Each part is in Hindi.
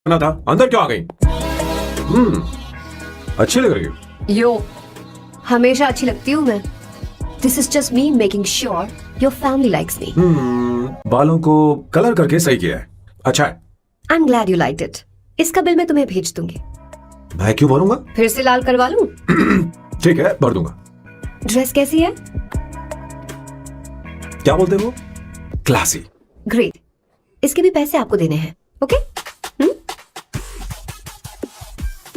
ना था, अंदर क्यों आ गई? अच्छी लग रही हो। यो, हमेशा अच्छी लगती हूँ मैं। This is just me making sure your family likes me. बालों को कलर करके सही किया है, अच्छा है। I am glad you liked it. इसका बिल मैं तुम्हें भेज दूंगी। मैं क्यों भरूंगा? फिर से लाल करवा लूं? ठीक है, भर दूंगा। ड्रेस कैसी है? क्या बोलते हो? क्लासी। ग्रेट। इसके भी पैसे आपको देने हैं, ओके?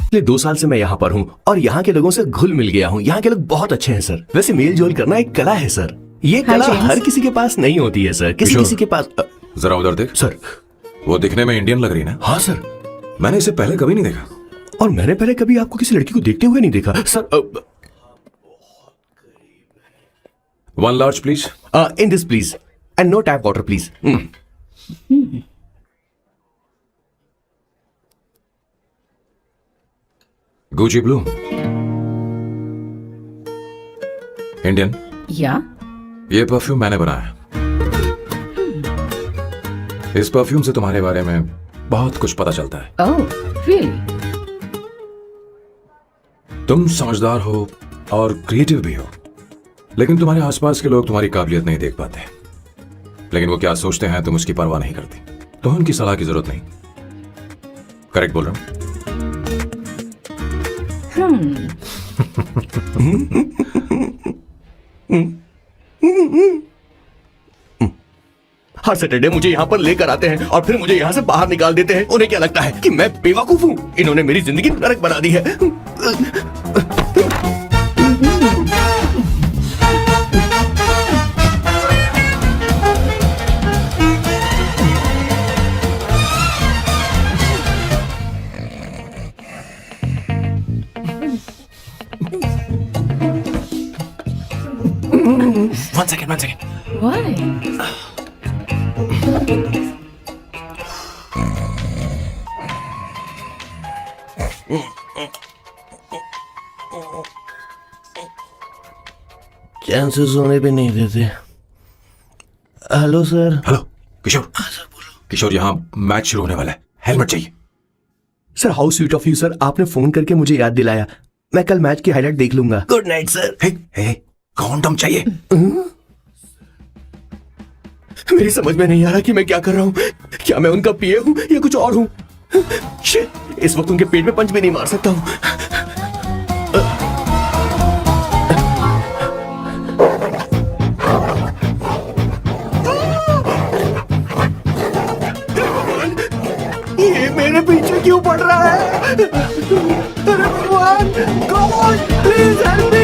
पिछले 2 साल से मैं यहाँ पर हूँ और यहाँ के लोगों से घुल मिल गया हूँ। यहाँ के लोग बहुत अच्छे हैं सर। वैसे मेल जोल करना एक कला है सर। ये कला हर किसी के पास नहीं होती है सर। किसी के पास। जरा उधर देख। सर, वो दिखने में इंडियन लग रही ना? हाँ सर। मैंने इसे पहले कभी नहीं देखा। और मैंने पहले कभी आपको किसी लड़की को देखते हुए नहीं देखा sir. 1 large please. In this please and no tap water please. Gucci blue. Indian. या ये परफ्यूम मैंने बनाया। इस परफ्यूम से तुम्हारे बारे में बहुत कुछ पता चलता है। Oh really? तुम समझदार हो और क्रिएटिव भी हो, लेकिन तुम्हारे आसपास के लोग तुम्हारी काबिलियत नहीं देख पाते। लेकिन वो क्या सोचते हैं तुम उसकी परवाह नहीं करती। तो उनकी सलाह की जरूरत नहीं। करेक्ट बोल रहा हूं? हर सैटरडे मुझे यहाँ पर लेकर आते हैं और फिर मुझे यहाँ से बाहर निकाल देते हैं। उन्हें क्या लगता है कि मैं बेवकूफ हूँ? इन्होंने मेरी जिंदगी नरक बना दी है। One second. Why? चांसेस होने भी नहीं देते। Hello sir. हेलो किशोर। सर बोलो। किशोर, यहाँ मैच शुरू होने वाला है, हेलमेट चाहिए। Sir how sweet of you sir, आपने फोन करके मुझे याद दिलाया। मैं कल मैच की हाईलाइट देख लूंगा। Good night sir. Hey, condom चाहिए। मेरी समझ में नहीं आ रहा कि मैं क्या कर रहा हूँ। क्या मैं उनका पीए हूँ या कुछ और हूँ? शिट, इस वक्त उनके पेट में पंच भी नहीं मार सकता हूँ। ये मेरे पीछे क्यों पड़ रहा है? अरे भगवान, गॉड प्लीज हेल्प मी।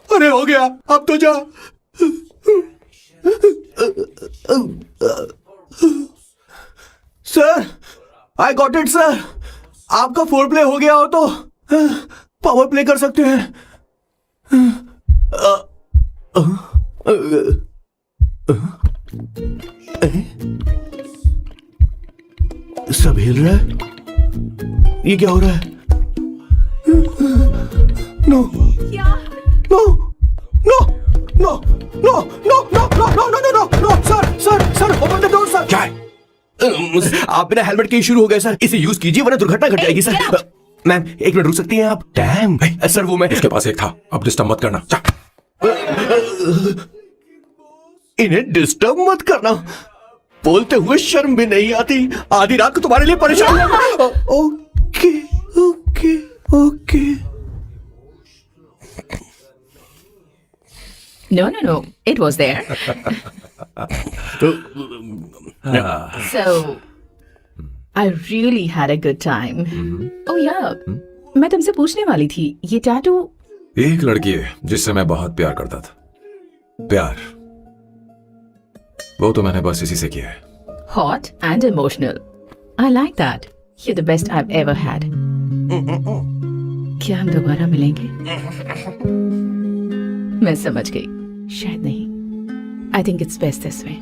अरे हो गया, अब तो जा। Sir, I got it sir. आपका फोर प्ले हो गया हो तो पावर प्ले कर सकते हैं। सब हिल रहा है। ये क्या हो रहा है? No no no no no no no no no no no no no sir open the door sir. क्या है? आप बिना हेलमेट के ही शुरू हो गए सर। इसे यूज कीजिए वरना दुर्घटना घट जाएगी सर। मैम 1 मिनट रुक सकती हैं आप? डैम सर, वो मैं उसके पास एक था, अब डिस्टर्ब मत करना। इन्हें डिस्टर्ब मत करना। बोलते हुए शर्म भी नहीं आती। आधी रात को तुम्हारे लिए परेशान। Okay okay okay. No. It was there. So, I really had a good time. Oh yeah. मैं तुमसे पूछने वाली थी, ये टैटू? एक लड़की है जिससे मैं बहुत प्यार करता था। प्यार, वो तो मैंने बस इसी से किया है। Hot and emotional. I like that. You're the best I've ever had. क्या हम दोबारा मिलेंगे? मैं समझ गई, शायद नहीं। I think it's best this way.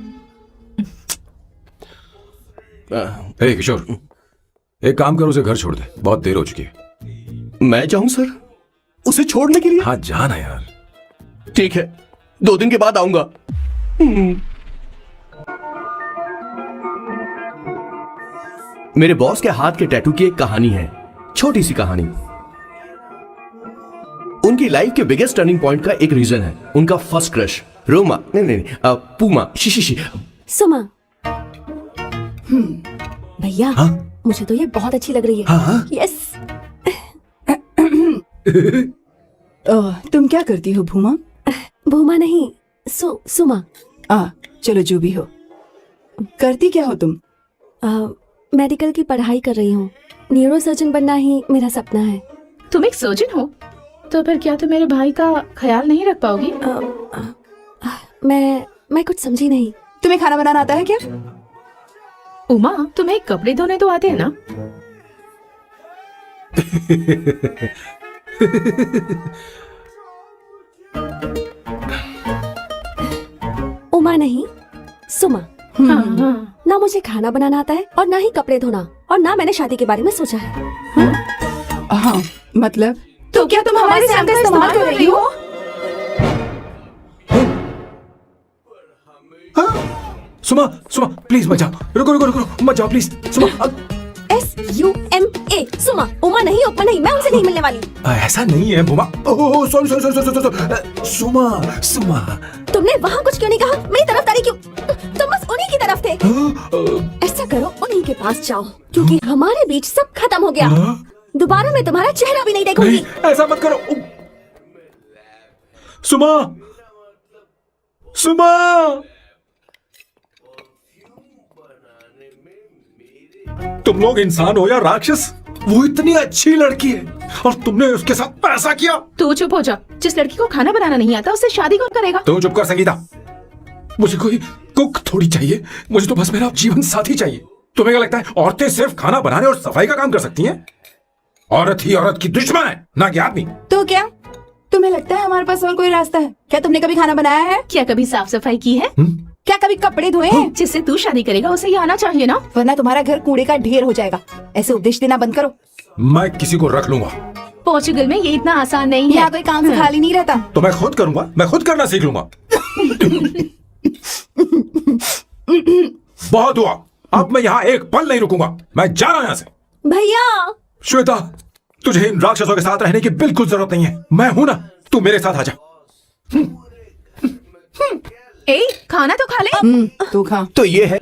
हे किशोर, एक काम कर, उसे घर छोड़ दे, बहुत देर हो चुकी है। मैं जाऊं सर उसे छोड़ने के लिए? हाँ जाना यार। ठीक है, 2 दिन के बाद आऊंगा। मेरे बॉस के हाथ के टैटू की एक कहानी है, छोटी सी कहानी। उनकी लाइफ के बिगेस्ट टर्निंग पॉइंट का एक रीजन है उनका फर्स्ट क्रश रोमा, नहीं, पूमा, शी। सुमा। भैया, मुझे तो ये बहुत अच्छी लग रही है। यस। तुम क्या करती हो भूमा? भूमा नहीं, सुमा। चलो जो भी हो। करती क्या हो तुम? मेडिकल की पढ़ाई कर रही हूँ। न्यूरो सर्जन बनना ही मेरा सपना है। तुम एक सर्जन हो तो फिर क्या तुम मेरे भाई का ख्याल नहीं रख पाओगी? मैं कुछ समझी नहीं। तुम्हें खाना बनाना आता है क्या? उमा, तुम्हें कपड़े धोने तो आते हैं ना? उमा नहीं, सुमा। हाँ। ना मुझे खाना बनाना आता है और ना ही कपड़े धोना, और ना मैंने शादी के बारे में सोचा है। हाँ, मतलब तो क्या तुम हमारे सैम का इस्तेमाल कर रही हो? सुमा, प्लीज मत जाओ, रुको, मत जाओ प्लीज। सुमा, SUMA, सुमा। उमा नहीं, उपमा नहीं, मैं उनसे नहीं मिलने वाली। ऐसा नहीं है भूमा। सॉरी, सुमा। तुमने वहाँ कुछ क्यों नहीं कहा? मेरी तरफदारी क्यों? तुम बस उन्हीं की तरफ थे। ऐसा करो, उन्हीं के पास जाओ, क्योंकि हमारे बीच सब खत्म हो गया। दोबारा मैं तुम्हारा चेहरा भी नहीं देखूंगी। नहीं, ऐसा मत करो। सुमा। तुम लोग इंसान हो या राक्षस? वो इतनी अच्छी लड़की है और तुमने उसके साथ ऐसा किया। तू चुप हो जा। जिस लड़की को खाना बनाना नहीं आता उससे शादी कौन करेगा? तुम चुप कर संगीता। मुझे कोई कुक थोड़ी चाहिए, मुझे तो बस मेरा जीवन साथी चाहिए। तुम्हें क्या लगता है औरतें सिर्फ खाना बनाने और सफाई का काम कर सकती हैं? औरत ही औरत की दुश्मन है, ना कि आदमी। तो क्या तुम्हें लगता है हमारे पास और कोई रास्ता है? क्या तुमने कभी खाना बनाया है? क्या कभी साफ सफाई की है? क्या कभी कपड़े धोए हैं? जिससे तू शादी करेगा उसे ये आना चाहिए ना। वरना तुम्हारा घर कूड़े का ढेर हो जाएगा। ऐसे उपदेश देना बंद करो। मैं किसी को रख लूंगा। पोर्चुगल में ये इतना आसान नहीं है। यहाँ कोई काम से खाली नहीं रहता। तो मैं खुद करूंगा, मैं खुद करना सीख लूंगा। बहुत हुआ, अब मैं यहाँ एक पल नहीं रुकूंगा। मैं जा रहा हूं यहाँ से। भैया। श्वेता, तुझे इन राक्षसों के साथ रहने की बिल्कुल जरूरत नहीं है। मैं हूं ना, तू मेरे साथ आ जा। ए, खाना तो खा ले। तू खा। तो ये है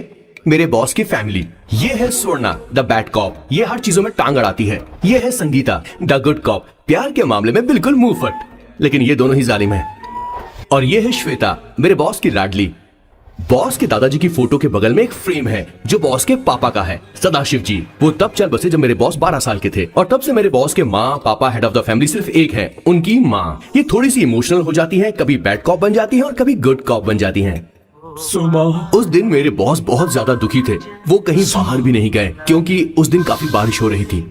मेरे बॉस की फैमिली। ये है स्वर्णा द बैड कॉप, ये हर चीजों में टांग अड़ाती है। ये है संगीता द गुड कॉप, प्यार के मामले में बिल्कुल मुंह फट, लेकिन ये दोनों ही जालिम हैं। और ये है श्वेता, मेरे बॉस की लाडली। बॉस के दादाजी की फोटो के बगल में एक फ्रेम है जो बॉस के पापा का है, सदाशिव जी। वो तब चल बसे जब मेरे बॉस 12 साल के थे, और तब से मेरे बॉस के माँ पापा हेड ऑफ द फैमिली सिर्फ एक है, उनकी माँ। ये थोड़ी सी इमोशनल हो जाती है, कभी बैड कॉप बन जाती है और कभी गुड कॉप बन जाती है। सुमा, उस दिन मेरे बॉस बहुत ज्यादा दुखी थे। वो कहीं बाहर भी नहीं गए क्योंकि उस दिन काफी बारिश हो रही थी।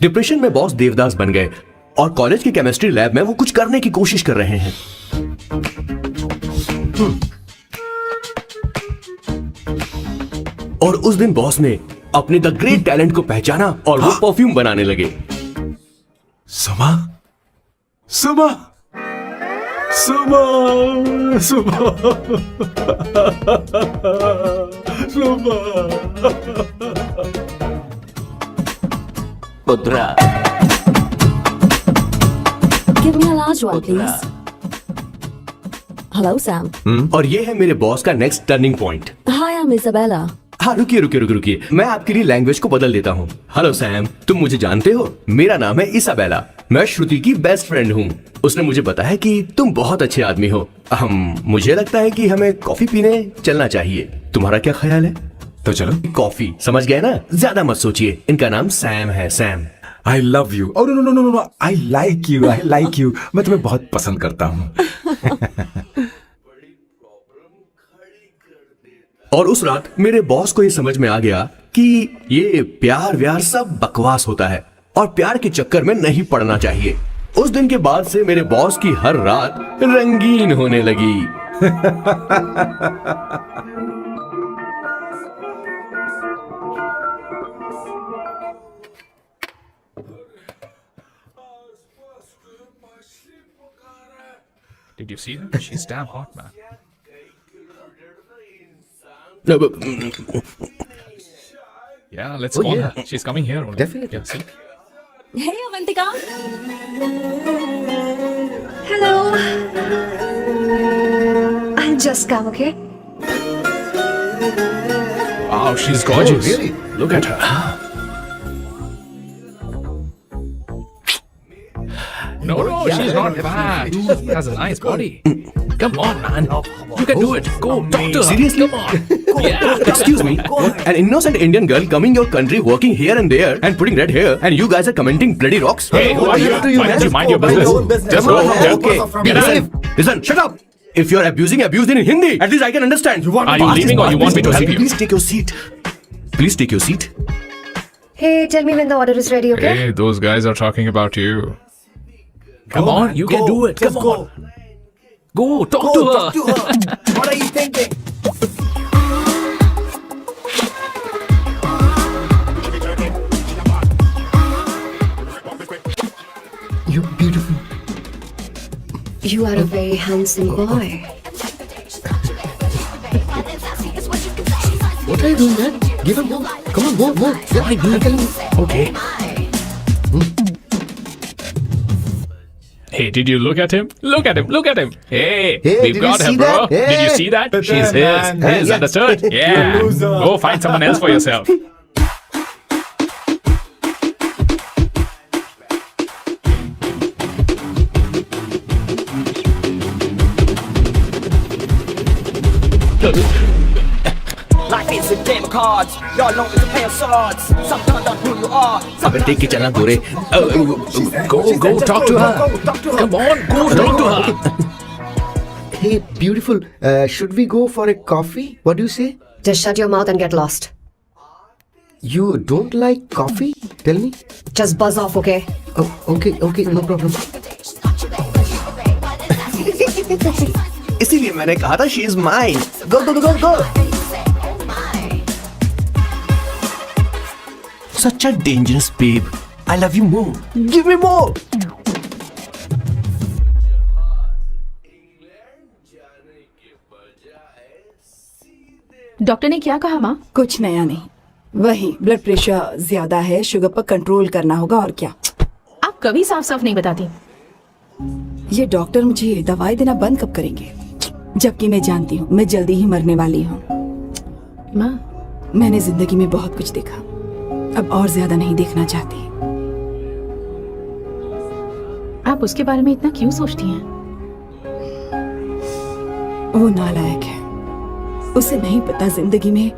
डिप्रेशन में बॉस देवदास बन गए और कॉलेज की केमिस्ट्री लैब में वो कुछ करने की कोशिश कर रहे हैं। और उस दिन बॉस ने अपने द ग्रेट टैलेंट को पहचाना और वो परफ्यूम बनाने लगे। सुमा, सुमा, सुमा, सुमा, सुमा। पुत्रा, Give me a large one, please. Hello, Sam. और ये है मेरे बॉस का next turning point. Hi, I'm Isabella. हाँ, रुकिए, मैं आपके लिए लैंग्वेज को बदल देता हूँ। हेलो सैम, तुम मुझे जानते हो? मेरा नाम है इसाबेला, मैं श्रुति की बेस्ट फ्रेंड हूँ। उसने मुझे बताया कि तुम बहुत अच्छे आदमी हो। मुझे लगता है कि हमें कॉफी पीने चलना चाहिए। तुम्हारा क्या ख्याल है? तो चलो। कॉफी, समझ गए ना? ज्यादा मत सोचिए, इनका नाम सैम है, Sam. I love you. Oh, no, no, no, no, no. I like you. I like you. मैं तुम्हें बहुत पसंद करता हूँ। और उस रात मेरे बॉस को ये समझ में आ गया कि ये प्यार व्यार सब बकवास होता है और प्यार के चक्कर में नहीं पड़ना चाहिए। उस दिन के बाद से मेरे बॉस की हर रात रंगीन होने लगी। Did you see her? She's damn hot, man. No, but, Yeah, let's Oh, call yeah. her. She's coming here only. Definitely. Yeah, see? Hey, Avantika. Hello. I'll just come, okay? Wow, she's gorgeous. Oh, really? Look at her. No, she's not bad. She has a nice body. Come on, man. You can do it. Go, talk to her. Seriously? Come on. Yeah. Excuse me, an innocent Indian girl coming your country, working here and there, and putting red hair, and you guys are commenting bloody rocks? Hey, who are you? What do Why don't you mind your business? Just go. okay. Get out. Listen, shut up. If you're abuse it in Hindi. At least I can understand. Are you leaving or you want me to help you? Please take your seat. Please take your seat. Hey, tell me when the order is ready, okay? Hey, those guys are talking about you. Come on, you can do it. Come on. Go, talk to her. What are you thinking? You're beautiful. You are a very handsome boy. What are you doing, man? Give him more. Come on, more. Yeah, Okay. Hey, did you look at him? Look at him. Look at him. Hey, Hey, we've did got you her, see bro. that? Did you Hey. see that? She's his. Yeah. His, understood? Yeah. Go find someone else for yourself. Life is a game of cards. Y'all know it's a pair of swords. Some don't know who you are. Some अबे टेक के चलना गोरे. Go, talk to her. Come on, go, talk to her. Hey, beautiful. Should we go for a coffee? What do you say? Just shut your mouth and get lost. You don't like coffee? Tell me. Just buzz off, okay? Oh, okay, no problem. इसीलिए मैंने कहा था she is mine. Go. Such a dangerous babe. I love you more. Give me more. Doctor ने क्या कहा माँ? कुछ नया नहीं, वही ब्लड प्रेशर ज्यादा है, शुगर पर कंट्रोल करना होगा और क्या। आप कभी साफ साफ नहीं बताती। ये डॉक्टर मुझे दवाई देना बंद कब करेंगे, जबकि मैं जानती हूँ मैं जल्दी ही मरने वाली हूँ। माँ, मैंने जिंदगी में बहुत कुछ देखा, अब और ज्यादा नहीं देखना चाहती। आप उसके बारे में इतना क्यों सोचती हैं? वो नालायक है, उसे नहीं पता जिंदगी में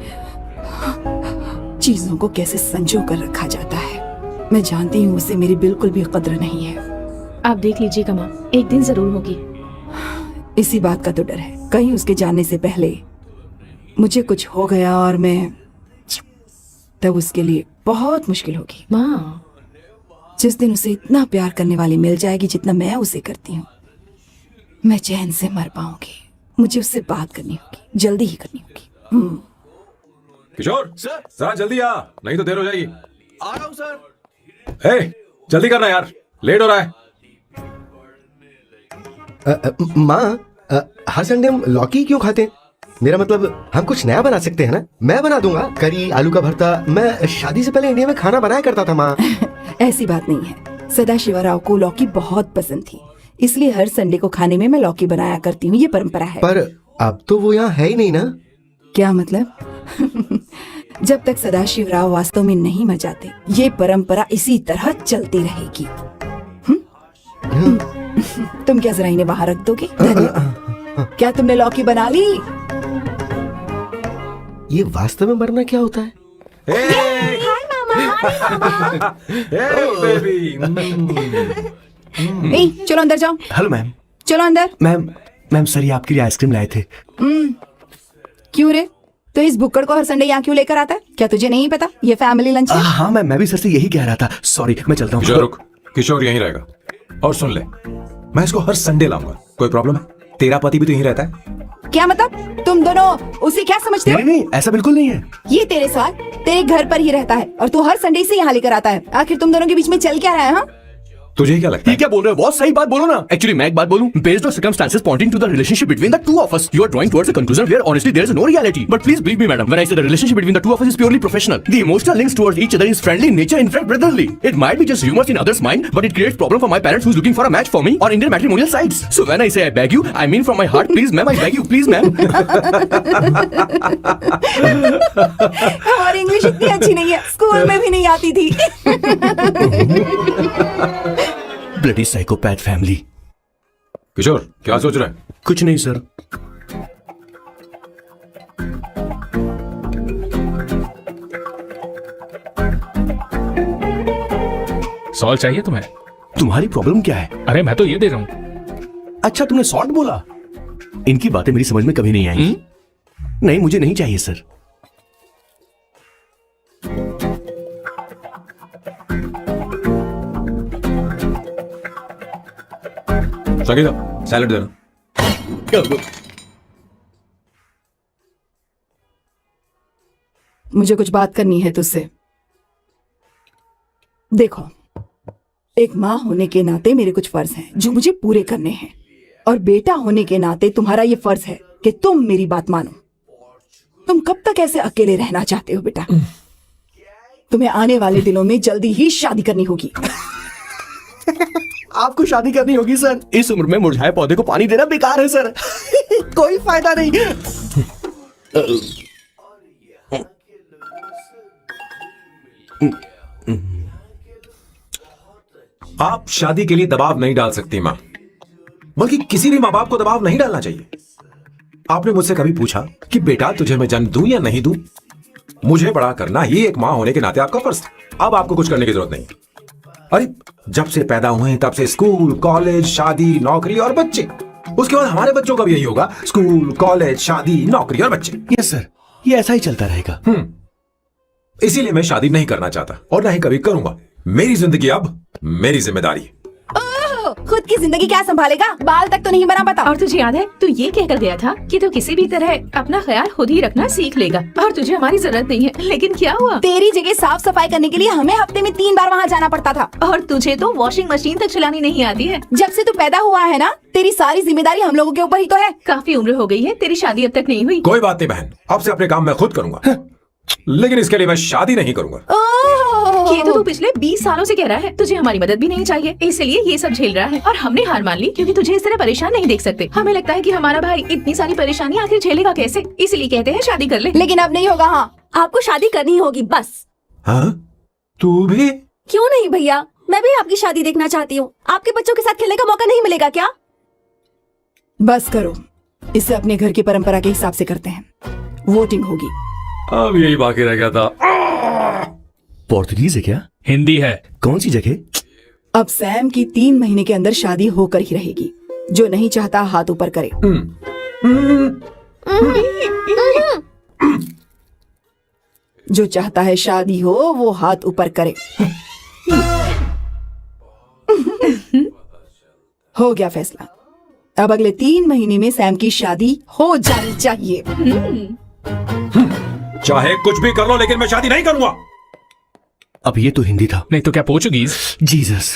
चीजों को कैसे संजो कर रखा जाता है। मैं जानती हूँ उसे मेरी बिल्कुल भी कद्र नहीं है। आप देख लीजिएगा माँ, एक दिन जरूर होगी। इसी बात का तो डर है, कहीं उसके जाने से पहले मुझे कुछ हो गया और मैं, तब उसके लिए बहुत मुश्किल होगी। माँ, जिस दिन उसे इतना प्यार करने वाली मिल जाएगी जितना मैं उसे करती हूँ, मैं चैन से मर पाऊंगी। मुझे उससे बात करनी होगी, जल्दी ही करनी होगी। किशोर सर। जरा जल्दी आ, नहीं तो देर हो जाएगी। आ रहा हूँ सर. हे, जल्दी करना यार, लेट हो रहा है। माँ, हर संडे हम लौकी क्यों खाते हैं? मेरा मतलब हम कुछ नया बना सकते हैं ना? मैं बना दूंगा करी, आलू का भरता। मैं शादी से पहले इंडिया में खाना बनाया करता था माँ। ऐसी बात नहीं है, सदाशिवराव को लौकी बहुत पसंद थी, इसलिए हर संडे को खाने में मैं लौकी बनाया करती हूँ, ये परंपरा है। पर अब तो वो यहाँ है ही नहीं ना। क्या मतलब? जब तक सदाशिवराव वास्तव में नहीं मर जाते, ये परंपरा इसी तरह चलती रहेगी। तुम क्या जरा इन्हें बाहर रख दोगे? क्या तुमने लौकी बना ली? ये वास्तव में मरना क्या होता है? ए, चलो अंदर जाओ, हेलो मैम. चलो अंदर। मैम सर, ये आपके लिए आइसक्रीम लाए थे. क्यों रे? तो इस बुक्कड़ को हर संडे यहाँ क्यों लेकर आता है? क्या तुझे नहीं पता ये फैमिली लंच है? हाँ मैम, मैं भी सर से यही कह रहा था. सॉरी, मैं चलता किशोर हूँ. रुक, किशोर यहीं रहेगा। और सुन ले, मैं इसको हर संडे लाऊंगा। कोई प्रॉब्लम है? तेरा पति भी तो यहीं रहता है। क्या मतलब? तुम दोनों उसे क्या समझते हो? नहीं, ऐसा बिल्कुल नहीं है. ये तेरे साथ तेरे घर पर ही रहता है और तू हर संडे से यहाँ लेकर आता है। आखिर तुम दोनों के बीच में चल क्या रहा है? हाँ, तुझे क्या लगता ये है? क्या बोल रहे हो बॉस? सही बात बोलो ना। एक्चुअली मैं एक बात बोलूं, based on circumstances pointing to the relationship between the two of us, you are drawing towards a conclusion where honestly there is no reality. But please believe me, madam, when I say the relationship between the two of us is purely professional. The emotional links towards each other is friendly in nature, in fact brotherly. It might be just rumors in others' mind, but it creates problem for my parents who's looking for a match for me on Indian matrimonial sites. So when I say I beg you, I mean from my heart, please ma'am, I beg you, please ma'am. हमारी इंग्लिश इतनी अच्छी नहीं है, स्कूल में भी नहीं आती थी। Bloody psychopath family. किशोर, क्या सोच रहा है? कुछ नहीं सर। सॉल्व चाहिए तुम्हें? तुम्हारी प्रॉब्लम क्या है? अरे मैं तो ये दे रहा हूँ। अच्छा तुमने सॉल्ट बोला? इनकी बातें मेरी समझ में कभी नहीं आई। नहीं मुझे नहीं चाहिए सर। संगीता, सैलेड देना। मुझे कुछ बात करनी है तुझसे। देखो, एक माँ होने के नाते मेरे कुछ फर्ज हैं जो मुझे पूरे करने हैं, और बेटा होने के नाते तुम्हारा ये फर्ज है कि तुम मेरी बात मानो। तुम कब तक ऐसे अकेले रहना चाहते हो बेटा? तुम्हें आने वाले दिनों में जल्दी ही शादी करनी होगी। आपको शादी करनी होगी सर। इस उम्र में मुरझाए पौधे को पानी देना बेकार है सर। कोई फायदा नहीं। आप शादी के लिए दबाव नहीं डाल सकती मां, बल्कि किसी भी मां बाप को दबाव नहीं डालना चाहिए। आपने मुझसे कभी पूछा कि बेटा तुझे मैं जन्म दूं या नहीं दूं? मुझे बड़ा करना ही एक मां होने के नाते आपका फर्ज था। अब आपको कुछ करने की जरूरत नहीं। अरे जब से पैदा हुए तब से स्कूल, कॉलेज, शादी, नौकरी और बच्चे। उसके बाद हमारे बच्चों का भी यही होगा, स्कूल, कॉलेज, शादी, नौकरी और बच्चे। यस सर, ये ऐसा ही चलता रहेगा। इसीलिए मैं शादी नहीं करना चाहता और ना ही कभी करूंगा। मेरी जिंदगी अब मेरी जिम्मेदारी है। खुद की जिंदगी क्या संभालेगा? बाल तक तो नहीं बना पता। और तुझे याद है तू ये कहकर गया था कि तू किसी भी तरह अपना ख्याल खुद ही रखना सीख लेगा और तुझे हमारी जरूरत नहीं है, लेकिन क्या हुआ? तेरी जगह साफ सफाई करने के लिए हमें हफ्ते में 3 बार वहाँ जाना पड़ता था। और तुझे तो वॉशिंग मशीन तक चलानी नहीं आती है। जब से तू पैदा हुआ है ना, तेरी सारी जिम्मेदारी हम लोगों के ऊपर ही तो है। काफी उम्र हो गई है, तेरी शादी अब तक नहीं हुई। कोई बात नहीं बहन, अब से अपने काम मैं खुद करूंगा, लेकिन इसके लिए मैं शादी नहीं करूंगा। ये तो तू पिछले 20 सालों से कह रहा है। तुझे हमारी मदद भी नहीं चाहिए, इसलिए ये सब झेल रहा है। और हमने हार मान ली क्योंकि तुझे इस तरह परेशान नहीं देख सकते। हमें लगता है कि हमारा भाई इतनी सारी परेशानी आखिर झेलेगा कैसे, इसलिए कहते हैं शादी कर ले। लेकिन अब नहीं होगा। हाँ, आपको शादी करनी होगी बस। हाँ? तू भी? क्यों नहीं भैया, मैं भी आपकी शादी देखना चाहती हूँ। आपके बच्चों के साथ खेलने का मौका नहीं मिलेगा क्या? बस करो, इसे अपने घर की परंपरा के हिसाब से करते हैं। वोटिंग होगी। अब यही बाकी रह गया था। पोर्तुगीज है क्या? हिंदी है। कौन सी जगह? अब सैम की 3 महीने के अंदर शादी होकर ही रहेगी। जो नहीं चाहता हाथ ऊपर करे। जो चाहता है शादी हो वो हाथ ऊपर करे। हो गया फैसला। अब अगले 3 महीने में सैम की शादी हो जानी चाहिए। चाहे कुछ भी कर लो, लेकिन मैं शादी नहीं करूंगा। अब ये तो हिंदी था। नहीं तो क्या पोर्चुगीज? जीसस।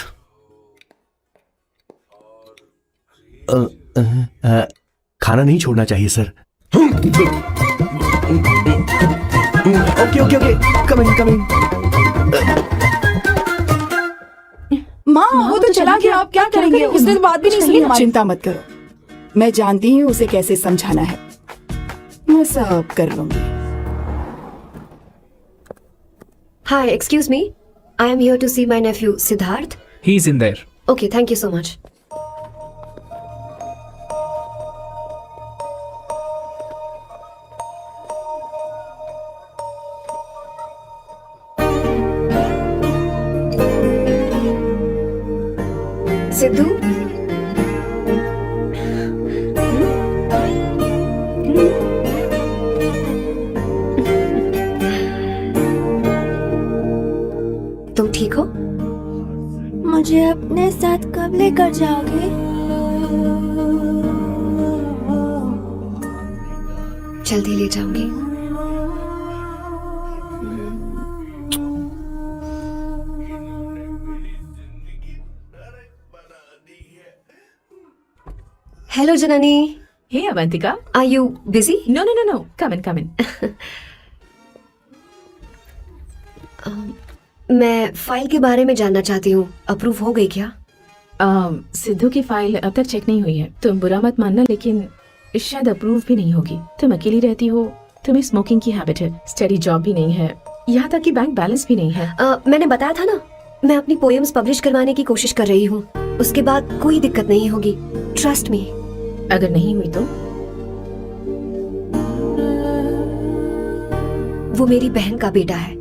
खाना नहीं छोड़ना चाहिए sir. Okay okay okay, coming. माँ वो तो चला गया, आप क्या करेंगे? उसने तो बात भी नहीं सुनी हमारी। चिंता मत करो, मैं जानती हूँ उसे कैसे समझाना है। मैं सब कर लूंगी। Hi, excuse me. I am here to see my nephew, Siddharth. He's in there. Okay, thank you so much. Sidhu? तुम ठीक हो? मुझे अपने साथ कब लेकर जाओगे? जल्दी ले जाऊंगी। Hello Janani, hey Avantika, are you busy? No no no no, come in come in. मैं फाइल के बारे में जानना चाहती हूँ, अप्रूव हो गई क्या? सिद्धू की फाइल अब तक चेक नहीं हुई है। तुम बुरा मत मानना, लेकिन शायद अप्रूव भी नहीं होगी। तुम अकेली रहती हो, तुम्हें स्मोकिंग की हैबिट है, स्टडी जॉब भी नहीं है, यहाँ तक कि बैंक बैलेंस भी नहीं है। मैंने बताया था ना, मैं अपनी पोएम्स पब्लिश करवाने की कोशिश कर रही हूँ। उसके बाद कोई दिक्कत नहीं होगी, ट्रस्ट मी। अगर नहीं हुई तो? वो मेरी बहन का बेटा है,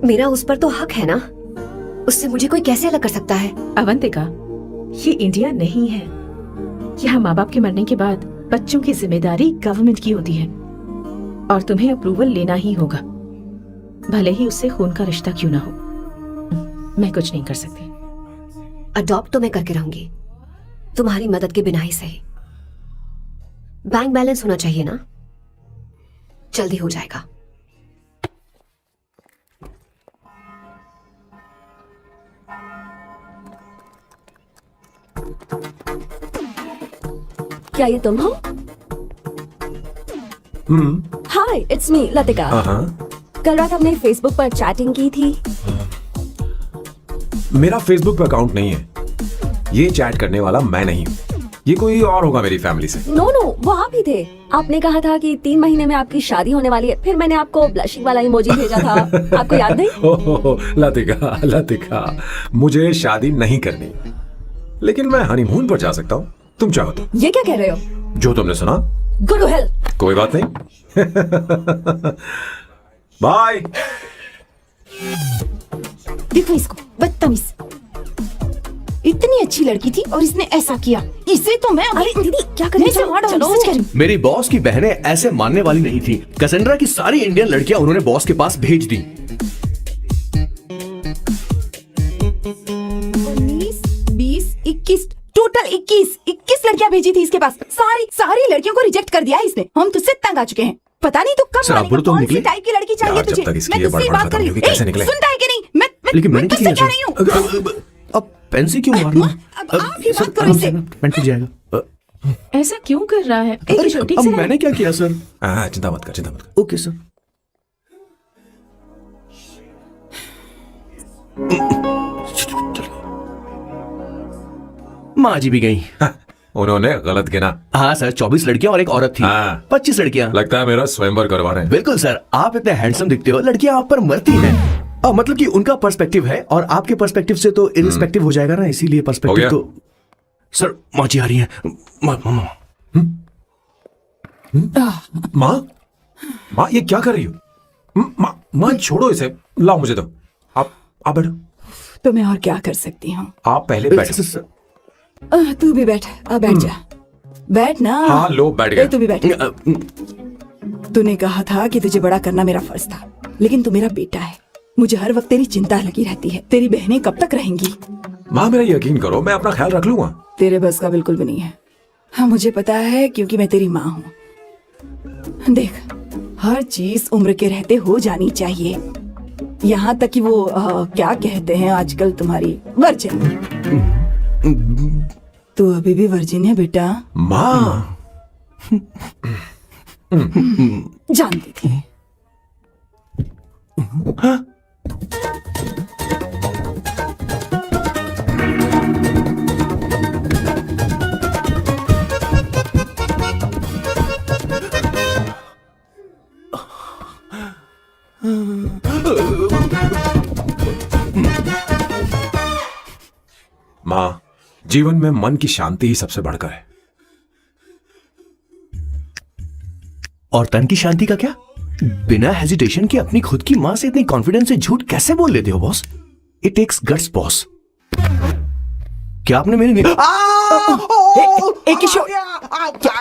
मेरा उस पर तो हक है ना। उससे मुझे कोई कैसे अलग कर सकता है? अवंतिका, ये इंडिया नहीं है। यहाँ माँ बाप के मरने के बाद बच्चों की जिम्मेदारी गवर्नमेंट की होती है और तुम्हें अप्रूवल लेना ही होगा, भले ही उससे खून का रिश्ता क्यों ना हो। मैं कुछ नहीं कर सकती। अडॉप्ट तो मैं करके रहूंगी, तुम्हारी मदद के बिना ही सही। बैंक बैलेंस होना चाहिए ना, जल्दी हो जाएगा। क्या ये तुम हो? हाय, इट्स मी लतिका। कल रात हमने फेसबुक पर चैटिंग की थी। मेरा फेसबुक पे अकाउंट नहीं है, ये चैट करने वाला मैं नहीं हूँ, ये कोई और होगा मेरी फैमिली से। नो नो, वो आप ही थे। आपने कहा था कि 3 महीने में आपकी शादी होने वाली है, फिर मैंने आपको ब्लशिंग वाला इमोजी भेजा था। आपको याद नहीं? ओहो लतिका, लतिका, मुझे शादी नहीं करनी, लेकिन मैं हनीमून पर जा सकता हूँ, तुम चाहो तो। ये क्या कह रहे हो? जो तुमने सुना। Go to hell. कोई बात नहीं। बाय। देखो इसको, बदतमीज। इतनी अच्छी लड़की थी और इसने ऐसा किया। इसे तो मैं अरे दीदी, क्या कर रही हो? चलो, सच कह रही हूँ। मेरी बॉस की बहनें ऐसे मानने वाली नहीं थी। कैसेंड्रा की सारी इंडियन लड़कियां उन्होंने बॉस के पास भेज दी। 19, 20, 21, टोटल 21 लड़कियां भेजी थी इसके पास। सारी लड़कियों को रिजेक्ट कर दिया है इसने। हम तुझसे तंग आ चुके हैं। पता नहीं तो कब सर, आप बोलो तो कौन निकले? सी टाइप की लड़की चाहिए यार, जब तुझे? तक इसकी मैं ये तुझसे बड़बड़ बात कर खत्म रही नहीं हूँ। होगी, कैसे निकले? सुनता है कि नहीं? लेकिन मैंने मैं क्या तुझसे किया कह रही हूँ। सर? अब पेंसिल क्यों मार रही हैं? अब आप ही बात करो आराम इससे। से ना, पेंट फट जाएगा। ऐसा क्यों कर रहा है? एक अरे, ठीक अब से रह। मैंने क्या किया सर? हाँ, चिंता मत कर, चिंता मत कर। Okay sir. माँ जी भी गई। उन्होंने गलत गिना। हाँ सर, 24 लड़कियां और एक औरत थी। हाँ। 25 लड़कियां। लगता है मेरा स्वयंवर करवा रहे हैं। बिल्कुल सर, आप इतने हैंडसम दिखते हो, लड़कियां आप पर मरती हैं। मतलब कि उनका पर्सपेक्टिव है और आपके पर्सपेक्टिव से तो इरिस्पेक्टिव हो जाएगा ना, इसीलिए हो पर्सपेक्टिव गया? तो। सर, माँ जी आ रही हैं। माँ माँ, माँ ये क्या कर रही हो? माँ छोड़ो इसे, लाओ मुझे दो। आप बैठो। तो मैं और क्या कर सकती हूँ? आप पहले बैठो। तू भी बैठ। बैठ जा, बैठ ना। हाँ लो, बैठ गए। तू भी बैठ। तूने कहा था कि तुझे बड़ा करना मेरा फर्ज था, लेकिन तू मेरा बेटा है। मुझे हर वक्त तेरी चिंता लगी रहती है। तेरी बहनें कब तक रहेंगी? माँ मेरा यकीन करो, मैं अपना ख्याल रख लूंगा। तेरे बस का बिल्कुल भी नहीं है। हाँ, मुझे पता है, क्योंकि मैं तेरी माँ हूँ। देख, हर चीज उम्र के रहते हो जानी चाहिए, यहाँ तक कि वो क्या कहते हैं आजकल तुम्हारी वर्जिन। तू अभी भी वर्जिन है बेटा? माँ जानती थी। माँ, जीवन में मन की शांति ही सबसे बढ़कर है। और तन की शांति का क्या? बिना हेजिटेशन के अपनी खुद की माँ से इतनी कॉन्फिडेंस से झूठ कैसे बोल लेते हो boss? It takes guts boss. क्या आपने मेरी किशोर,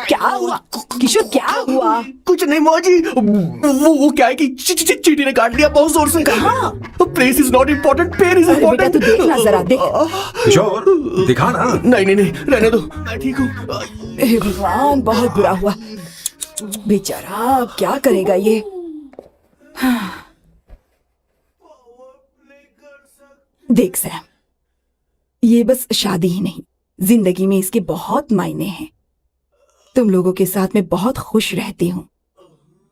क्या हुआ? किशोर, क्या हुआ? कुछ नहीं मौजी, वो क्या है कि चींटी ने काट लिया बहुत जोर से। कहाँ? Place is not important, pain is अरे बेटा, इम्पोर्टेंट। तू देखना जरा, देख। किशोर, दिखा ना। नहीं, रहने दो, मैं ठीक हूँ। हे भगवान, बहुत बुरा हुआ। बेचारा, अब क्या करेगा ये? देख सैम, ये बस शादी ही नहीं, जिंदगी में इसके बहुत मायने हैं। तुम लोगों के साथ मैं बहुत खुश रहती हूँ,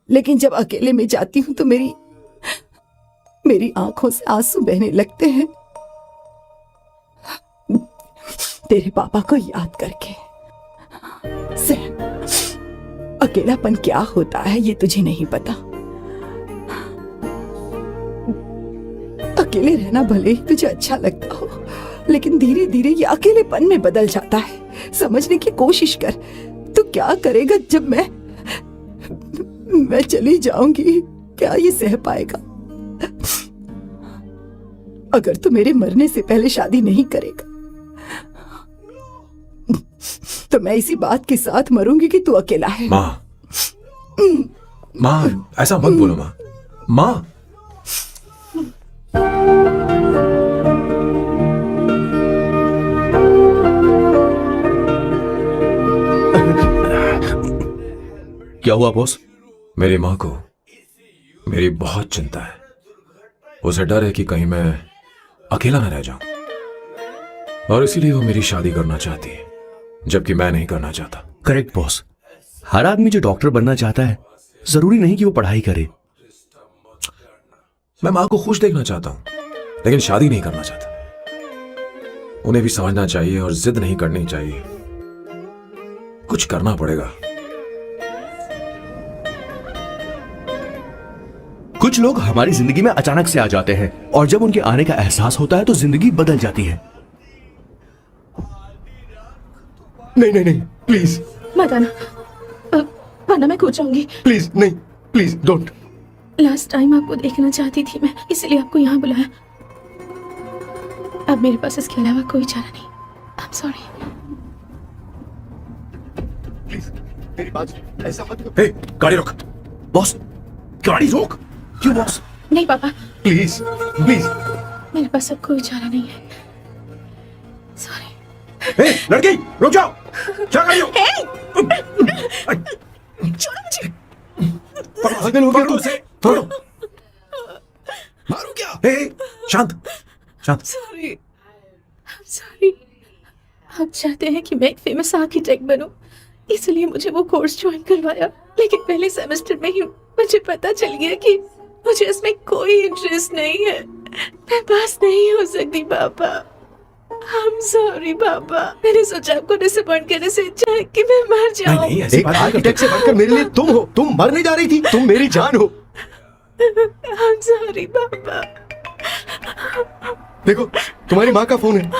लेकिन जब अकेले में जाती हूँ तो मेरी आंखों से आंसू बहने लगते हैं, तेरे पापा को याद करके। सैम, अकेलापन क्या होता है ये तुझे नहीं पता। अकेले रहना भले ही तुझे अच्छा लगता हो, लेकिन धीरे धीरे ये अकेलेपन में बदल जाता है। समझने की कोशिश कर, तू क्या करेगा जब मैं चली जाऊंगी? क्या ये सह पाएगा? अगर तू मेरे मरने से पहले शादी नहीं करेगा तो मैं इसी बात के साथ मरूंगी कि तू अकेला है। माँ, माँ ऐसा मत बोलो माँ। माँ, क्या हुआ बॉस? मेरी माँ को मेरी बहुत चिंता है। उसे डर है कि कहीं मैं अकेला न रह जाऊं, और इसीलिए वो मेरी शादी करना चाहती है, जबकि मैं नहीं करना चाहता। Correct boss. हर आदमी जो डॉक्टर बनना चाहता है, जरूरी नहीं कि वो पढ़ाई करे। मैं माँ को खुश देखना चाहता हूं, लेकिन शादी नहीं करना चाहता। उन्हें भी समझना चाहिए और जिद नहीं करनी चाहिए। कुछ करना पड़ेगा। कुछ लोग हमारी जिंदगी में अचानक से आ जाते हैं, और जब उनके आने का एहसास होता है तो जिंदगी बदल जाती है। नहीं नहीं नहीं, प्लीज मत आना, वरना मैं खो जाऊंगी। प्लीज नहीं, प्लीज डोंट। लास्ट टाइम आपको देखना चाहती थी मैं, इसलिए आपको यहाँ बुलाया। अब मेरे पास इसके अलावा कोई चारा नहीं। आई एम सॉरी। प्लीज मेरी बात, ऐसा मत करो। हे, गाड़ी रोक। बॉस, गाड़ी रोक। क्यों बॉस? नहीं पापा, प्लीज प्लीज। मेरे पास अब कोई चारा नहीं है। सॉरी। हे, लड़की रुक जाओ। क्या कर रही हो? छोड़ो मुझे। पागल हो गया तू? छोड़ो। मारो क्या? हे, शांत शांत। Sorry, sorry. आप चाहते हैं कि मैं एक फेमस आर्किटेक्ट बनूं, इसलिए मुझे वो कोर्स ज्वाइन करवाया, लेकिन पहले सेमेस्टर में ही मुझे पता चल गया कि मुझे इसमें कोई इंटरेस्ट नहीं है। मैं पास नहीं हो सकती पापा। I'm sorry पापा। मैंने सोचा आपको डिसअपॉइंट करने से अच्छा है कि मैं मर जाऊं। नहीं, ऐसी एक बात नहीं आर्किटेक्ट से बढ़कर मेरे लिए तुम हो। तुम मरने जा रही थी, तुम मेरी जान हो। I'm sorry पापा। देखो, तुम्हारी माँ का फोन है।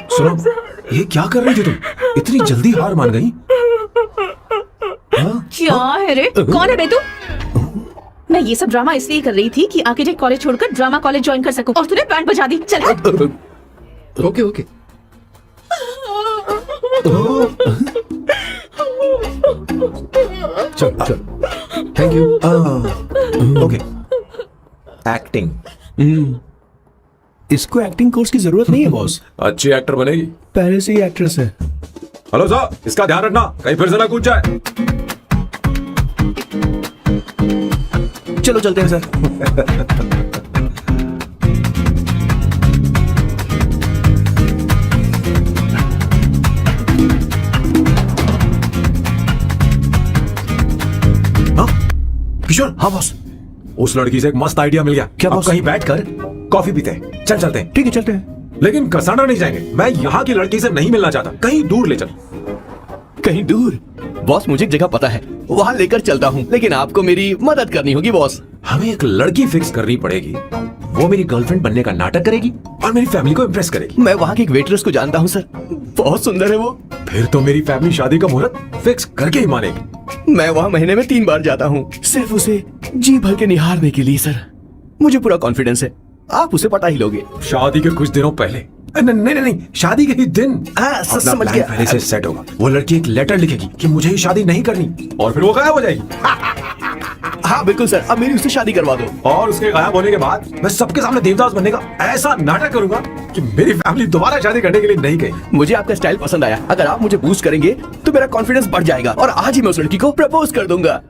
सुनो, ये क्या कर रही थी तुम? इतनी जल्दी हार मान गई? हाँ? क्या है रे? कौन है बे तू? मैं ये सब ड्रामा इसलिए कर रही थी कि आर्किटेक्ट कॉलेज छोड़कर ड्रामा कॉलेज ज्वाइन कर सकूं, और तूने बैंड बजा दी। चल हट। Okay okay. चल चल। Thank you. ओके। एक्टिंग। इसको एक्टिंग कोर्स की जरूरत नहीं है बॉस। अच्छी एक्टर बनेगी। पहले से ही एक्ट्रेस है। हेलो सर, इसका ध्यान रखना, कहीं फिर से ना कूद जाए। चलो चलते हैं सर। किशोर। हाँ बॉस, उस लड़की से एक मस्त आइडिया मिल गया। क्या अब बॉस? कहीं बैठकर कॉफी पीते हैं। चल चलते हैं। ठीक है, चलते हैं। लेकिन कसाना नहीं जाएंगे। मैं यहाँ की लड़की से नहीं मिलना चाहता, कहीं दूर ले चल। कहीं दूर? बॉस, मुझे एक जगह पता है, वहाँ लेकर चलता हूँ, लेकिन आपको मेरी मदद करनी होगी बॉस। हमें एक लड़की फिक्स करनी पड़ेगी। वो मेरी गर्लफ्रेंड बनने का नाटक करेगी और मेरी फैमिली को इम्प्रेस करेगी। मैं वहाँ की एक वेट्रेस को जानता हूँ सर, बहुत सुंदर है वो। फिर तो मेरी फैमिली शादी का मुहूर्त फिक्स करके ही मानेगी। मैं वहाँ महीने में 3 बार जाता हूँ, सिर्फ उसे जी भर के निहारने के लिए सर। मुझे पूरा कॉन्फिडेंस है आप उसे पटा ही लोगे। शादी के कुछ दिनों पहले। नहीं नहीं नहीं, शादी के ही दिन अपना समझ प्लान गया। पहले से सेट होगा। वो लड़की एक लेटर लिखेगी कि मुझे ही शादी नहीं करनी, और फिर वो गायब हो जाएगी। हाँ बिल्कुल सर, अब मेरी उससे शादी करवा दो। और उसके गायब होने के बाद मैं सबके सामने देवदास बनने का ऐसा नाटक करूंगा कि मेरी फैमिली दोबारा शादी करने के लिए नहीं गई। मुझे आपका स्टाइल पसंद आया। अगर आप मुझे बूस्ट करेंगे तो मेरा कॉन्फिडेंस बढ़ जाएगा, और आज ही मैं उस लड़की को प्रपोज कर दूंगा।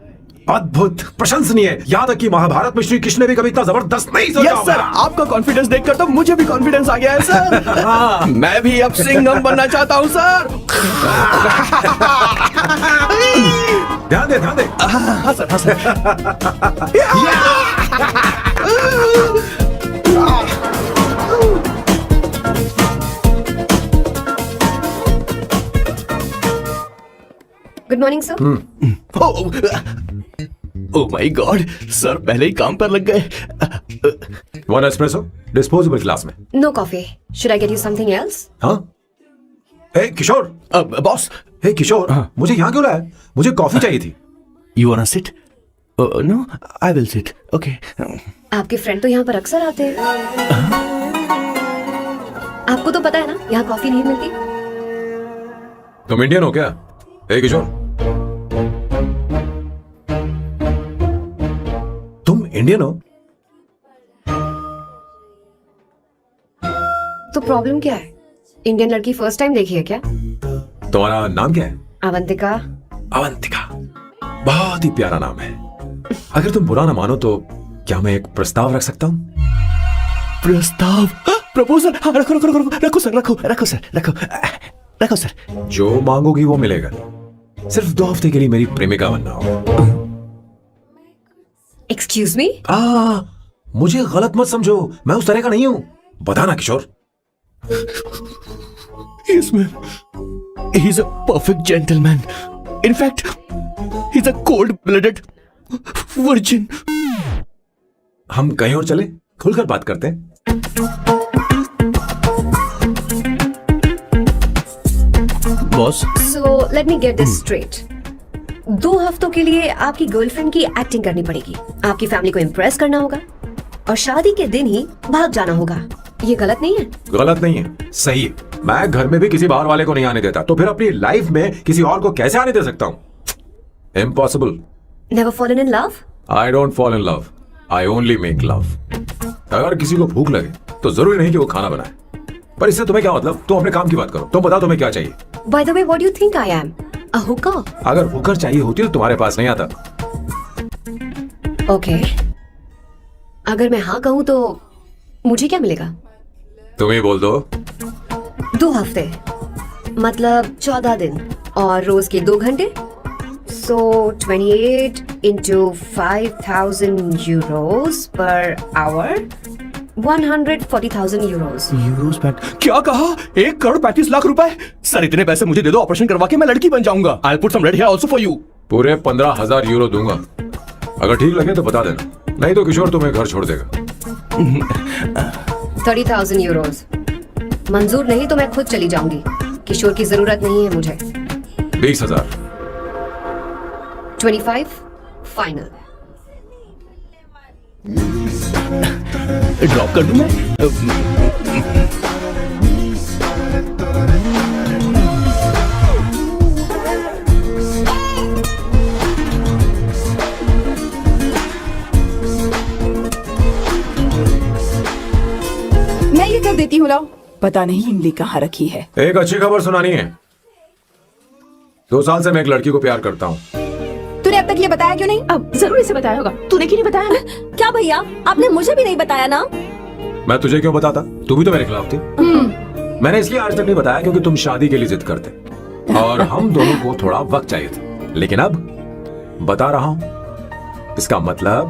अद्भुत, प्रशंसनीय। यहाँ तक कि महाभारत में श्री कृष्ण ने भी कभी इतना जबरदस्त नहीं सोचा यस सर, होगा। आपका कॉन्फिडेंस देखकर तो मुझे भी कॉन्फिडेंस आ गया है सर। मैं भी अब सिंघम बनना चाहता हूँ सर। ध्यान दे, ध्यान दे। हाँ सर, हाँ sir. Good morning sir. Oh my god, sir पहले ही काम पर लग गए। वन एस्प्रेसो, डिस्पोजेबल ग्लास में। No coffee, should I get you something else? हाँ? ए किशोर, बॉस, हे किशोर, मुझे यहाँ क्यों लाया? मुझे कॉफी चाहिए थी। You want sit? No, I will sit. Okay. आपके फ्रेंड तो यहाँ पर अक्सर आते हैं। आपको तो पता है ना, यहाँ कॉफी नहीं मिलती। तुम इंडियन हो क्या? हे किशोर, तुम इंडियन हो? तो प्रॉब्लम क्या है? इंडियन लड़की फर्स्ट टाइम देखी है क्या? तुम्हारा नाम क्या है? अवंतिका। अवंतिका, बहुत ही प्यारा नाम है। अगर तुम बुरा ना मानो तो क्या मैं एक प्रस्ताव रख सकता हूँ? प्रस्ताव? प्रपोजल? हाँ, रखो रखो रखो रखो सर, रखो रखो सर, रखो रखो सर। जो मांगोगी वो मिलेगा। सिर्फ 2 हफ्ते के लिए मेरी प्रेमिका बनना हो। Excuse me? मुझे गलत मत समझो, मैं उस तरह का नहीं हूं। बताना किशोर। Yes, ma'am. He's a perfect gentleman. In fact, he's a cold-blooded virgin. हम कहीं और चले, खुलकर बात करते हैं। Boss, So let me get this straight. 2 हफ्तों के लिए आपकी गर्लफ्रेंड की एक्टिंग करनी पड़ेगी, आपकी फैमिली को इम्प्रेस करना होगा और शादी के दिन ही भाग जाना होगा। ये गलत नहीं है? गलत नहीं है, सही है। मैं घर में भी किसी बाहर वाले को नहीं आने देता, तो फिर अपनी लाइफ में किसी और को कैसे आने दे सकता हूँ? Impossible. Never fallen in love? I don't fall in love, I only make love. अगर किसी को भूख लगे तो जरूरी नहीं कि वो खाना बनाए, पर इससे तुम्हें क्या मतलब? तुम अपने काम की बात करो। तुम बताओ तुम्हें क्या चाहिए? By the way, what do you think I am? A hooker? अगर हुकर चाहिए होती तो तुम्हारे पास नहीं आता। Okay. अगर मैं हाँ कहूँ तो मुझे क्या मिलेगा? तुम ही बोल दो। 2 हफ्ते मतलब 14 दिन और रोज के 2 घंटे। So 28 into 5,000 euros per hour, 140,000 euros. Euros PAT क्या कहा? 1,35,00,000 रुपए? सर इतने पैसे मुझे दे दो, ऑपरेशन करवा के मैं लड़की बन जाऊंगा। I'll put some red hair also for you. पूरे 15,000 यूरो दूंगा। अगर ठीक लगे तो बता देना, नहीं तो किशोर तुम्हें घर छोड़ देगा। 30,000 euros. मंजूर नहीं तो मैं खुद चली जाऊंगी। किशोर की जरूरत नहीं है मुझे। 20,000। 25 फाइनल। ड्रॉप कर दूं मैं? मैं ये कर देती हूँ, लाओ। पता नहीं इमली कहाँ रखी है। एक अच्छी खबर सुनानी है। 2 साल से मैं एक लड़की को प्यार करता हूँ। तूने अब तक ये बताया क्यों नहीं? अब जरूर इसे बताया होगा, तूने क्यों नहीं बताया? क्या भैया, आपने मुझे भी नहीं बताया ना? मैं तुझे क्यों बताता? तू भी तो मेरे खिलाफ थी। मैंने इसलिए आज तक नहीं बताया क्योंकि तुम शादी के लिए जिद करते और हम दोनों को थोड़ा वक्त चाहिए था। लेकिन अब बता रहा हूँ। इसका मतलब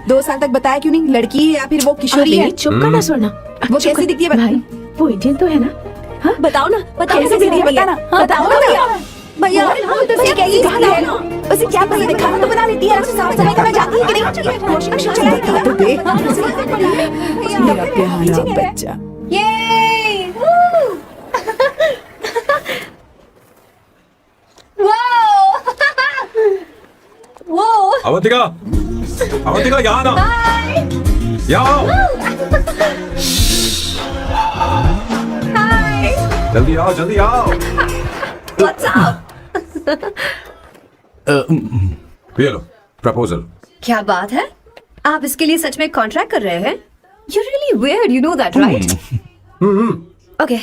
2 साल तक बताया क्यों नहीं? लड़की है या फिर वो किशोरी है? चुप करना सुनना। वो कैसी दिखती है? भाई वो इंडियन तो है ना? हाँ बताओ ना, बताओ कैसे कैसी दिखती है? भैया? बताना। बताओ ना भैया। भैया, उसे क्या ये कहाँ है? उसे क्या पसंद है? खाना तो बना लेती है, साफ सफाई करना जानती है कि नहीं? वॉशिंग मशीन चलाती है तो देख। मेरा प्यारा बच्चा। ये वो अवंतिका, अवंतिका यहाँ ना, यहाँ आओ। जल्दी आओ, जल्दी आओ। ये लो प्रपोजल। क्या बात है? आप इसके लिए सच में कॉन्ट्रैक्ट कर रहे हैं? You're really weird, you know that, right? Okay.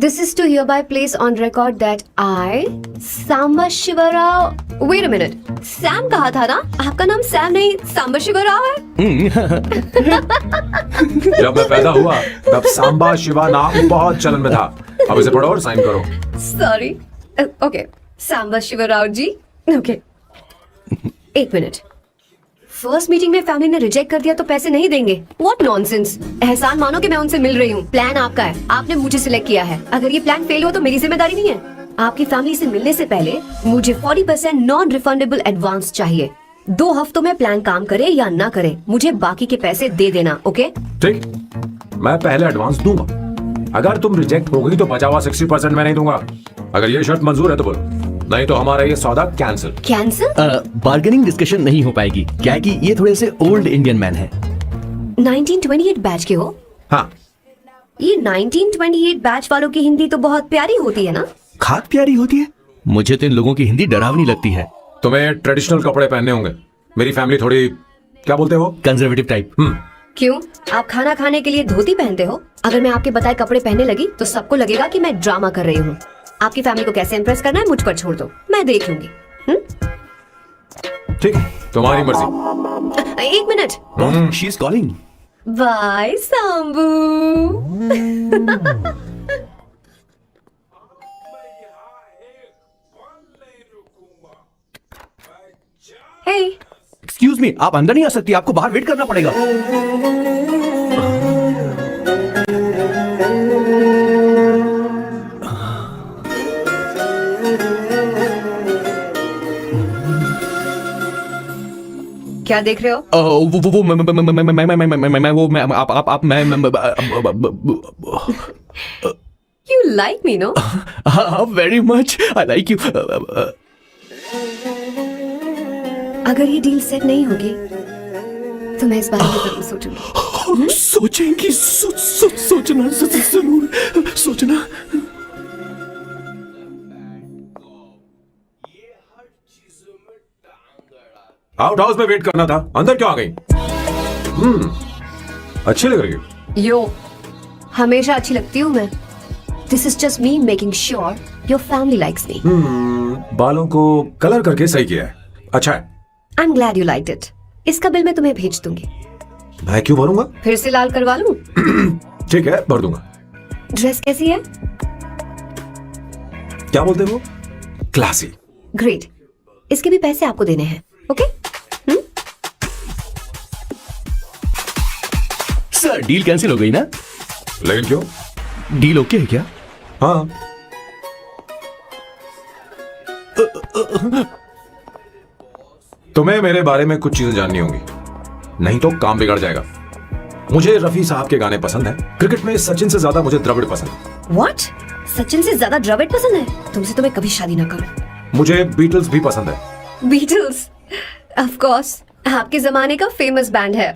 This is to hereby place on record that I, Samba Shiva Rao. Wait a minute. Sam कहा था ना? आपका नाम सैम नहीं सांबा शिवा राव है? जब मैं पैदा हुआ तब सांबा शिवा नाम बहुत चलन में था। अब इसे पढ़ो और साइन करो। Sorry. Okay. Samba Shiva Rao ji. Okay. एक मिनट। फर्स्ट मीटिंग में फैमिली ने रिजेक्ट कर दिया तो पैसे नहीं देंगे? What nonsense! एहसान मानो कि मैं उनसे मिल रही हूँ। प्लान आपका है, आपने मुझे सिलेक्ट किया है। अगर ये प्लान फेल हो तो मेरी जिम्मेदारी नहीं है। आपकी फैमिली से मिलने से पहले मुझे 40% नॉन रिफंडेबल एडवांस चाहिए। 2 हफ्तों में प्लान काम करे या ना करे, मुझे बाकी के पैसे दे देना। ओके? ठीक, मैं पहले एडवांस दूंगा। अगर तुम रिजेक्ट हो गई तो बचा हुआ 60% मैं नहीं दूंगा। अगर ये शर्त मंजूर है तो बोलो, नहीं तो हमारा ये सौदा कैंसिल। कैंसिल? बार्गेनिंग डिस्कशन नहीं हो पाएगी। क्या है कि ये थोड़े से ओल्ड इंडियन मैन है। 1928 बैच के हो? हाँ। ये 1928 बैच वालों की हिंदी तो बहुत प्यारी होती है ना? खाक प्यारी होती है? मुझे तो इन लोगों की हिंदी डरावनी लगती है। तुम्हें ट्रेडिशनल कपड़े पहनने होंगे। मेरी फैमिली थोड़ी, क्या बोलते हो, कंजर्वेटिव टाइप। क्यों? आप खाना खाने के लिए धोती पहनते हो? अगर मैं आपके बताए कपड़े पहनने लगी तो सबको लगेगा कि मैं ड्रामा कर रही हूँ। आपकी फैमिली को कैसे इम्प्रेस करना है मुझ पर छोड़ दो, मैं देख लूंगी। ठीक है, तुम्हारी मर्जी। एक minute. She is calling. Bye Sambu. Hey, excuse me, आप अंदर नहीं आ सकती, आपको बाहर वेट करना पड़ेगा। क्या देख रहे हो? वो मैं आप मैं You like me, no? Very much, I like you. अगर ये डील सेट नहीं होगी तो मैं इस बारे में जरूर सोचूंगी। सोचेंगी, सोचना जरूर सोचना। आउट हाउस में वेट करना था, अंदर क्यों आ गई? अच्छी लग रही हो। यो, हमेशा अच्छी लगती हूँ मैं। This is just me making sure your family likes me. बालों को कलर करके सही किया है, अच्छा है। I'm glad you liked it. इसका बिल मैं तुम्हें भेज दूंगी। मैं क्यों भरूंगा? फिर से लाल करवा लूं? ठीक है, भर दूंगा। ड्रेस कैसी है? क्या बोलते हो? क्लासी। ग्रेट। इसके भी पैसे आपको देने हैं, ओके? सर, डील कैंसिल हो गई ना? लेकिन क्यों? डील ओके है क्या? हाँ। तुम्हें मेरे बारे में कुछ चीजें जाननी होंगी, नहीं तो काम बिगड़ जाएगा। मुझे रफी साहब के गाने पसंद हैं। क्रिकेट में सचिन से ज्यादा मुझे द्रविड़ पसंद है। What? सचिन से ज्यादा द्रविड़ पसंद है? तुमसे तो मैं कभी शादी ना करूं। मुझे बीटल्स भी पसंद है। बीटल्स? ऑफ कोर्स, आपके जमाने का फेमस बैंड है।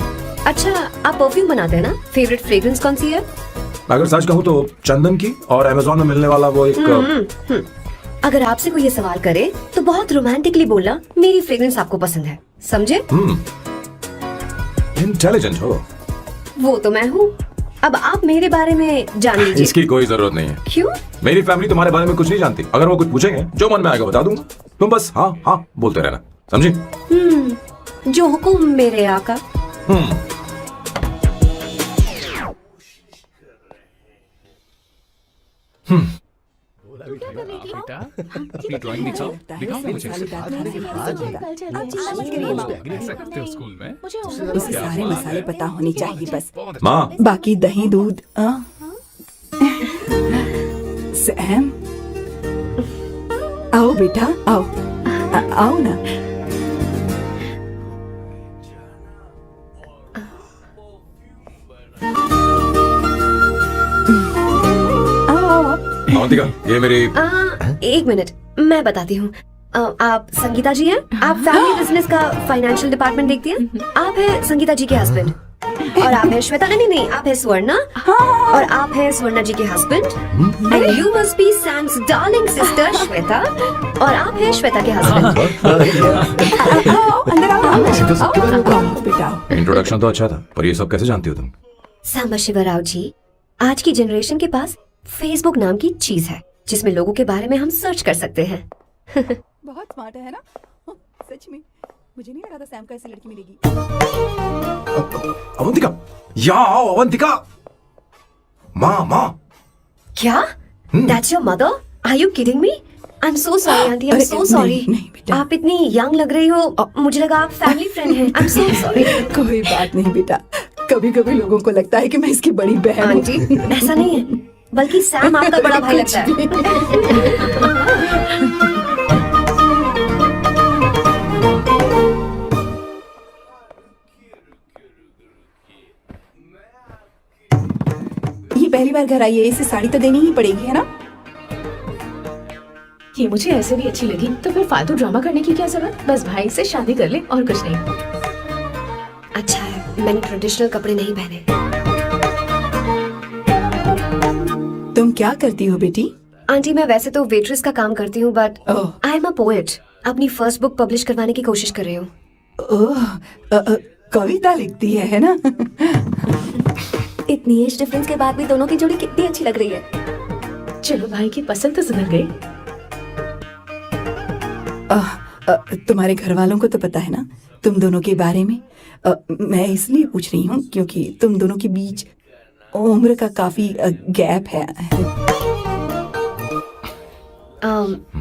अच्छा, आप परफ्यूम बनाते हैं ना? फेवरेट फ्रेग्रेंस कौन सी है? अगर सच कहूँ तो चंदन की, और अमेज़न में मिलने वाला वो एक अगर आपसे कोई ये सवाल करे तो बहुत रोमांटिकली बोलना, मेरी फ्रेग्रेंस आपको पसंद है, समझे? इंटेलिजेंट हो। वो तो मैं हूँ। अब आप मेरे बारे में जान लीजिए। इसकी कोई जरूरत नहीं है। क्यों? मेरी फैमिली तुम्हारे बारे में कुछ नहीं जानती। अगर वो कुछ पूछेंगे, जो मन में आएगा बता दूंगा। तुम बस हाँ हाँ बोलते रहना, समझी? जो हुकुम मेरे आका। बेटा, अपनी ड्राइंग दिखाओ मुझे। देख सकते हो स्कूल में। उसे सारे मसाले पता होने चाहिए बस। माँ, बाकी दही दूध। सैम, आओ बेटा, आओ। आओ ना। अवंतिका, ये मेरी। एक मिनट, मैं बताती हूँ। आप संगीता जी हैं? आप फैमिली बिजनेस का फाइनेंशियल डिपार्टमेंट देखती हैं? आप हैं संगीता जी के हस्बैंड। और आप हैं श्वेता। नहीं, आप हैं स्वर्णा। और आप हैं स्वर्णा जी के husband. And you must be Sam's darling sister Shweta. और आप हैं श्वेता के हस्बैंड। अंदर आओ बेटा। इंट्रोडक्शन तो अच्छा था, पर ये सब कैसे जानती हो तुम? सांबा शिवा राव जी, आज की जनरेशन के पास फेसबुक नाम की चीज है जिसमें लोगों के बारे में हम सर्च कर सकते हैं। बहुत स्मार्ट है ना? सच में मुझे नहीं लगा था सैम को ऐसी लड़की मिलेगी। अवंतिका, यहाँ आओ अवंतिका। माँ क्या? That's your mother? Are you kidding me? I'm so sorry, auntie. I'm अरे, so sorry. नहीं बेटा। आप इतनी यंग लग रही हो, मुझे लगा आप फैमिली फ्रेंड हैं। I'm so sorry. कोई बात नहीं बेटा, कभी कभी लोगों को लगता है कि मैं इसकी बड़ी बहन हूँ। आंटी, ऐसा नहीं है, बल्कि सैम आपका बड़ा भाई लगता है। ये पहली बार घर आई है, इसे साड़ी तो देनी ही पड़ेगी, है ना? ये मुझे ऐसे भी अच्छी लगी, तो फिर फालतू ड्रामा करने की क्या जरूरत? बस भाई से शादी कर ले और कुछ नहीं। अच्छा है, मैंने ट्रेडिशनल कपड़े नहीं पहने। तुम क्या करती हो बेटी? आंटी, मैं वैसे तो वेट्रेस का काम करती हूँ, but oh. I am a poet. अपनी फर्स्ट बुक पब्लिश करवाने की कोशिश कर रही हूँ। ओह, कविता लिखती है ना? इतनी एज डिफरेंस के बाद भी दोनों की जोड़ी कितनी अच्छी लग रही है। चलो भाई की पसंद तो सुधर गई। तुम्हारे घर वालों को तो पता है ना तुम दोनों के बारे में? मैं इसलिए पूछ रही हूँ क्योंकि तुम दोनों के बीच उम्र का काफी गैप है।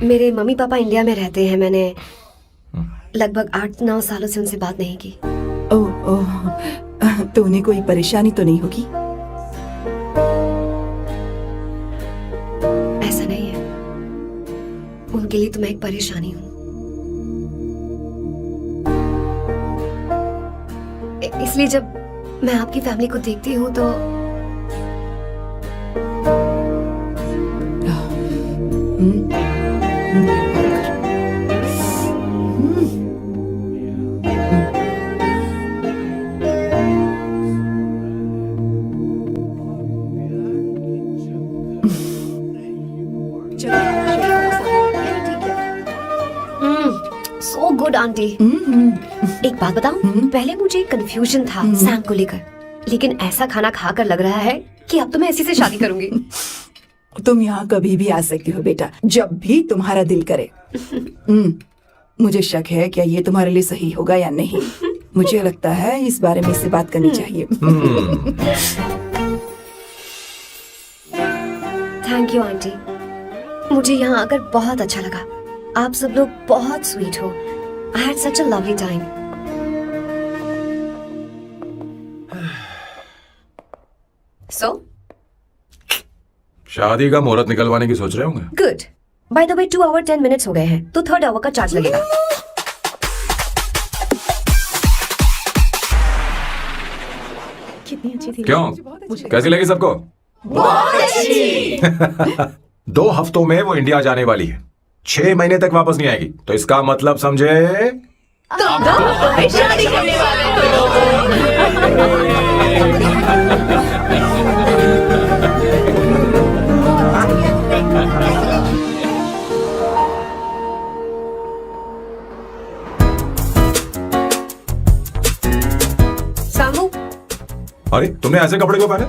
मेरे मम्मी पापा इंडिया में रहते हैं। मैंने लगभग 8-9 सालों से उनसे बात नहीं की। ओह, तो उन्हें कोई परेशानी तो नहीं होगी? ऐसा नहीं है, उनके लिए तो मैं एक परेशानी हूँ। इसलिए जब मैं आपकी फैमिली को देखती हूँ तो सो गुड आंटी। एक बात बताऊं, पहले मुझे कंफ्यूजन था सैम को लेकर, लेकिन ऐसा खाना खाकर लग रहा है कि अब तो मैं इसी से शादी करूंगी। तुम यहाँ कभी भी आ सकती हो बेटा, जब भी तुम्हारा दिल करे। मुझे शक है क्या ये तुम्हारे लिए सही होगा या नहीं। मुझे लगता है इस बारे में इससे बात करनी चाहिए। थैंक यू आंटी, मुझे यहाँ आकर बहुत अच्छा लगा। आप सब लोग बहुत स्वीट हो। I had such a lovely time. So शादी का मुहूर्त निकलवाने की सोच रहे होंगे। Good. By the way 2 hour 10 minutes हो गए हैं, तो 3rd आवर का चार्ज लगेगा। कितनी अच्छी थी। क्यों, कैसी लगी सबको? बहुत अच्छी। 2 हफ्तों में वो इंडिया जाने वाली है, 6 महीने तक वापस नहीं आएगी। तो इसका मतलब समझे, तुम दोनों शादी करने वाले हो। सामू, अरे तुमने ऐसे कपड़े क्यों पहने?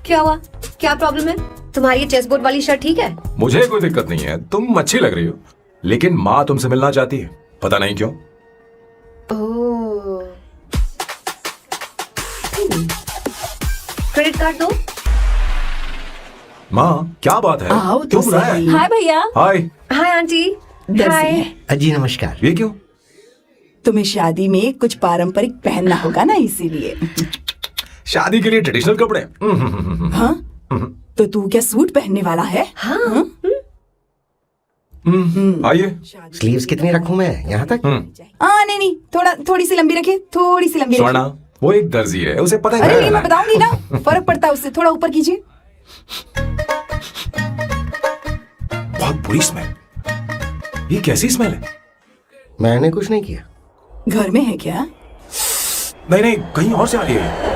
क्या हुआ? क्या प्रॉब्लम है? तुम्हारी ये चेस्ट बोर्ड वाली शर्ट ठीक है? मुझे कोई दिक्कत नहीं है, तुम अच्छी लग रही हो, लेकिन माँ तुमसे मिलना चाहती है, पता नहीं क्यों। ओह। क्रेडिट कार्ड दो। माँ क्या बात है? आओ तो क्यों बुलाया है? सही। हाय भैया। हाय। Hi aunty. दर्जी हाय। है। जी नमस्कार। ये क्यों? तुम्हें शादी में कुछ पारंपरिक पहनना होगा ना, इसीलिए। शादी के लिए ट्रेडिशनल कपड़े? हाँ? तो तू क्या सूट पहनने वाला है? हाँ। आइए। स्लीव्स कितनी रखूं मैं, यहाँ तक? नहीं नहीं, थोड़ी सी लंबी रखे, थोड़ी सी लंबी स्वर्णा, रखे। वो एक दर्जी है, उसे पता अरे है। नहीं, मैं बताऊंगी ना, फर्क पड़ता है उससे। थोड़ा ऊपर कीजिए। बहुत बुरी स्मेल। ये कैसी स्मेल है? मैंने कुछ नहीं किया। घर में है क्या? नहीं नहीं, कहीं और से आ रही है।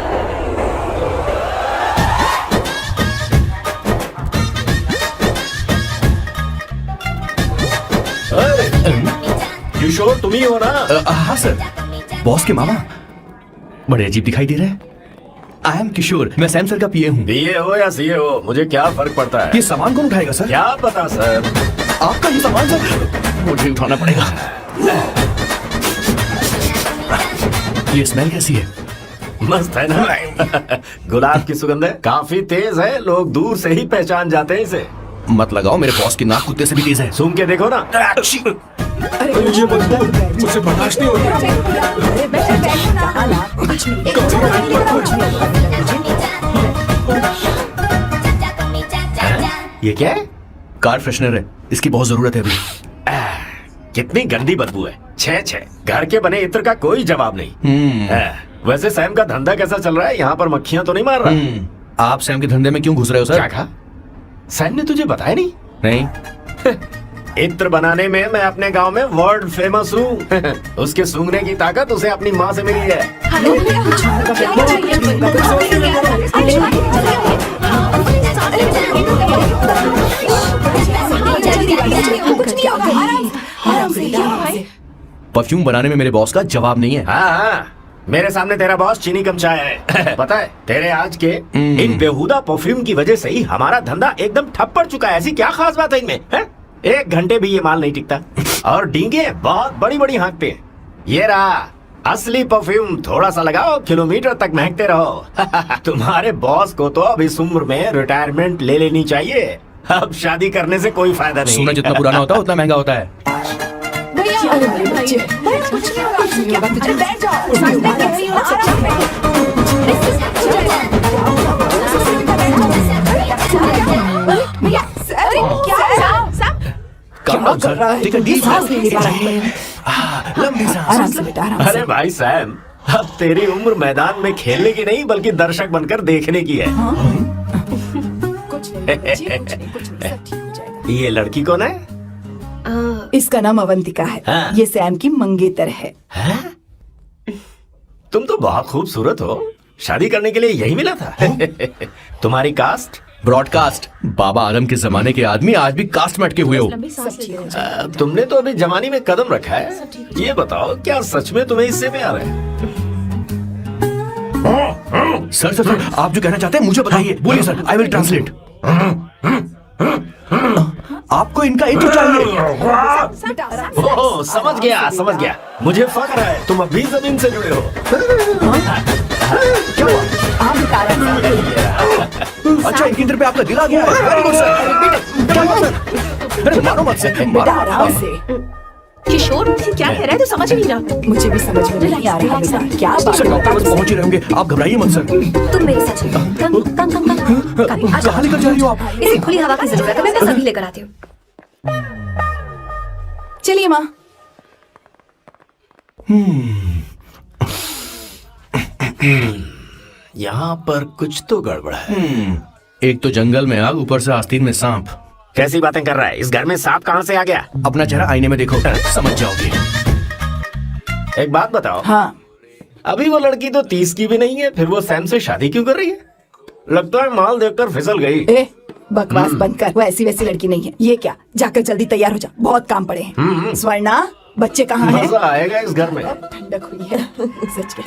यू श्योर तुम ही हो ना? हाँ सर, बॉस के मामा बड़े अजीब दिखाई दे रहे हैं। आई एम किशोर, मैं सैम सर का पीए हूँ। बीए हो या सीए हो, मुझे क्या फर्क पड़ता है? ये सामान कौन उठाएगा सर? क्या पता सर। आपका ये सामान सर मुझे उठाना पड़ेगा। ये स्मेल कैसी है? मस्त है ना? गुलाब की सुगंध है, काफी तेज है, लोग दूर से ही पहचान जाते हैं इसे। मत लगाओ, मेरे बॉस की नाक कुत्ते से भी तेज है। सूंघ के देखो ना। मुझसे बर्दाश्त नहीं होती। ये क्या है? कार फ्रेशनर है, इसकी बहुत जरूरत है अभी। कितनी गंदी बदबू है। छे छे, घर के बने इत्र का कोई जवाब नहीं। वैसे सैम का धंधा कैसा चल रहा है? यहाँ पर मक्खियां तो नहीं मार रहा? आप सैम के धंधे में क्यों घुस रहे हो सर? क्या कहा? सैम ने तुझे बताया नहीं? नहीं। इत्र बनाने में मैं अपने गांव में वर्ल्ड फेमस हूँ। उसके सूंघने की ताकत उसे अपनी माँ से मिली है। परफ्यूम बनाने में मेरे बॉस का जवाब नहीं है। हाँ, मेरे सामने तेरा बॉस चीनी कम चाय है। पता है, तेरे आज के इन बेहुदा परफ्यूम की वजह से ही हमारा धंधा एकदम ठप पड़ चुका है। ऐसी क्या खास बात है इनमें? है? 1 घंटे भी ये माल नहीं टिकता और डींगे बहुत बड़ी बड़ी हाँकते हैं। ये रहा असली परफ्यूम, थोड़ा सा लगाओ, किलोमीटर तक महकते रहो। तुम्हारे बॉस को तो अब इस उम्र में रिटायरमेंट ले लेनी चाहिए। अब शादी करने से कोई फायदा नहीं। सोना जितना पुराना होता है उतना महंगा होता है। लंबी सांस बेटा, आराम से। अरे भाई सैम, अब तेरी उम्र मैदान में खेलने की नहीं बल्कि दर्शक बनकर देखने की है। कुछ नहीं, सब ठीक हो जाएगा। ये लड़की कौन है? इसका नाम अवंतिका है। हाँ। ये सैम की मंगेतर है। तुम तो बहुत खूबसूरत हो, शादी करने के लिए यही मिला था। तुम्हारी कास्ट? ब्रॉडकास्ट। बाबा आदम के जमाने के आदमी आज भी कास्ट में अटके हुए हो। तुमने तो अभी जवानी में कदम रखा है। ये बताओ, क्या सच में तुम्हें इससे प्यार है? सर सर सर, आप जो कहना चाहते हैं मुझे बताइए। बोलिए सर, आई विल ट्रांसलेट। आपको इनका इंट्रो चाहिए। ओह, समझ गया। मुझे फख्र है, तुम अभी जमीन से जुड़े हो। अच्छा, इनकी इंटर पे आपका दिल आ गया है। Very good sir. क्या हुआ सर? अरे मारो मत सर। बेटा आराम से। किशोर क्या कह रहा है? तो समझ ही नहीं रहा। मुझे भी समझ में नहीं आ रहा है क्या बात सर, डॉक्टर बस पहुंच ही रहे होंगे, आप घबराइए मत सर। तुम मेरे साथ चलो। कहाँ लेकर जा रही हो आप? इसे खुली हवा की जरूरत है, मैं सभी लेकर आती हूँ। चलिए माँ। यहाँ पर कुछ तो गड़बड़ है। एक तो जंगल में आग, ऊपर से आस्तीन में सांप। कैसी बातें कर रहा है? इस घर में सांप कहाँ से आ गया? अपना चेहरा आईने में देखो, समझ जाओगे। एक बात बताओ। हाँ, अभी वो लड़की तो 30 की भी नहीं है, फिर वो सैम से शादी क्यों कर रही है? लगता है माल देखकर फिसल गई। ए बकवास बंद कर। वो ऐसी वैसी लड़की नहीं है। ये क्या, जाकर जल्दी तैयार हो जा, बहुत काम पड़े हैं। स्वर्णा, बच्चे कहाँ हैं? मजा आएगा इस घर में। ठंडक हुई है। सच में।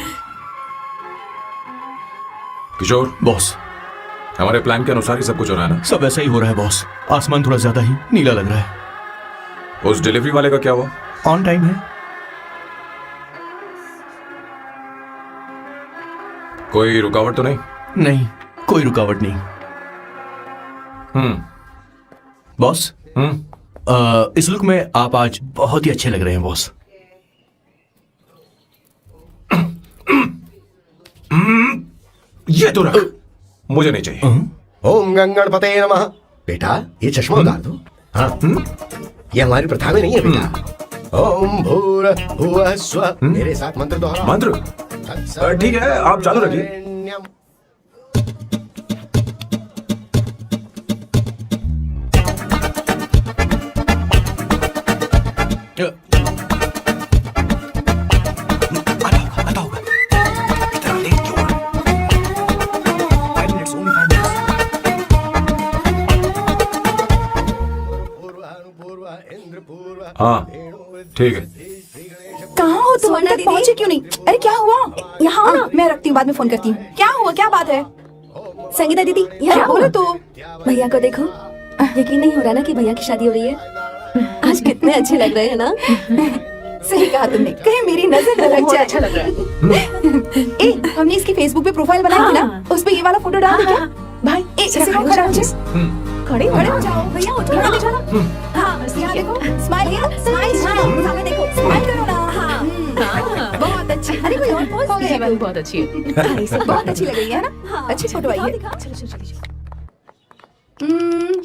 किशोर बॉस, हमारे प्लान के अनुसार ही सब कुछ हो रहा है ना? सब ऐसा ही हो रहा है बॉस। आसमान थोड़ा ज्यादा ही नीला लग रहा है। उस डिलीवरी वाले का क्या हुआ? ऑन टाइम है। कोई रुकावट तो नहीं? नहीं, कोई रुकावट नहीं। बॉस, इस लुक में आप आज बहुत ही अच्छे लग रहे हैं बॉस। ये तो रख, मुझे नहीं चाहिए। ओम गंगणपते नमः। बेटा, ये चश्मा उतार दो। हाँ, ये हमारी प्रथा में नहीं है बेटा। ओम भूर्भुवः स्वः। मेरे साथ मंत्र दोहराओ। मंत्र? ठीक है, आप चालू रखिए। हाँ, ठीक है। कहाँ हो तुम? अंदर पहुँचे क्यों नहीं? अरे क्या हुआ? यहाँ आओ ना, मैं रखती हूँ, बाद में फोन करती हूँ। क्या हुआ, क्या बात है? संगीता दीदी क्या यहाँ बोलो तो? भैया को देखो, यकीन नहीं हो रहा ना कि भैया की शादी हो रही है। आज कितने अच्छे लग रहे हैं ना। सही कहा तुमने, कहीं मेरी नजर न लग बहुत जाए। अच्छा लग रहा है। ए, हमने इसकी फेसबुक पे प्रोफाइल बनाई थी ना, उस पे ये वाला फोटो डाल दे क्या? भाई इसे खड़े हो जाओ। खड़े खड़े हो जाओ भैया, उठ के आगे चलो। हाँ, बस यहाँ देखो, स्माइल स्माइल, सामने देखो, स्माइल करो ना। हाँ, बहुत अच्छी। अरे कोई और पोज हो गया, बहुत अच्छी है। बहुत अच्छी लग रही है ना? अच्छी फोटो आई है।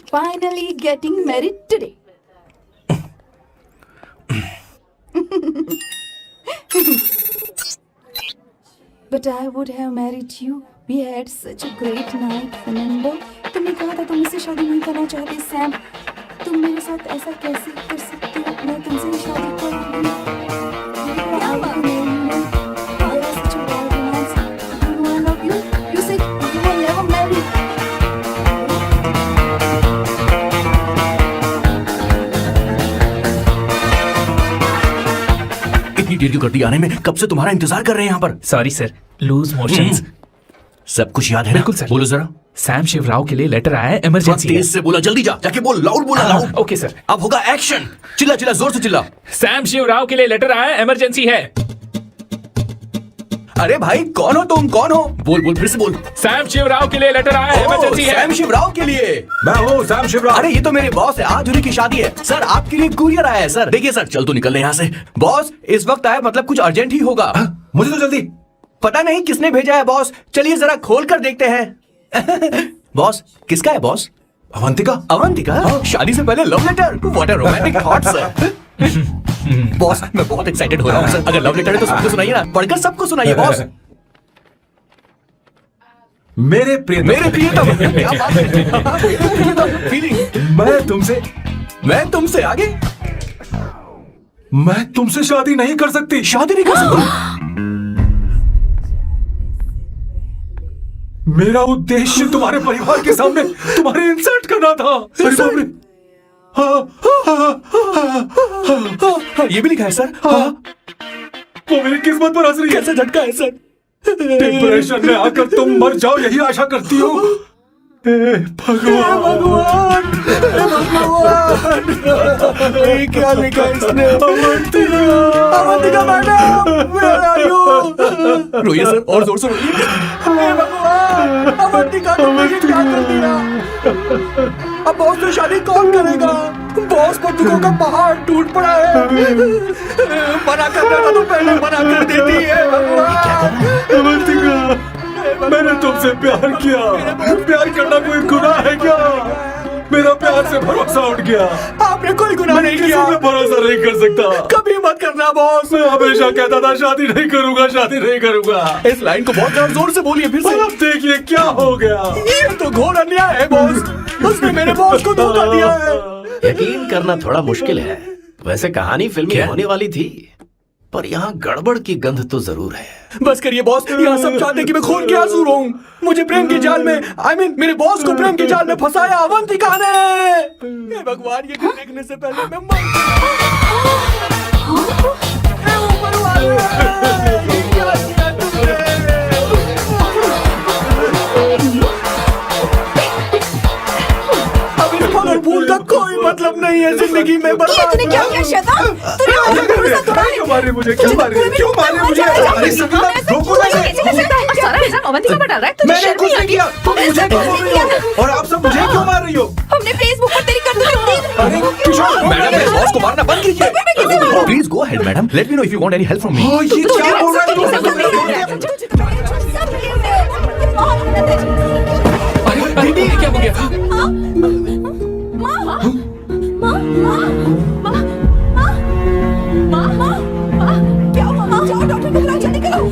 Finally getting married today. But I would have married you. We had such a great night, Fernando. तुमने कहा था तुम मुझसे शादी नहीं करना चाहते, सैम। तुम मेरे साथ ऐसा कैसे कर सकते हो? मैं तुमसे ही शादी करूंगी। There was such a bad romance. You know I love you. You said you will never marry. इतनी देर क्यों कर दी आने में? कब से तुम्हारा इंतजार कर रहे हैं यहाँ पर। Sorry sir, loose motions. सब कुछ याद है ना? बिल्कुल सर। बोलो जरा। सैम शिवराव के लिए लेटर आया है, थोड़ा इमरजेंसी है। तेज से बोला, जल्दी जा, जाके बोल, लाउड बोला, लाउड। Okay sir. अब होगा एक्शन। चिल्ला चिल्ला, जोर से चिल्ला। सैम शिवराव के लिए लेटर आया है, इमरजेंसी है। अरे भाई, कौन हो तुम, कौन हो? बोल बोल, फिर से बोल। सैम शिवराव के लिए लेटर आया है, इमरजेंसी है। सैम शिवराव के लिए। मैं हूँ सैम शिवराव। अरे ये तो मेरे बॉस है, आज उन्हीं की शादी है। सर आपके लिए कुरियर आया है सर। देखिए सर, चल तो निकल ले यहाँ से। बॉस इस वक्त आया, मतलब कुछ अर्जेंट ही होगा। मुझे तो जल्दी। पता नहीं किसने भेजा है बॉस, चलिए जरा खोल कर देखते हैं। बॉस किसका है बॉस? अवंतिका। अवंतिका? शादी से पहले love letter? What a romantic thought sir. Boss मैं बहुत एक्साइटेड हो रहा हूँ सर। अगर लव लेटर है तो सबको सुनाइए ना, पढ़कर सबको सुनाइए बॉस। मेरे प्रियतम, मेरे प्रियतम, क्या बात है? फीलिंग। मैं तुमसे आगे। मैं तुमसे शादी नहीं कर सकती। शादी नहीं कर सकती? मेरा उद्देश्य तुम्हारे परिवार के सामने तुम्हारे इंसल्ट करना था। अरे बाप रे। ये भी लिखा है सर। वो मेरी किस्मत पर हंस रही है। कैसा झटका है सर? डिप्रेशन में आकर तुम मर जाओ, यही आशा करती हो। भगवान, ये क्या लिखा इसने? Avantika madam, where are you? रोइए सर, और जोर से रोइए। हे भगवान, अवंतिका तुमने ये क्या कर दिया? अब बॉस से शादी कौन करेगा? बॉस पर दुखों का पहाड़ टूट पड़ा है। मना करना था तो पहले मना कर देती है। भगवान, अवंतिका, मैंने तुमसे प्यार किया। प्यार करना कोई गुनाह है क्या? मेरा प्यार से भरोसा उठ गया। आपने कोई गुनाह नहीं किया। मैं भरोसा नहीं कर सकता। कभी मत करना बॉस। मैं हमेशा कहता था शादी नहीं करूंगा, शादी नहीं करूंगा। इस लाइन को बहुत जोर से बोलिए फिर से। अब देखिए क्या हो गया। ये तो घोर अन्याय है बॉस। उसने मेरे बॉस को धोखा दिया है। यकीन करना थोड़ा मुश्किल है। वैसे कहानी फिल्मी होने वाली थी, पर यहाँ गड़बड़ की गंध तो जरूर है। बस करिए बॉस, यहाँ सब चाहते हैं कि मैं खून के आंसू रोऊं। मुझे प्रेम की जाल में, मेरे बॉस को प्रेम की जाल में फंसाया अवंतिका ने। हे भगवान, ये देखने से पहले मैं मर हे ऊपर वाले, ये क्या किया तुमने? अब इस फल और फूल का कोई मतलब नहीं है जिंदगी में। तूने क्या किया शैतान? तूने हमारा भरोसा तोड़ा है। क्यों मारे मुझे? क्यों मारे? क्यों मारे मुझे? अरे संगीता, रोको ना। सारा इल्जाम अवंतिका पर डाल रहा है। तुझे मैंने शर्म कुछ नहीं नहीं आती? किया। तुम मुझे क्यों बोल रही हो? और आप सब मुझे क्यों मार रही हो? हमने फेसबुक पर तेरी करतूतें अरे किशोर, मैडम मेरे बॉस को मारना बंद कीजिए। Please go ahead madam, let me know if you want any help from me. ये क्या बोल रहा है? दीदी ये क्या हो गया? क्या हुआ? जाओ डॉक्टर को बुलाओ, जल्दी करो।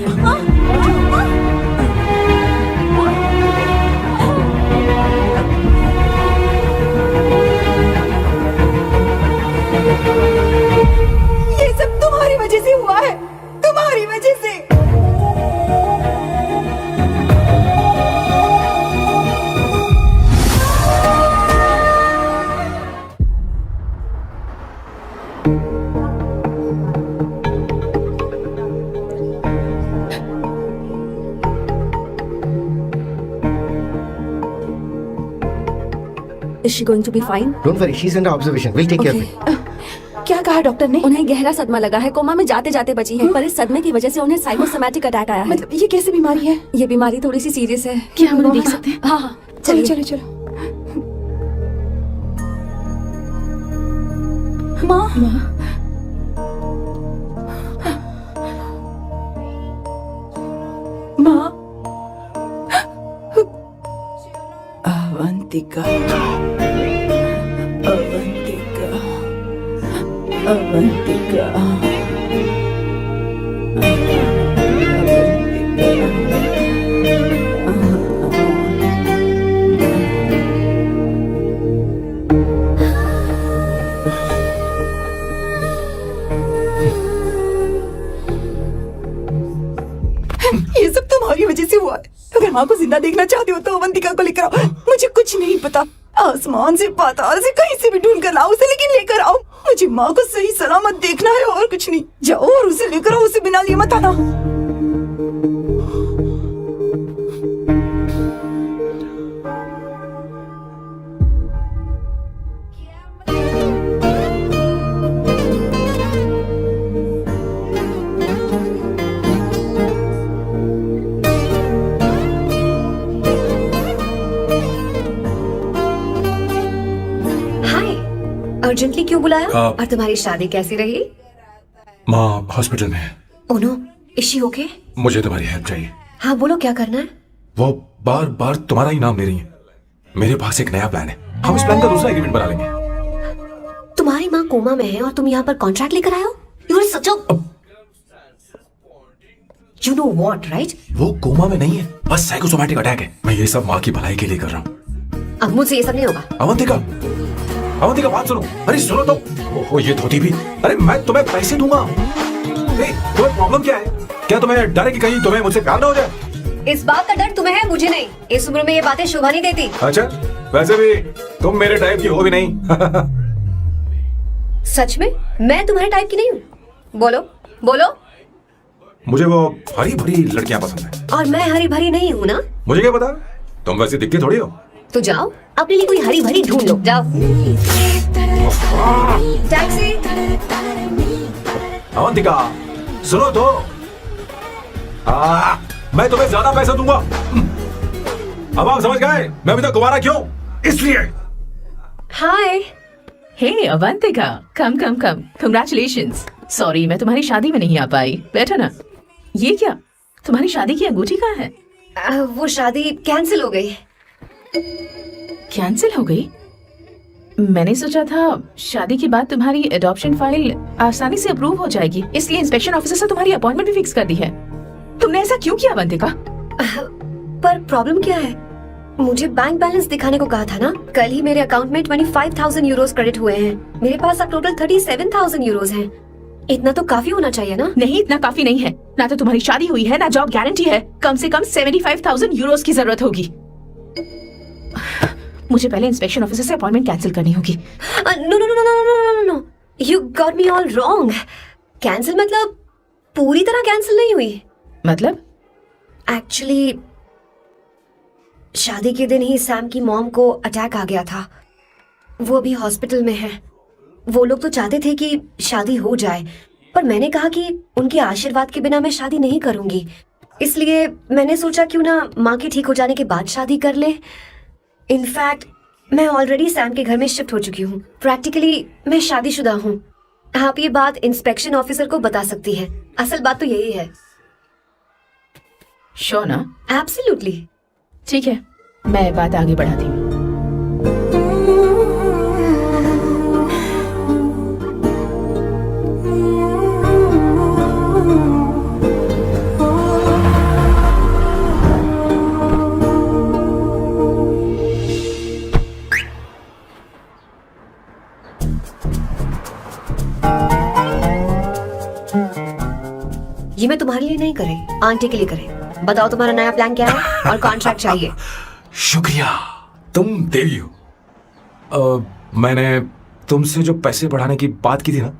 ये सब तुम्हारी वजह से हुआ है, तुम्हारी वजह से। Is she going to be fine? Don't worry, she is under observation, will take care of it. क्या कहा डॉक्टर ने? उन्हें गहरा सदमा लगा है, कोमा में जाते जाते बची है, पर इस सदमे की वजह से उन्हें साइकोसोमैटिक अटैक आया है। मतलब ये कैसी बीमारी है? ये बीमारी थोड़ी सी सीरियस है। क्या हम उन्हें देख सकते हैं? हाँ हाँ, चलो चलिए। चलो चलो। माँ माँ, अवंतिका, अवंतिका, अवंतिका, ये सब तुम्हारी वजह से हुआ है। अगर माँ को जिंदा देखना चाहते हो तो अवंतिका को लेकर आओ। मुझे कुछ नहीं पता, आसमान से पाताल से कहीं से भी ढूंढ कर लाओ उसे, लेकिन लेकर आओ। मुझे माँ को सही सलामत देखना है और कुछ नहीं। जाओ और उसे लेकर आओ, उसे बिना लिए मत आना। हाय, अर्जेंटली क्यों बुलाया? आप- और तुम्हारी शादी कैसी रही? माँ हॉस्पिटल में है, oh no, is she okay? मुझे तुम्हारी हेल्प चाहिए। हाँ बोलो, क्या करना है? वो बार बार तुम्हारा ही नाम ले रही है। मेरे पास एक नया प्लान है, हम इस प्लान का दूसरा एग्रीमेंट बना लेंगे। तुम्हारी माँ कोमा में है और तुम यहाँ पर कॉन्ट्रैक्ट लेकर आए हो? You are such a you know what, right? वो कोमा में नहीं है, बस साइकोसोमैटिक अटैक है। मैं ये सब माँ की भलाई के लिए कर रहा हूँ। अब मुझसे ये सब नहीं होगा। अवंतिका, अवंतिका बात सुनो। अरे सुनो तो। ओहो ये धोती भी। अरे मैं तुम्हें पैसे दूंगा। तुम्हें प्रॉब्लम क्या है? क्या तुम्हें डर है कि कहीं तुम्हें मुझसे प्यार ना हो जाए? इस बात का डर तुम्हें है, मुझे नहीं। इस उम्र में ये बातें शोभा नहीं देती। अच्छा, वैसे भी तुम मेरे टाइप की हो भी नहीं। सच में मैं तुम्हारे टाइप की नहीं हूँ। बोलो बोलो। मुझे वो हरी भरी लड़कियां पसंद है। और मैं हरी भरी नहीं हूँ ना? मुझे क्या पता, तुम वैसे दिखती थोड़ी हो। तो जाओ अपने लिए कोई हरी भरी ढूंढ लो, जाओ। टैक्सी। अवंतिका सुनो तो। मैं तुम्हें ज्यादा पैसा दूंगा। अब आप समझ गए मैं अभी तक कुंवारा क्यों? इसलिए। हाय। हे अवंतिका, कम कम कम, कंग्रेचुलेशंस। सॉरी मैं तुम्हारी शादी में नहीं आ पाई। बैठो ना। ये क्या, तुम्हारी शादी की अंगूठी कहाँ है? वो शादी कैंसिल हो गई। कैंसिल हो गई? मैंने सोचा था शादी के बाद तुम्हारी एडॉप्शन फाइल आसानी से अप्रूव हो जाएगी, इसलिए इंस्पेक्शन ऑफिसर से तुम्हारी अपॉइंटमेंट भी फिक्स कर दी है। तुमने ऐसा क्यों किया अवंतिका? पर प्रॉब्लम क्या है? मुझे बैंक बैलेंस दिखाने को कहा था ना। कल ही मेरे अकाउंट में 25,000 यूरोस क्रेडिट हुए हैं। मेरे पास अब टोटल 37,000 यूरोस हैं। इतना तो काफी होना चाहिए ना? नहीं, इतना काफी नहीं है। ना तो तुम्हारी शादी हुई है, ना जॉब गारंटी है। कम से कम 75,000 यूरोस की जरूरत होगी। मुझे पहले इंस्पेक्शन ऑफिसर से अपॉइंटमेंट कैंसिल करनी होगी। No no no no no no no, you got me all wrong. Cancel मतलब पूरी तरह कैंसिल नहीं हुई। मतलब? एक्चुअली शादी के दिन ही सैम की मॉम को अटैक आ गया था। वो अभी हॉस्पिटल में है। वो लोग तो चाहते थे कि शादी हो जाए, पर मैंने कहा कि उनके आशीर्वाद के बिना मैं शादी नहीं करूंगी। इसलिए मैंने सोचा क्यों ना माँ के ठीक हो जाने के बाद शादी कर ले। इनफैक्ट मैं ऑलरेडी सैम के घर में शिफ्ट हो चुकी हूँ। प्रैक्टिकली मैं शादीशुदा हूँ। आप ये बात इंस्पेक्शन ऑफिसर को बता सकती हैं। असल बात तो यही है। श्योर ना? एब्सोल्युटली। ठीक है, मैं बात आगे बढ़ाती हूँ। ये मैं तुम्हारे लिए नहीं करे, आंटी के लिए करे। बताओ तुम्हारा नया प्लान क्या है और कॉन्ट्रैक्ट चाहिए। शुक्रिया, तुम देवी हो। मैंने तुमसे जो पैसे बढ़ाने की बात की थी ना,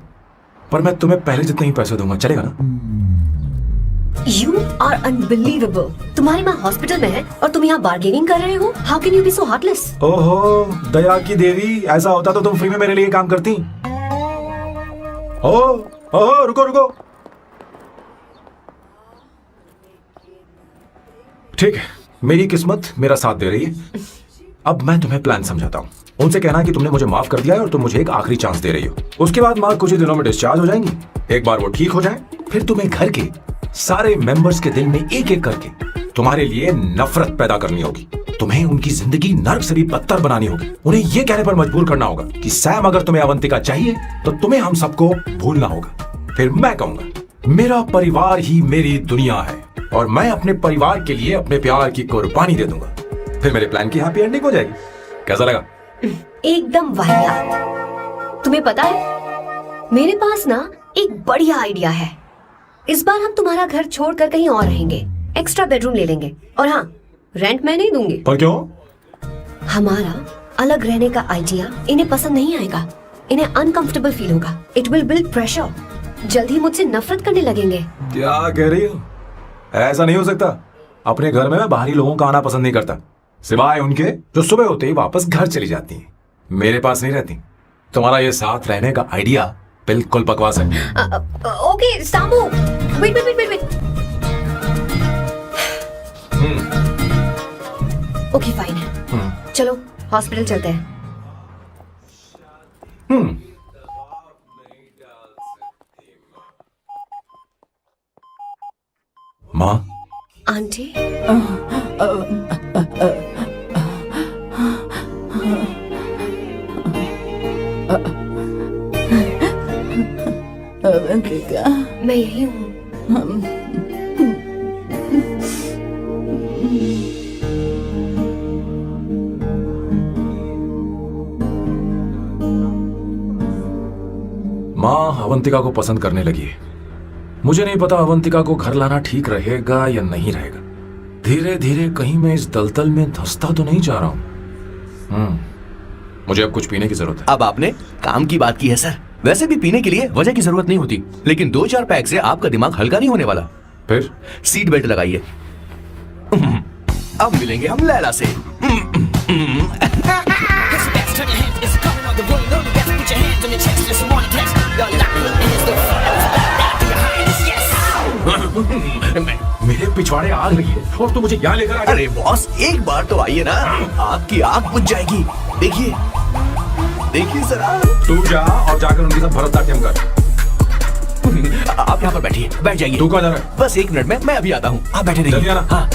पर मैं तुम्हें पहले जितने ही पैसे दूंगा, चलेगा ना? You are unbelievable. तुम्हारी माँ हॉस्पिटल में है और तुम यहाँ बार्गेनिंग कर रहे हो? How can you be so heartless? ओहो दया की देवी, ऐसा होता तो तुम फ्री में मेरे लिए काम करती। ओहो रुको रुको। ठीक है, मेरी किस्मत मेरा साथ दे रही है। अब मैं तुम्हें प्लान समझाता हूँ। उनसे कहना कि तुमने मुझे माफ कर दिया है और तुम मुझे एक आखिरी चांस दे रही हो। उसके बाद माँ कुछ ही दिनों में डिस्चार्ज हो जाएंगी। एक बार वो ठीक हो जाए, फिर तुम्हें घर के सारे मेंबर्स के दिल में एक एक करके तुम्हारे लिए नफरत पैदा करनी होगी। तुम्हें उनकी जिंदगी नर्क से भी बदतर बनानी होगी। उन्हें यह कहने पर मजबूर करना होगा कि सैम अगर तुम्हें अवंतिका चाहिए तो तुम्हें हम सबको भूलना होगा। फिर मैं कहूंगा मेरा परिवार ही मेरी दुनिया है और मैं अपने परिवार के लिए अपने प्यार की कुर्बानी दे दूंगा। फिर मेरे प्लान की हैप्पी एंडिंग हो जाएगी। कैसा लगा? एकदम वाहियात। तुम्हें पता है मेरे पास ना एक बढ़िया आइडिया है। इस बार हम तुम्हारा घर छोड़कर कहीं और रहेंगे, एक्स्ट्रा बेडरूम ले लेंगे। और हाँ, रेंट मैं नहीं दूंगी। पर क्यों? हमारा अलग रहने का आइडिया इन्हें पसंद नहीं आएगा। इन्हें अनकंफर्टेबल फील होगा। It will build pressure. जल्द ही मुझसे नफरत करने लगेंगे। क्या कह रही हो? ऐसा नहीं हो सकता। अपने घर में मैं बाहरी लोगों का आना पसंद नहीं करता, सिवाय उनके जो सुबह होते ही वापस घर चली जाती हैं। मेरे पास नहीं रहती। तुम्हारा ये साथ रहने का आइडिया बिल्कुल बकवास है। Okay Samu, wait wait wait wait. Okay fine, चलो हॉस्पिटल चलते हैं। माँ, आंटी, अवंतिका, मैं यही हूँ। माँ अवंतिका को पसंद करने लगी है। मुझे नहीं पता अवंतिका को घर लाना ठीक रहेगा या नहीं रहेगा। धीरे धीरे कहीं मैं इस दलदल में धंसता तो नहीं जा रहा हूँ। मुझे अब कुछ पीने की जरूरत है। अब आपने काम की बात की है सर। वैसे भी पीने के लिए वजह की जरूरत नहीं होती, लेकिन 2-4 पैक से आपका दिमाग हल्का नहीं होने वाला। फिर सीट बेल्ट लगाइए। अब मिलेंगे हम लैला से। मेरे पिछवाड़े आग लगी है और तू मुझे यहाँ लेकर आ गया। अरे बॉस, एक बार तो आइए ना, आपकी आग बुझ जाएगी। देखिए देखिए जरा। तू जा और जाकर उनके साथ भरतनाट्यम कर। आप यहाँ पर बैठिए, बैठ जाइए। तू कहाँ जा रहा है? बस 1 मिनट में मैं अभी आता हूँ, आप बैठे जल्दी रहिए। आना। हाँ।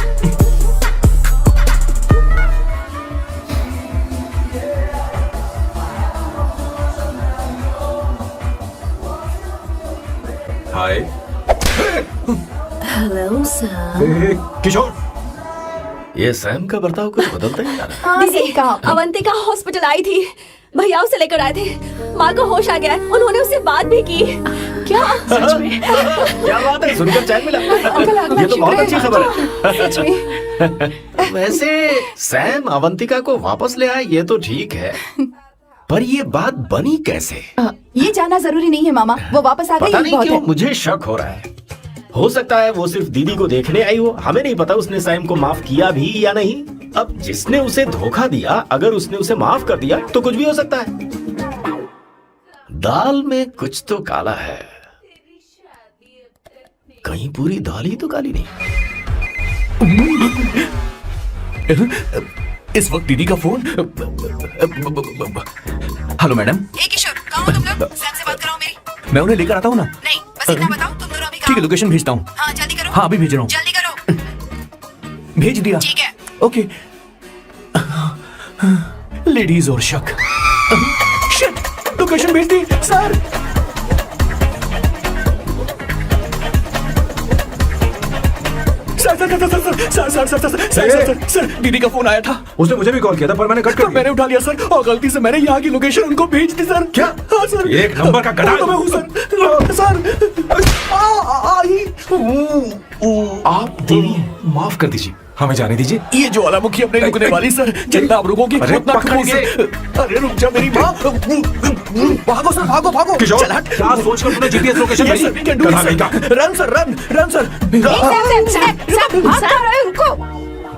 Hi hello sir. किशोर, ये सैम का बर्ताव कुछ बदलता ही जा रहा है। हाँ सही कहा। अवंतिका हॉस्पिटल आई थी, भैया उसे लेकर आए थे। माँ को होश आ गया है, उन्होंने उससे बात भी की। क्या सच में? क्या बात है, सुनकर चैन मिला। ये तो बहुत अच्छी खबर है। सच में। वैसे सैम अवंतिका को वापस ले आए ये तो ठीक है, पर ये बात बनी कैसे? ये जानना जरूरी नहीं है मामा, वो वापस आ गई पता यही नहीं बहुत क्यों है। मुझे शक हो रहा है। हो सकता है वो सिर्फ दीदी को देखने आई हो। हमें नहीं पता उसने सैम को माफ किया भी या नहीं। अब जिसने उसे धोखा दिया, अगर उसने उसे माफ कर दिया तो कुछ भी हो सकता है। दाल में कुछ तो काला है, कहीं पूरी दाल ही तो काली नहीं। इस वक्त दीदी का फोन। Hello madam. किशोर, कहाँ हो तुम लोग? सैम से बात कराओ मेरी। मैं उन्हें लेकर आता हूँ ना। नहीं, बस इतना बताओ तुम दोनों अभी ठीक है, लोकेशन भेजता हूँ। हाँ जल्दी करो। हाँ अभी भेज रहा हूँ। जल्दी करो। भेज दिया। ठीक है। ओके। लेडीज और शक। शिट, लोकेशन भेज दी सर। सर दीदी का फोन आया था। उसने मुझे भी कॉल किया था पर मैंने कट कर तो मैंने उठा लिया सर, और गलती से मैंने यहाँ की लोकेशन उनको भेज दी सर। क्या? हाँ सर। एक नंबर का गधा। तो मैं हूँ सर। सर आप देवी हैं, माफ कर दीजिए। हमें जाने दीजिए। ये ज्वालामुखी अपने रुकने वाली सर, जितना आप रुकोगे अरे उतना पकड़ रुकोगे। अरे रुक जा मेरी माँ। भागो सर, भागो भागो। किशोर, चल हट। क्या सोचकर तूने जीपीएस लोकेशन Yes, भेजी? sir, we can do it, गधा sir. नहीं का। Run sir, run sir. रुको।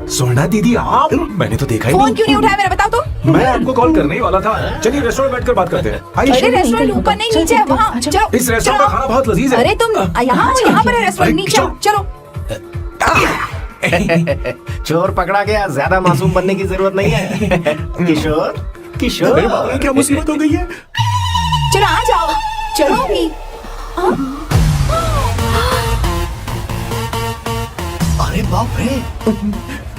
सोना दीदी आप, मैंने तो देखा ही फोन नहीं। क्यों नहीं उठाया मेरा, बताओ तो। मैं आपको कॉल करने ही वाला था। चलिए रेस्टोरेंट बैठकर बात करते हैं। अरे आइए। रेस्टोरेंट ऊपर नहीं, नीचे है, वहाँ चलो। इस रेस्टोरेंट का खाना बहुत लजीज है। अरे तुम यहाँ पर है रेस्टोरेंट, नीचे आओ, चलो। चोर पकड़ा गया, ज्यादा मासूम बनने की जरूरत नहीं है। किशोर, किशोर, मेरे बाबू क्या मुसीबत हो गई है? चलो आ जाओ, चलो भी। अरे बाप रे,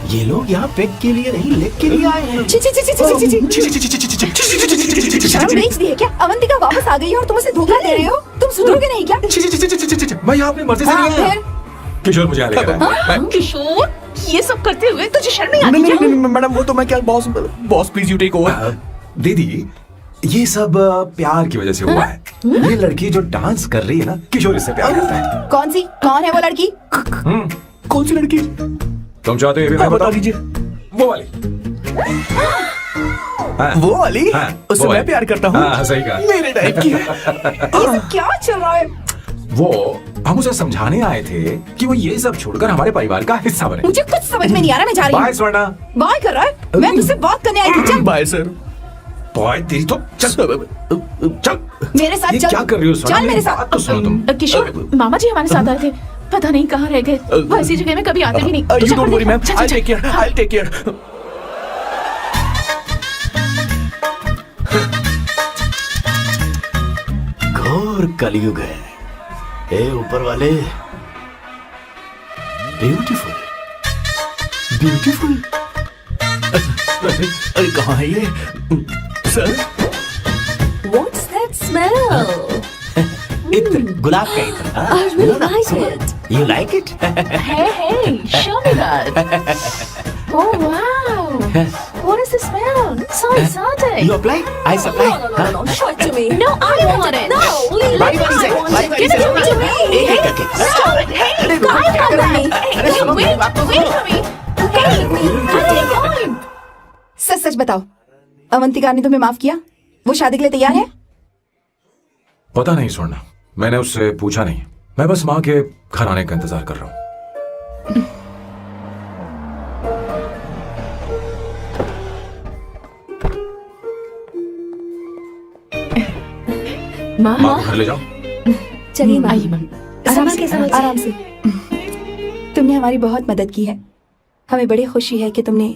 ये लोग यहाँ पेग के लिए नहीं लेग के लिए आए हैं। ची ची ची ची ची ची। शर्म बेच दी है क्या? अवंतिका वापस आ गई है और तुम उसे धोखा दे रहे हो? तुम सुधरोगे नहीं क्या? मैं यहाँ अपनी मर्जी से हाँ, नहीं आया। फिर? किशोर मुझे यहाँ लेकर आया। किशोर, ये सब करते हुए तुझे शर्म नहीं आती नहीं क्या? नहीं मैडम, वो तो मैं क्या, boss please you take over. दीदी, ये सब प्यार की वजह से हुआ है। ये लड़की जो डांस कर रही है ना, किशोर इससे प्यार करता है। कौन है वो लड़की? कौन सी लड़की? तुम चाहते हो ये भी मैं बता बताऊं? दीजिए। वो वाली। हाँ, वो वाली? हाँ, उससे वो मैं वाली। प्यार करता हूँ। हाँ, सही कहा। मेरे टाइप की है। ये सब क्या चल रहा है? वो हम उसे समझाने आए थे कि वो ये सब छोड़कर हमारे परिवार का हिस्सा बने। मुझे कुछ समझ में नहीं आ रहा, मैं जा रही बाय हूँ। स्वर्णा। बाय कर रहा है? मैं तुझसे बात करने आई थी, चल। Bye sir. बाय तेरी तो चल चल। मेरे साथ ये चल। क्या कर रही हो स्वर्णा? चल मेरे मेरी साथ। बात तो सुनो तुम। किशोर, मामा जी हमारे साथ आए थे, पता नहीं कहाँ रह गए। वो ऐसी जगह में कभी आते भी नहीं। यू डोंट वरी मैम, चल, आई चल, take care, I take care. घोर कलयुग है। ए ऊपर वाले, ब्यूटीफुल, ब्यूटीफुल। अरे कहाँ है ये सर? What's that smell? इत्र, गुलाब का इत्र। I really like it. You like it? Hey, show me that. Oh wow, what is the smell? So exotic. You apply? I supply. No, show it to me. No, I want it. No, leave it. बारी बारी से, बारी बारी Give से। it to me. एक एक करके। Stop it. Hey, I want that. अरे सुनो मेरी बात तो Wait सुनो। for me. सच सच बताओ, अवंतिका ने तुम्हें माफ किया? वो शादी के लिए तैयार है? पता नहीं स्वर्णा, मैंने उससे पूछा नहीं। मैं बस माँ के घर आने का इंतजार कर रहा हूँ। माँ, माँ को घर ले जाओ। चलिए माँ, आइए माँ। संभल के, आराम से। तुमने हमारी बहुत मदद की है। हमें बड़ी खुशी है कि तुमने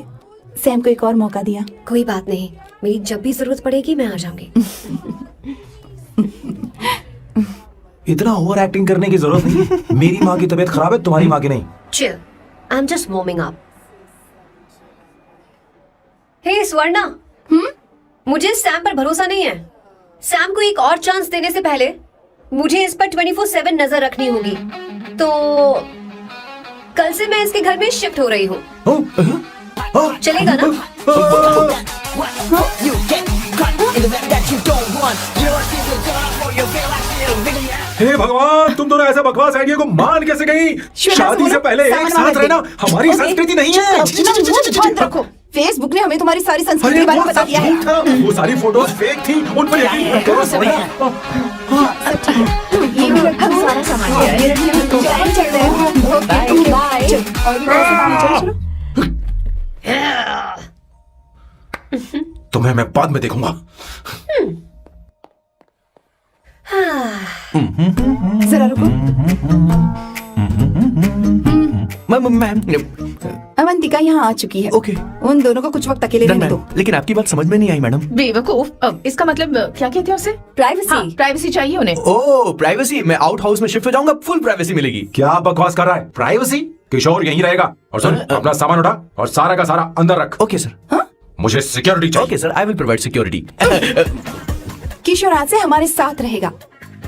सैम को एक और मौका दिया। कोई बात नहीं, मेरी जब भी जरूरत पड़ेगी मैं आ जाऊंगी। इतना ओवर एक्टिंग करने की जरूरत नहीं है। मेरी माँ की तबीयत खराब है, तुम्हारी माँ की नहीं। Chill, I am just warming up. Hey Swarna, मुझे सैम पर भरोसा नहीं है। सैम को एक और चांस देने से पहले मुझे इस पर 24/7 नजर रखनी होगी। तो कल से मैं इसके घर में शिफ्ट हो रही हूँ। चलेगा ना? हे भगवान, तुम दोनों ऐसा बकवास आइडिया को मान कैसे गई? शादी से पहले एक साथ रहना हमारी संस्कृति नहीं है। अपना मुंह बंद रखो। फेसबुक ने हमें तुम्हारी सारी संस्कृति के बारे में बता दिया है। वो सारी फोटोज फेक थी, उन पर यकीन मत करो स्वर्णा। ये भी हम सारा सामान लिया है। चल रहे हैं। Okay, bye. चलो। तुम्हें मैं बाद में देखूंगा। जरा रुको। मैम, अवंतिका यहाँ आ चुकी है। ओके। उन दोनों को कुछ वक्त अकेले रहने दो। लेकिन आपकी बात समझ में नहीं आई मैडम। बेवकूफ, अब इसका मतलब क्या कहते हैं उसे? प्राइवेसी। हाँ, प्राइवेसी चाहिए उन्हें। ओह प्राइवेसी, मैं आउट हाउस में शिफ्ट हो जाऊंगा, फुल प्राइवेसी मिलेगी। क्या बकवास कर रहा है? प्राइवेसी? किशोर यहीं रहेगा। और सुन, अपना सामान उठा और सारा का सारा अंदर रख। Okay sir. मुझे सिक्योरिटी चाहिए। Okay sir, I will provide security. Kishore आज से हमारे साथ रहेगा,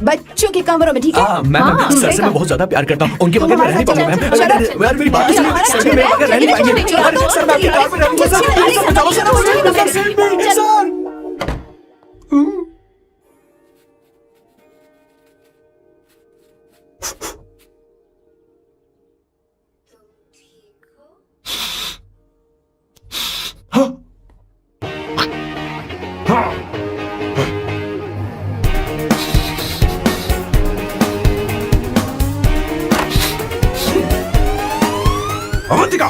बच्चों के कमरों में, ठीक है? मैम, सर से रहेगा। मैं बहुत ज्यादा प्यार करता हूँ, उनके बगैर मैं रह नहीं पाऊंगा मैम। यार मेरी बात सुनिए, सर मेरे बगैर रह नहीं पाएंगे। सर मैं आपके कार में रहूंगा सर, प्लीज सर बचाओ sir. Avantika,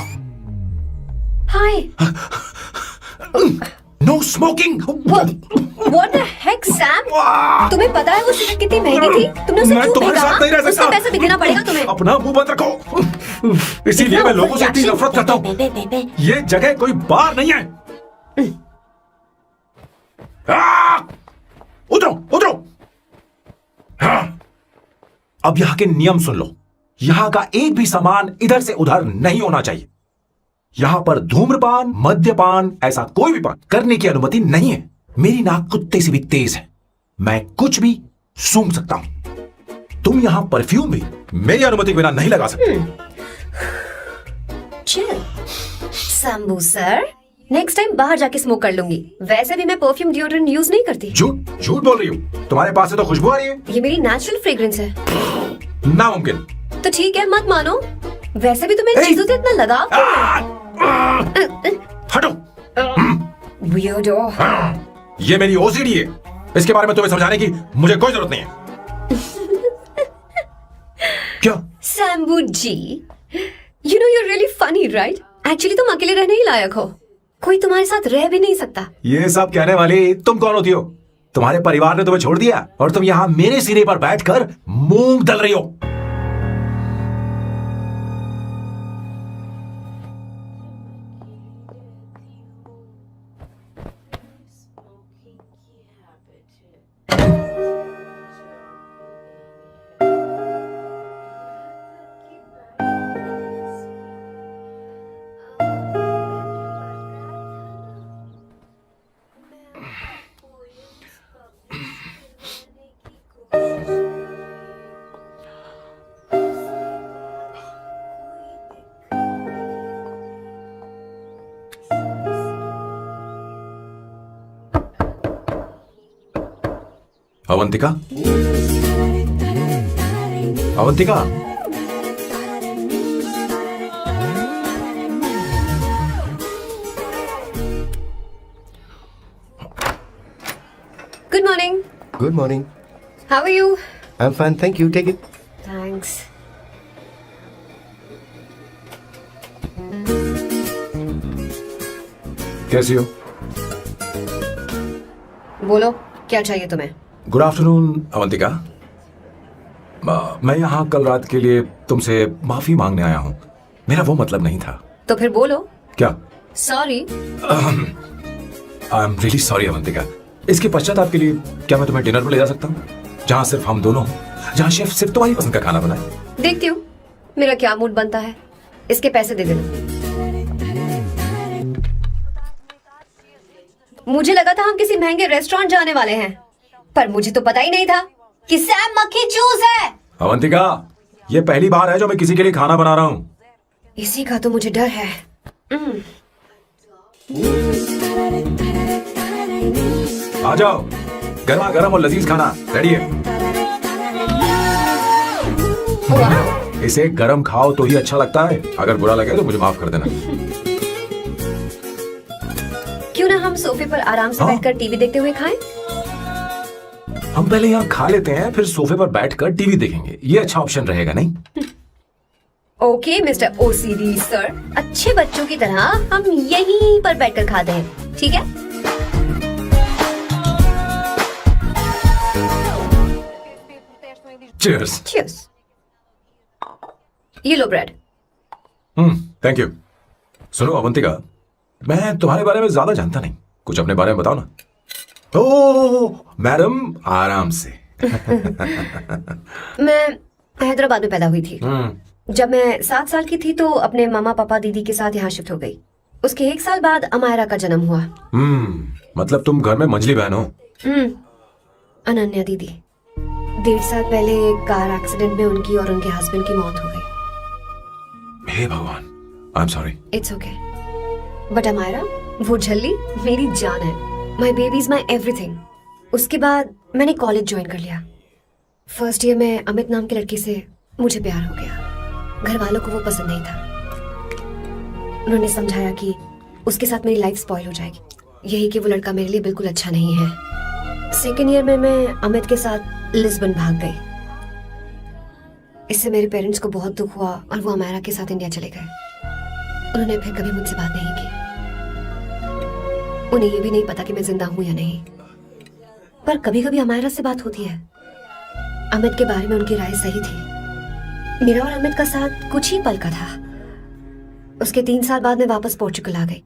hi. No smoking. What the heck, Sam? तुम्हें पता है वो सिगरेट कितनी महंगी थी? तुमने उसे मैं क्यों तुम्हारे फेंका? साथ नहीं रह सकता। उसका पैसा भी देना पड़ेगा तुम्हें। अपना मुंह बंद रखो। इसीलिए मैं लोगों से इतनी नफरत करता हूँ। ये जगह कोई बार नहीं है। उतरो उतरो। अब यहाँ के नियम सुन लो। यहाँ का एक भी सामान इधर से उधर नहीं होना चाहिए। यहाँ पर धूम्रपान, मद्यपान, ऐसा कोई भी पान करने की अनुमति नहीं है। मेरी नाक कुत्ते से भी तेज है, मैं कुछ भी सूंघ सकता हूं। तुम यहाँ परफ्यूम भी मेरी अनुमति के बिना नहीं लगा सकते। Chill Shambhu sir, next time बाहर जाके स्मोक कर लूंगी। वैसे भी मैं परफ्यूम डिओड्रेंट यूज नहीं करती। झूठ झूठ बोल रही हो। तुम्हारे पास से तो खुशबू आ रही है। ये मेरी नेचुरल फ्रेग्रेंस है। नामुमकिन। तो ठीक है, मत मानो। वैसे भी तुम्हें चीजों से इतना लगाव क्यों है? हटो। Weirdo। ये मेरी ओसीडी है। इसके बारे में तुम्हें समझाने की मुझे कोई जरूरत नहीं है। क्या? शंभू जी, you know you're really funny, right? Actually तुम अकेले रहने ही लायक हो। कोई तुम्हारे साथ रह भी नहीं सकता। ये सब कहने वाली तुम कौन होती हो? तुम्हारे परिवार ने तुम्हें छोड़ दिया और तुम यहाँ मेरे सिरे पर बैठकर मूंग दल रही हो। Avantika, Avantika, Good morning. Good morning. How are you? I am fine, thank you, take it. Thanks. कैसी हो? बोलो, क्या चाहिए तुम्हें? Good afternoon Avantika. मैं यहाँ कल रात के लिए तुमसे माफी मांगने आया हूँ। मेरा वो मतलब नहीं था। तो फिर बोलो। क्या? Sorry. I am really sorry Avantika. इसके पश्चाताप के लिए क्या मैं तुम्हें डिनर पर ले जा सकता हूँ, जहाँ सिर्फ हम दोनों हों, जहाँ शेफ सिर्फ तुम्हारी पसंद का खाना बनाए? देखती हूँ मेरा क्या मूड बनता है। इसके पैसे दे देना। मुझे लगा था हम किसी महंगे रेस्टोरेंट जाने वाले हैं, पर मुझे तो पता ही नहीं था कि सैम मक्खी चूज है। अवंतिका, ये पहली बार है जो मैं किसी के लिए खाना बना रहा हूँ। इसी का तो मुझे डर है। आ जाओ, गर्मा गर्म और लजीज खाना रेडी है। इसे गरम खाओ तो ही अच्छा लगता है। अगर बुरा लगे तो मुझे माफ कर देना। क्यों ना हम सोफे पर आराम से हाँ? बैठकर टीवी देखते हुए खाएं? हम पहले यहाँ खा लेते हैं, फिर सोफे पर बैठकर टीवी देखेंगे। ये अच्छा ऑप्शन रहेगा नहीं? ओके मिस्टर ओसीडी सर, अच्छे बच्चों की तरह हम यहीं पर बैठकर खाते हैं, ठीक है? चीयर्स। Cheers. ये लो ब्रेड। Thank you. सुनो अवंतिका, मैं तुम्हारे बारे में ज्यादा जानता नहीं, कुछ अपने बारे में बताओ ना। ओ मैडम, आराम से। मैं हैदराबाद में पैदा हुई थी। जब मैं 7 साल की थी तो अपने मामा पापा दीदी के साथ यहाँ शिफ्ट हो गई। उसके 1 साल बाद अमायरा का जन्म हुआ। मतलब तुम घर में मंझली बहन हो? अनन्या दीदी। 1.5 साल पहले कार एक्सीडेंट में उनकी और उनके हस्बैंड की मौत हो गई। हे भगवान, I am sorry. It's okay. But Amaira, वो झल्ली मेरी जान है। My baby is my everything. उसके बाद मैंने कॉलेज ज्वाइन कर लिया। फर्स्ट ईयर में अमित नाम के लड़के से मुझे प्यार हो गया। घर वालों को वो पसंद नहीं था। उन्होंने समझाया कि उसके साथ मेरी लाइफ स्पॉइल हो जाएगी, यही कि वो लड़का मेरे लिए बिल्कुल अच्छा नहीं है। सेकेंड ईयर में मैं अमित के साथ लिस्बन भाग गई। इससे मेरे पेरेंट्स को बहुत दुख हुआ और वो अमेरिका के साथ इंडिया चले गए। उन्होंने फिर कभी मुझसे बात नहीं की। उन्हें ये भी नहीं पता कि मैं जिंदा हूं या नहीं। पर कभी कभी अमायरा से बात होती है। अमित के बारे में उनकी राय सही थी। मेरा और अमित का साथ कुछ ही पल का था। उसके 3 साल बाद मैं वापस पोर्चुगल आ गई।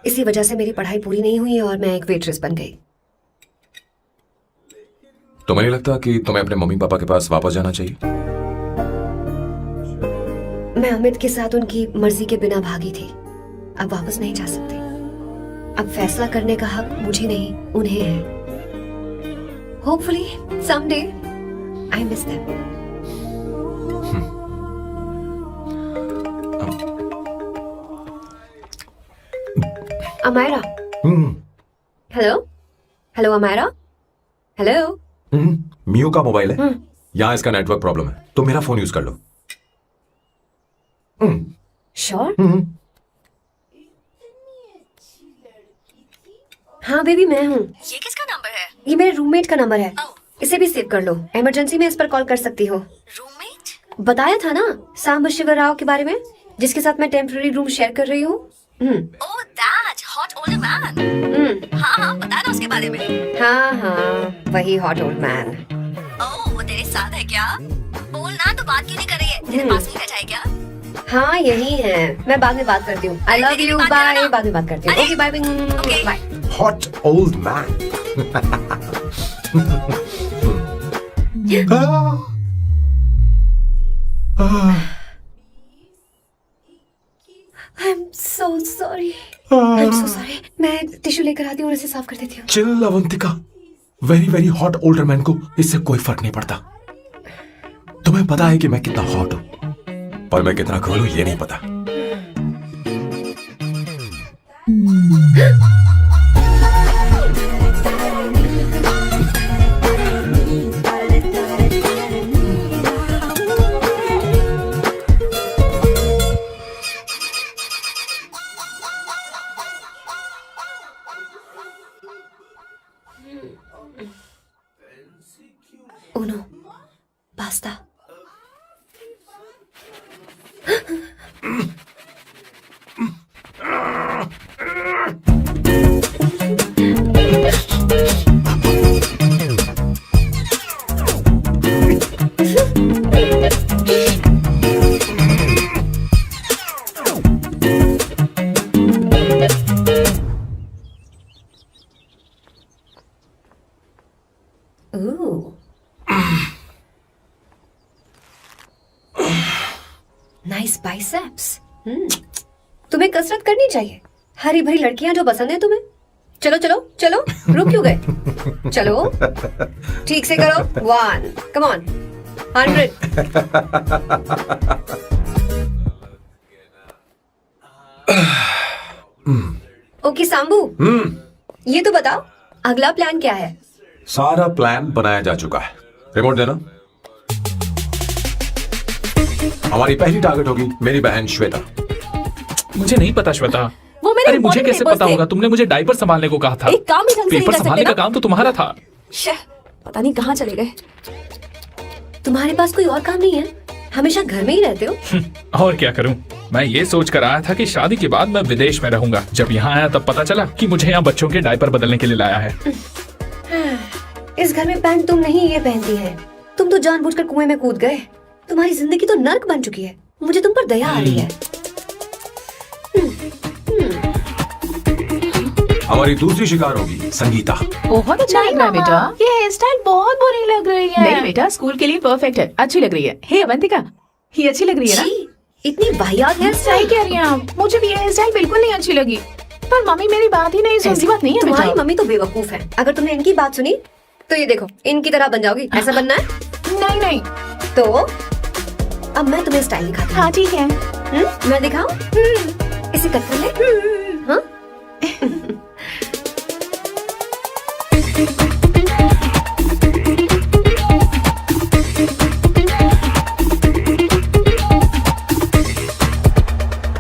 इसी वजह से मेरी पढ़ाई पूरी नहीं हुई और मैं एक वेट्रेस बन गई। तुम्हें नहीं लगता कि तुम्हें अपने मम्मी पापा के पास वापस जाना चाहिए? मैं अमित के साथ उनकी मर्जी के बिना भागी थी। अब वापस नहीं जा सकती। अब फैसला करने का हक मुझे नहीं, उन्हें है। Hopefully someday I miss them. Amayra. Hello hello Amayra. Hello. मियो का मोबाइल है। यहाँ इसका नेटवर्क प्रॉब्लम है, तो मेरा फोन यूज कर लो। श्योर? हाँ बेबी मैं हूँ। ये किसका नंबर है? ये मेरे रूममेट का नंबर है। इसे भी सेव कर लो। इमरजेंसी में इस पर कॉल कर सकती हो। रूममेट? बताया था ना सांब शिव राव के बारे में, जिसके साथ मैं टेम्पररी रूम शेयर कर रही हूँ। Oh that hot old man. हाँ बता ना उसके बारे में। हाँ वही हॉट ओल्ड मैन। ओह वो तेरे साथ है क्या? बोल ना, तो बात क्यों नहीं कर रही है? तेरे पास ही बैठा है क्या? हाँ यही है। मैं बाद में बात करती हूँ। I love you. बाय। बाद में बात करती हूँ। Okay bye bye. Hot old man. I am so sorry. I am so sorry. मैं टिश्यू लेकर आती हूँ और इसे साफ कर देती हूँ। Chill Avantika, very very hot older man को इससे कोई फर्क नहीं पड़ता। तुम्हें पता है कि मैं कितना हॉट हूं, पर मैं कितना कूल हूं ये नहीं पता। उनो पास्ता। Nice biceps. तुम्हें कसरत करनी चाहिए। हरी भरी लड़कियां जो पसंद है तुम्हें। चलो चलो चलो, रुक क्यों गए? चलो ठीक से करो। 1 कम ऑन 100। ओके सांबू, ये तो बताओ अगला प्लान क्या है? सारा प्लान बनाया जा चुका है। रिमोट देना। हमारी पहली टारगेट होगी मेरी बहन श्वेता। मुझे नहीं पता श्वेता। वो मेरे अरे मुझे important कैसे papers पता थे। होगा? तुमने मुझे डायपर संभालने को कहा था। एक काम ही ढंग से नहीं पेपर कर संभालने सकते का ना? काम तो तुम्हारा था। पता नहीं कहाँ चले गए। तुम्हारे पास कोई और काम नहीं है? हमेशा घर में ही रहते हो। और क्या करूं? मैं ये सोच कर आया था कि शादी के बाद मैं विदेश में रहूंगा। जब यहाँ आया तब पता चला कि मुझे यहाँ बच्चों के डायपर बदलने के लिए लाया है। इस घर में पैंट तुम नहीं ये पहनती है। तुम तो जानबूझकर कुएं में कूद गए। तुम्हारी जिंदगी तो नर्क बन चुकी है। मुझे तुम पर दया आ रही है। हमारी दूसरी शिकार होगी संगीता। बहुत अच्छा लग रहा है बेटा। ये हेयर स्टाइल बहुत बोरिंग लग रही है। नहीं बेटा, स्कूल के लिए परफेक्ट है। अच्छी लग रही है। हे अवंतिका, ये अच्छी लग रही है ना? छी, इतनी वाहियात हेयर सही स्टाइल। कह रही हैं आप। मुझे भी ये हेयर स्टाइल बिल्कुल नहीं अच्छी लगी। पर मम्मी मेरी बात ही नहीं सुनती। बात नहीं है तुम्हारी बेटा। मम्मी तो बेवकूफ है। अगर तुमने इनकी बात सुनी तो ये देखो इनकी तरह बन जाओगी। ऐसा बनना है? नहीं नहीं। तो अब मैं तुम्हें स्टाइल दिखाती हूँ। हाँ ठीक है। मैं दिखाऊं? इसे कट कर ले। हाँ?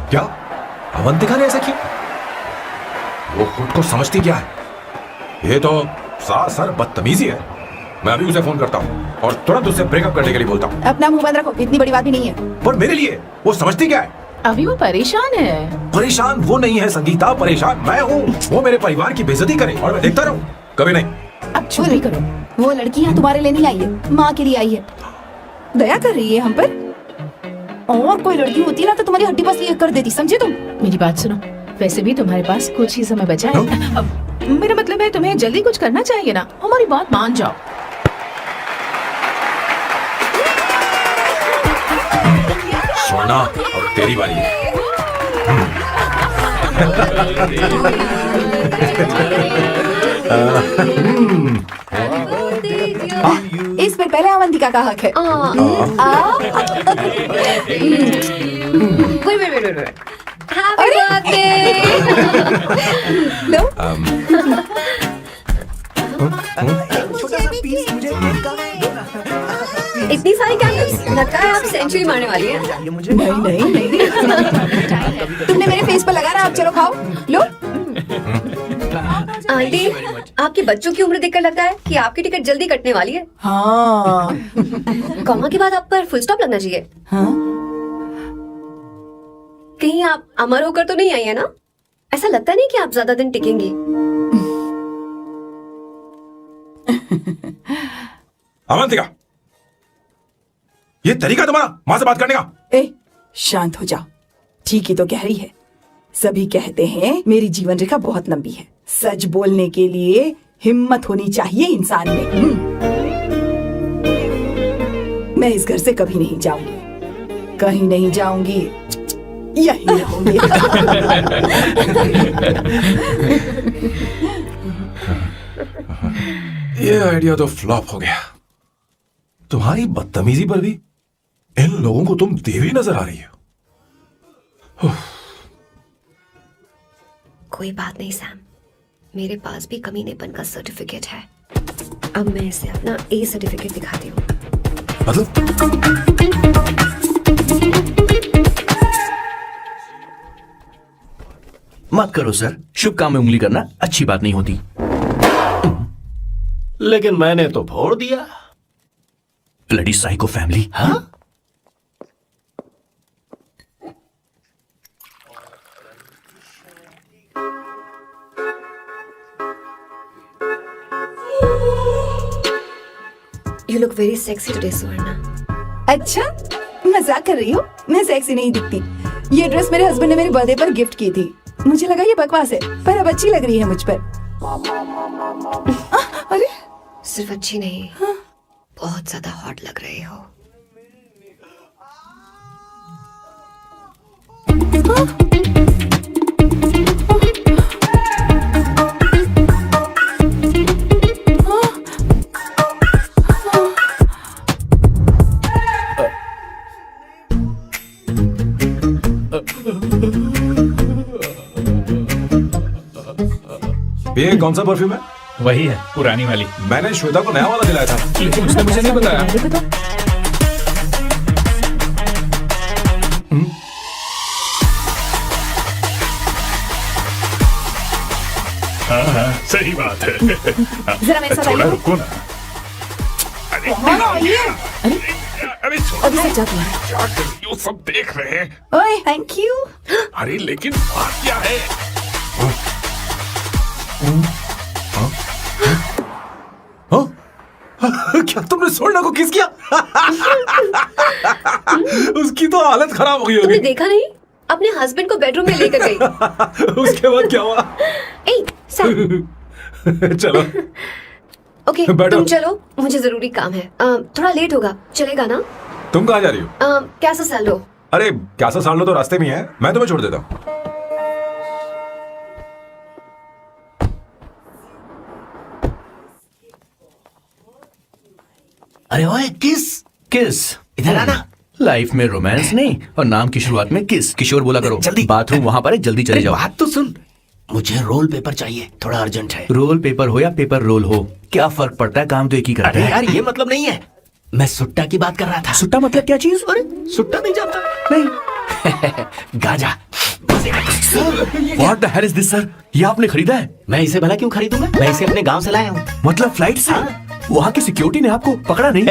क्या अवंतिका ने ऐसा किया? वो खुद को समझती क्या है? ये तो सरासर बदतमीजी है। मैं अभी उसे फोन करता हूँ और तुरंत उससे ब्रेकअप करने के लिए बोलता हूँ। अपना मुंह बंद रखो, इतनी बड़ी बात भी नहीं है। पर मेरे लिए वो समझती क्या है? अभी वो परेशान है। परेशान वो नहीं है संगीता, परेशान मैं हूँ। वो मेरे परिवार की बेइज्जती करे और मैं देखता रहूं? कभी नहीं। अब चुप ही करो। वो लड़की यहाँ तुम्हारे लिए नहीं आई है, माँ के लिए आई है। दया कर रही है हम पर। और कोई लड़की होती ना तो तुम्हारी हड्डी बस ये कर देती, समझे तुम? मेरी बात सुनो, वैसे भी तुम्हारे पास कुछ ही समय बचा है। अब मेरा मतलब है तुम्हें जल्दी कुछ करना चाहिए ना, हमारी बात मान जाओ। स्वर्णा, और तेरी बारी है। इस पर पहले अवंतिका का हक है। wait. Happy birthday! लो। इतनी सारी कैंडल्स, लगता है आप सेंचुरी मारने वाली है। नहीं। तुमने मेरे फेस पर लगा रहा, आप चलो खाओ। लो। आंटी, आपके बच्चों की उम्र देखकर लगता है कि आपकी टिकट जल्दी कटने वाली है। हाँ। कॉमा के बाद आप पर फुल स्टॉप लगना चाहिए। हाँ? कहीं आप अमर होकर तो नहीं आई है ना? ऐसा लगता नहीं कि आप ज्यादा दिन टिकेंगी। अवंतिका, ये तरीका तुम्हारा माँ से बात करने का? ए, शांत हो जाओ। ठीक ही तो कह रही है। सभी कहते हैं मेरी जीवन रेखा बहुत लंबी है। सच बोलने के लिए हिम्मत होनी चाहिए इंसान में। मैं इस घर से कभी नहीं जाऊंगी, कहीं नहीं जाऊंगी, यही रहूंगी। ये आइडिया तो फ्लॉप हो गया। तुम्हारी बदतमीजी पर भी इन लोगों को तुम देवी नजर आ रही हो। कोई बात नहीं सैम, मेरे पास भी कमीनेपन का सर्टिफिकेट है। अब मैं इसे अपना ए सर्टिफिकेट दिखाती हूँ। मतलब मत करो सर, शुभ काम में उंगली करना अच्छी बात नहीं होती। लेकिन मैंने तो फोड़ दिया। Bloody psycho family. हाँ? You look very sexy today, Suvarna. अच्छा, मजाक कर रही हो? मैं सेक्सी नहीं दिखती। ये ड्रेस मेरे हस्बैंड ने मेरे बर्थडे पर गिफ्ट की थी। मुझे लगा ये बकवास है, पर अब अच्छी लग रही है मुझ पर। अरे, सिर्फ अच्छी नहीं, हाँ? बहुत ज्यादा हॉट लग रहे हो। ये कौन सा परफ्यूम है? वही है, पुरानी वाली। मैंने श्वेता को नया वाला दिलाया था। लेकिन उसने मुझे नहीं बताया। हाँ, सही बात है। जरा मेरे साथ थोड़ा आइए। रुको ना। अरे अरे छोड़ो, अभी से जा तुम। क्या कर रही हो? सब देख रहे हैं। ओए, थैंक यू। अरे लेकिन बात क्या है? क्या तुमने स्वर्णा को किस किया? उसकी तो हालत खराब हो गई तुमने होगी। देखा नहीं? अपने हस्बैंड को बेडरूम में लेकर गई। उसके बाद क्या हुआ? ए, सैम। चलो ओके, बैठो। तुम चलो, मुझे जरूरी काम है। थोड़ा लेट होगा, चलेगा ना? तुम कहाँ जा रही हो? कैसा सैलो? अरे कैसा साल लो तो रास्ते में है, मैं तुम्हें छोड़ देता हूँ। अरे ओए, किस इधर आना। लाइफ में रोमांस नहीं और नाम की शुरुआत में किस। किशोर बोला करो। जल्दी। बाथरूम वहां पर है, जल्दी चले अरे जाओ। बात तो सुन, मुझे रोल पेपर चाहिए, थोड़ा अर्जेंट है। रोल पेपर हो या पेपर रोल हो, क्या फर्क पड़ता है? काम तो एक ही करता अरे है। यार, ये मतलब नहीं है। मैं सुट्टा की बात कर रहा था। सुट्टा मतलब क्या चीज? अरे सुट्टा नहीं जानता? नहीं। गांजा। What the hell is this, sir? ये आपने खरीदा है? मैं इसे भला क्यों खरीदूंगा? मैं इसे अपने गांव से लाया हूँ। मतलब फ्लाइट से? वहाँ की सिक्योरिटी ने आपको पकड़ा नहीं?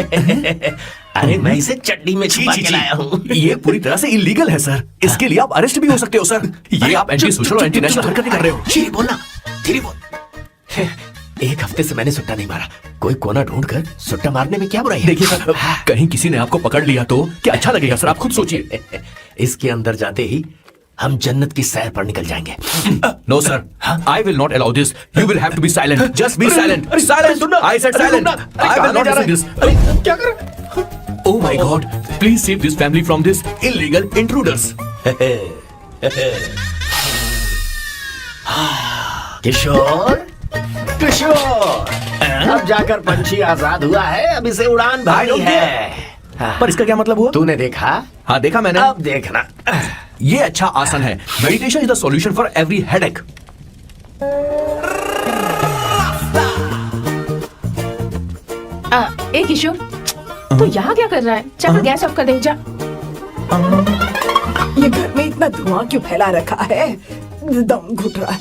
अरे मैं इसे चड्डी में छिपा के लाया हूँ। ये पूरी तरह से इलीगल है सर। इसके लिए आप अरेस्ट भी हो सकते हो सर। ये आप एंटी सोशल और एंटी नेशनल हरकतें कर रहे हो। धीरे बोलना, धीरे बोल। एक हफ्ते से मैंने सुट्टा नहीं मारा। कोई कोना ढूंढकर सुट्टा मारने में क्या बुराई है? देखिए सर, कहीं किसी ने आपको पकड़ लिया तो क्या अच्छा लगेगा सर? आप खुद सोचिए। इसके अंदर जाते ही हम जन्नत की सैर पर निकल जाएंगे। No sir, I will not allow this. You will have to be silent. Just be silent. Silent. I said silent. I will not listen this. क्या कर? Oh my God! Please save this family from this illegal intruders. किशोर, किशोर, अब जाकर पंछी आजाद हुआ है। अब इसे उड़ान भारी है। पर इसका क्या मतलब हुआ? तूने देखा? हाँ देखा मैंने। अब देखना। ये अच्छा आसन है। Meditation is the solution for every headache. ए किशोर, तू यहाँ क्या कर रहा है? चल गैस ऑफ कर दे जा। ये घर में इतना धुआं क्यों फैला रखा है? दम घुट रहा है।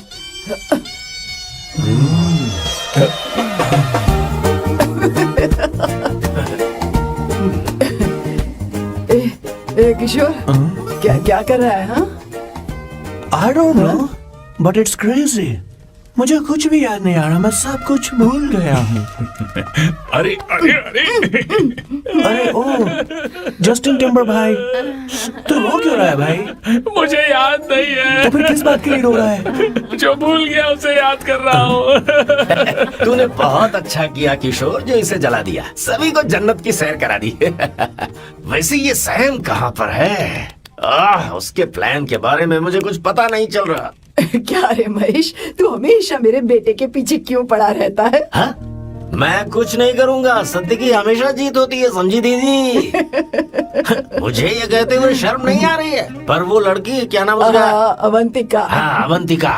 ए किशोर, क्या क्या कर रहा है? हाँ? I don't know, but it's crazy. मुझे कुछ भी याद नहीं आ रहा। मैं सब कुछ भूल गया हूँ। अरे अरे अरे अरे ओ, जस्टिन टिम्बर भाई, तू रो क्यों रहा है भाई? मुझे याद नहीं है। तो फिर किस बात के लिए रो रहा है? जो भूल गया उसे याद कर रहा हूँ। तूने बहुत अच्छा किया किशोर, जो इसे जला दिया। सभी को जन्नत की सैर करा दी। वैसे ये सैम कहाँ पर है? उसके प्लान के बारे में मुझे कुछ पता नहीं चल रहा। क्या रे महेश, तू हमेशा मेरे बेटे के पीछे क्यों पड़ा रहता है? हा? मैं कुछ नहीं करूंगा। सत्य की हमेशा जीत होती है, समझी दीदी? मुझे ये कहते हुए शर्म नहीं आ रही है। पर वो लड़की, क्या नाम उसका? अवंतिका। हाँ, अवंतिका।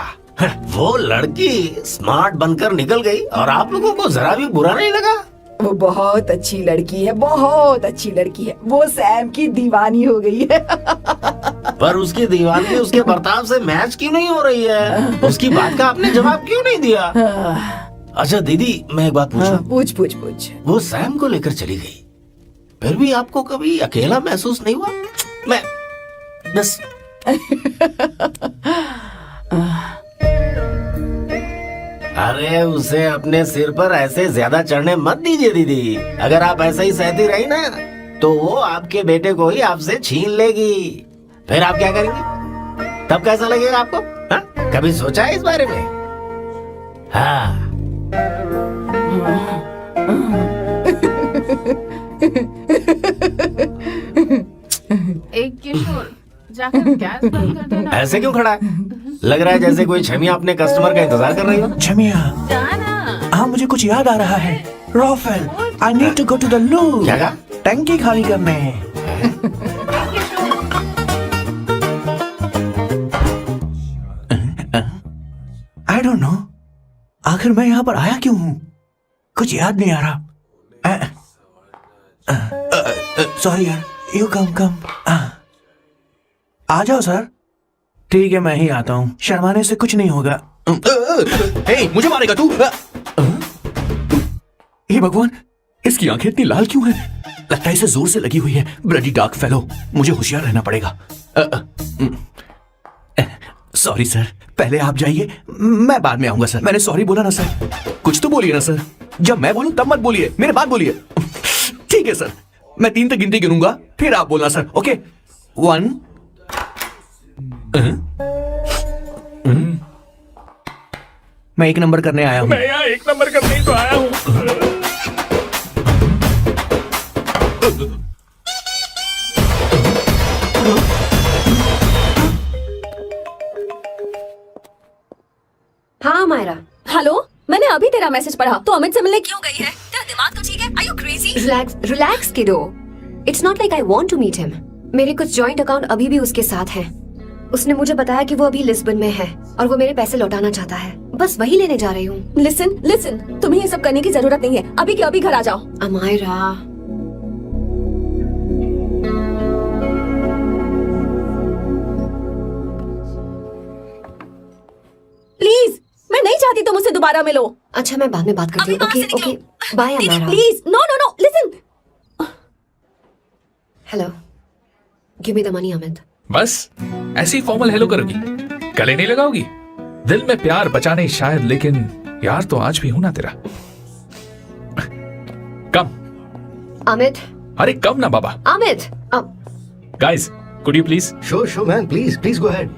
वो लड़की स्मार्ट बनकर निकल गई और आप लोगों को जरा भी बुरा नहीं लगा? वो बहुत अच्छी लड़की है, बहुत अच्छी लड़की है। वो सैम की दीवानी हो गई है। पर उसकी दीवानी उसके बर्ताव से मैच क्यों नहीं हो रही है? उसकी बात का आपने जवाब क्यों नहीं दिया? अच्छा दीदी, मैं एक बात पूछूं? पूछ पूछ पूछ। वो सैम को लेकर चली गई, फिर भी आपको कभी अकेला महसूस नहीं हुआ? मैं बस अरे उसे अपने सिर पर ऐसे ज्यादा चढ़ने मत दीजिए दीदी। अगर आप ऐसे ही सहती रही ना, तो वो आपके बेटे को ही आपसे छीन लेगी। फिर आप क्या करेंगी? तब कैसा लगेगा आपको? हा? कभी सोचा है इस बारे में? हाँ। एक किशोर, जाकर गैस बंद कर देना। ऐसे क्यों खड़ा है? लग रहा है जैसे कोई छमिया अपने कस्टमर का इंतजार कर रही हो। छमिया, जाना। हाँ मुझे कुछ याद आ रहा है। रॉफेल, I need to go to the loo. क्या कहा? टंकी खाली करने। I don't know. आखिर मैं यहाँ पर आया क्यों हूँ? कुछ याद नहीं आ रहा। सॉरी यार, यू कम। आ जाओ सर। ठीक है, मैं ही आता हूँ। शर्माने से कुछ नहीं होगा। हे, मुझे मारेगा तू? हे भगवान, इसकी आंखें इतनी लाल क्यों हैं? लगता है इसे जोर से लगी हुई है। ब्लडी डार्क फेलो, मुझे होशियार रहना पड़ेगा। सॉरी सर, पहले आप जाइए, मैं बाद में आऊंगा सर। मैंने सॉरी बोला ना सर। कुछ तो बोलिए ना सर। जब मैं बोलूं तब मत बोलिए, मेरे बाद बोलिए। ठीक है सर, मैं 3 तक गिनती गिनूंगा, फिर आप बोलना सर। ओके, 1। मैं 1 नंबर करने आया हूँ। मैं यहाँ 1 नंबर करने ही तो आया हूँ। हाँ मायरा। हेलो, मैंने अभी तेरा मैसेज पढ़ा। तो अमित से मिलने क्यों गई है? तेरा दिमाग तो ठीक है? Are you crazy? Relax kiddo. It's not like I want to meet him. मेरे कुछ जॉइंट अकाउंट अभी भी उसके साथ हैं। उसने मुझे बताया कि वो अभी लिस्बन में है और वो मेरे पैसे लौटाना चाहता है। बस वही लेने जा रही हूँ। लिसन, तुम्हें ये सब करने की जरूरत नहीं है। अभी के अभी घर आ जाओ। अमायरा, प्लीज, मैं नहीं चाहती तुम मुझसे दोबारा मिलो। अच्छा मैं बाद में बात करती हूँ। Okay okay bye Amara. Please no no no listen. Hello give me the money Amit. बस ऐसी फॉर्मल हेलो करोगी, गले नहीं लगाओगी? दिल में प्यार बचा नहीं शायद, लेकिन यार तो आज भी हूं ना तेरा। कम अमित। अरे कम ना बाबा। Amit guys could you please? Sure, man. Please go ahead.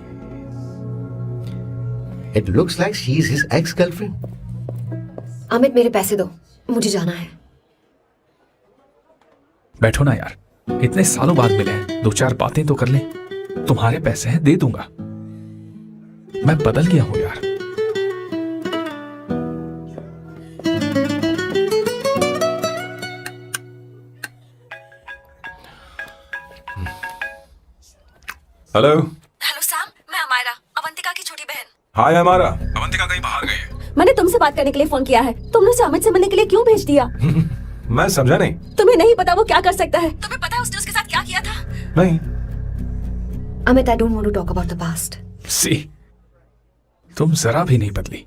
It looks like she's his ex-girlfriend. Amit मेरे पैसे दो, मुझे जाना है। बैठो ना यार, इतने सालों बाद मिले हैं, 2-4 बातें तो कर लें। तुम्हारे पैसे हैं, दे दूंगा। मैं बदल गया हूं यार। हेलो। हेलो सैम, मैं अमायरा, अवंतिका की छोटी बहन। हाय हमारा। अवंतिका कहीं बाहर गई है। मैंने तुमसे बात करने के लिए फोन किया है। तुमने उसे अमित से मिलने के लिए क्यों भेज दिया? मैं समझा नहीं। तुम्हें नहीं पता वो क्या कर सकता है? तुम्हें पता है उसने उसके साथ क्या किया था? नहीं। Amit I don't want to talk about the past. See, तुम जरा भी नहीं बदली।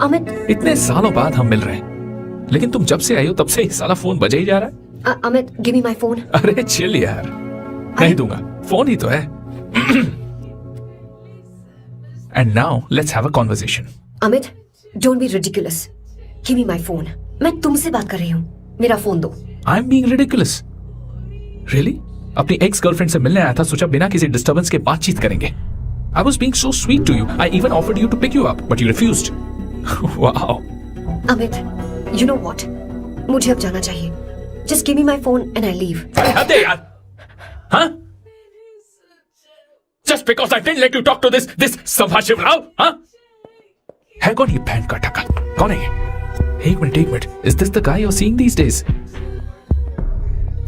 अमित इतने सालों बाद हम मिल रहे हैं, लेकिन तुम जब से आई हो तब से ही साला फोन बजा ही जा रहा है। Amit give me my phone. अरे चिल यार, नहीं दूंगा, फोन ही तो है। And now let's have a conversation. Amit don't be ridiculous, give me my phone. मैं तुमसे बात कर रही हूँ, मेरा फोन दो। I am being ridiculous? Really? अपनी एक्स गर्लफ्रेंड से मिलने आया था, सोचा बिना किसी डिस्टर्बेंस के बातचीत करेंगे। I was being so sweet to you. I even offered you to pick you up, but you refused. Wow. Amit, you know what? मुझे अब जाना चाहिए। Just give me my phone and I leave. अरे हद है यार, हाँ? Just because I didn't let you talk to this संभाशिव Rao, हाँ? है कौन ये बैंड का टका? कौन है ये? एक minute. Is this the guy you're seeing these days?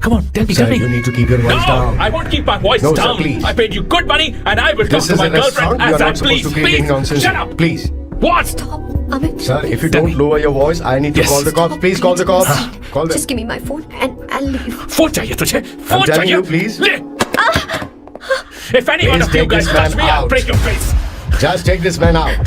Come on, tell me. Sir, you need to keep your voice down. I won't keep my voice No, sir, down. please. I paid you good money, and I will talk This to is my a restaurant. girlfriend You as are I not supposed to create any nonsense. Shut up. Please. What? Stop, Amit. Sir, if you Tell don't me. lower your voice, I need to Yes. call the cops. Please call the cops. Call them. Just give me my phone and I'll leave. Phone चाहिए तुझे? फोन telling चाहिए? you, please. ले. If any one Please of you take guys this touch man me, I'll out. break your face. Just take this man out.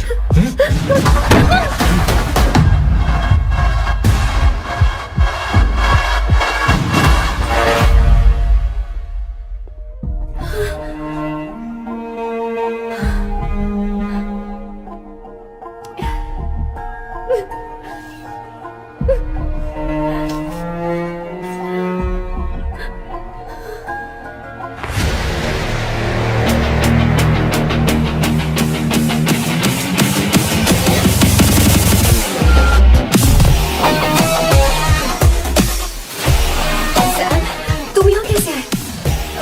तुम यहाँ कैसे आए?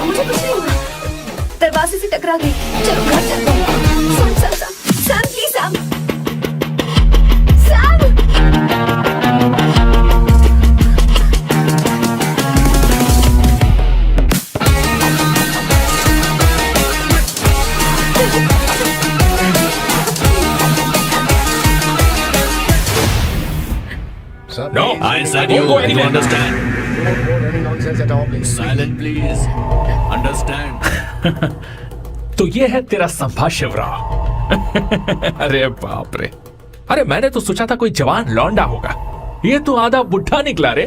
मुझे कुछ नहीं हुआ, दरवाजे से टकरा गई। चलो घर चलते हैं। Sam please Sam. Sir, No, please. I said you. Won't go anywhere. Don't hold any nonsense at all, please. Silent, please. Understand? तो ये है तेरा संभाशिव राव। अरे बाप रे, अरे मैंने तो सोचा था कोई जवान लौंडा होगा, ये तो आधा बुढ़ा निकला रे।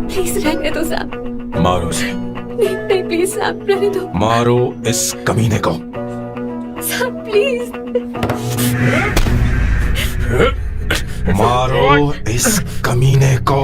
प्लीज रहने दो सैम। मारो उसे। नहीं प्लीज सैम रहने दो। मारो इस कमीने को। Sam please. मारो इस कमीने को।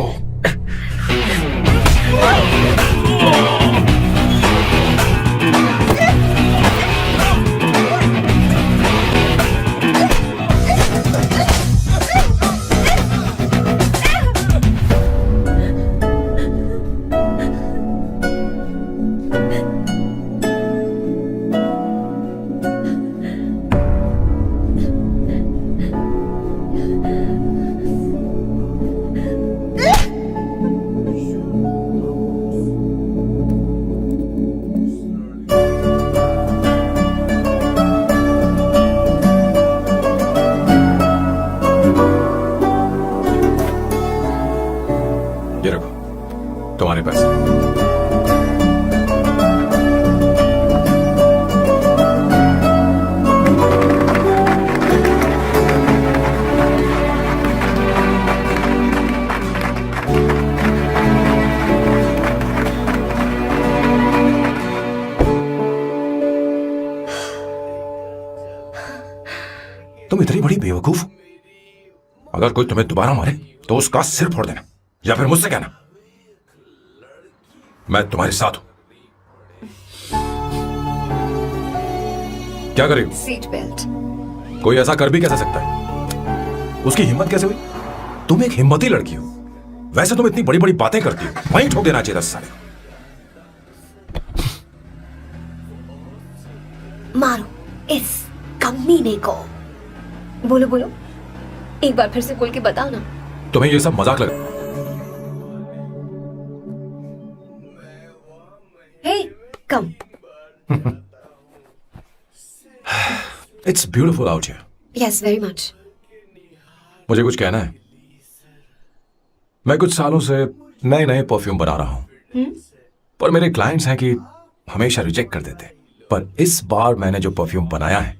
इतनी बड़ी बेवकूफ हो? अगर कोई तुम्हें दोबारा मारे तो उसका सिर फोड़ देना, या फिर मुझसे कहना मैं तुम्हारे साथ हूं। क्या करेगी? Seat belt. कोई ऐसा कर भी कैसे सकता है? उसकी हिम्मत कैसे हुई? तुम एक हिम्मती लड़की हो, वैसे तुम इतनी बड़ी बड़ी बातें करती हो, वहीं ठोक देना चाहिए 10 साल। मारो इस कमीने को। बोलो बोलो, एक बार फिर से बोल के बताओ ना। तुम्हें ये सब मजाक लगा? Hey come. It's beautiful out here. Yes very much. मुझे कुछ कहना है। मैं कुछ सालों से नए नए परफ्यूम बना रहा हूं, पर मेरे क्लाइंट्स हैं कि हमेशा रिजेक्ट कर देते, पर इस बार मैंने जो परफ्यूम बनाया है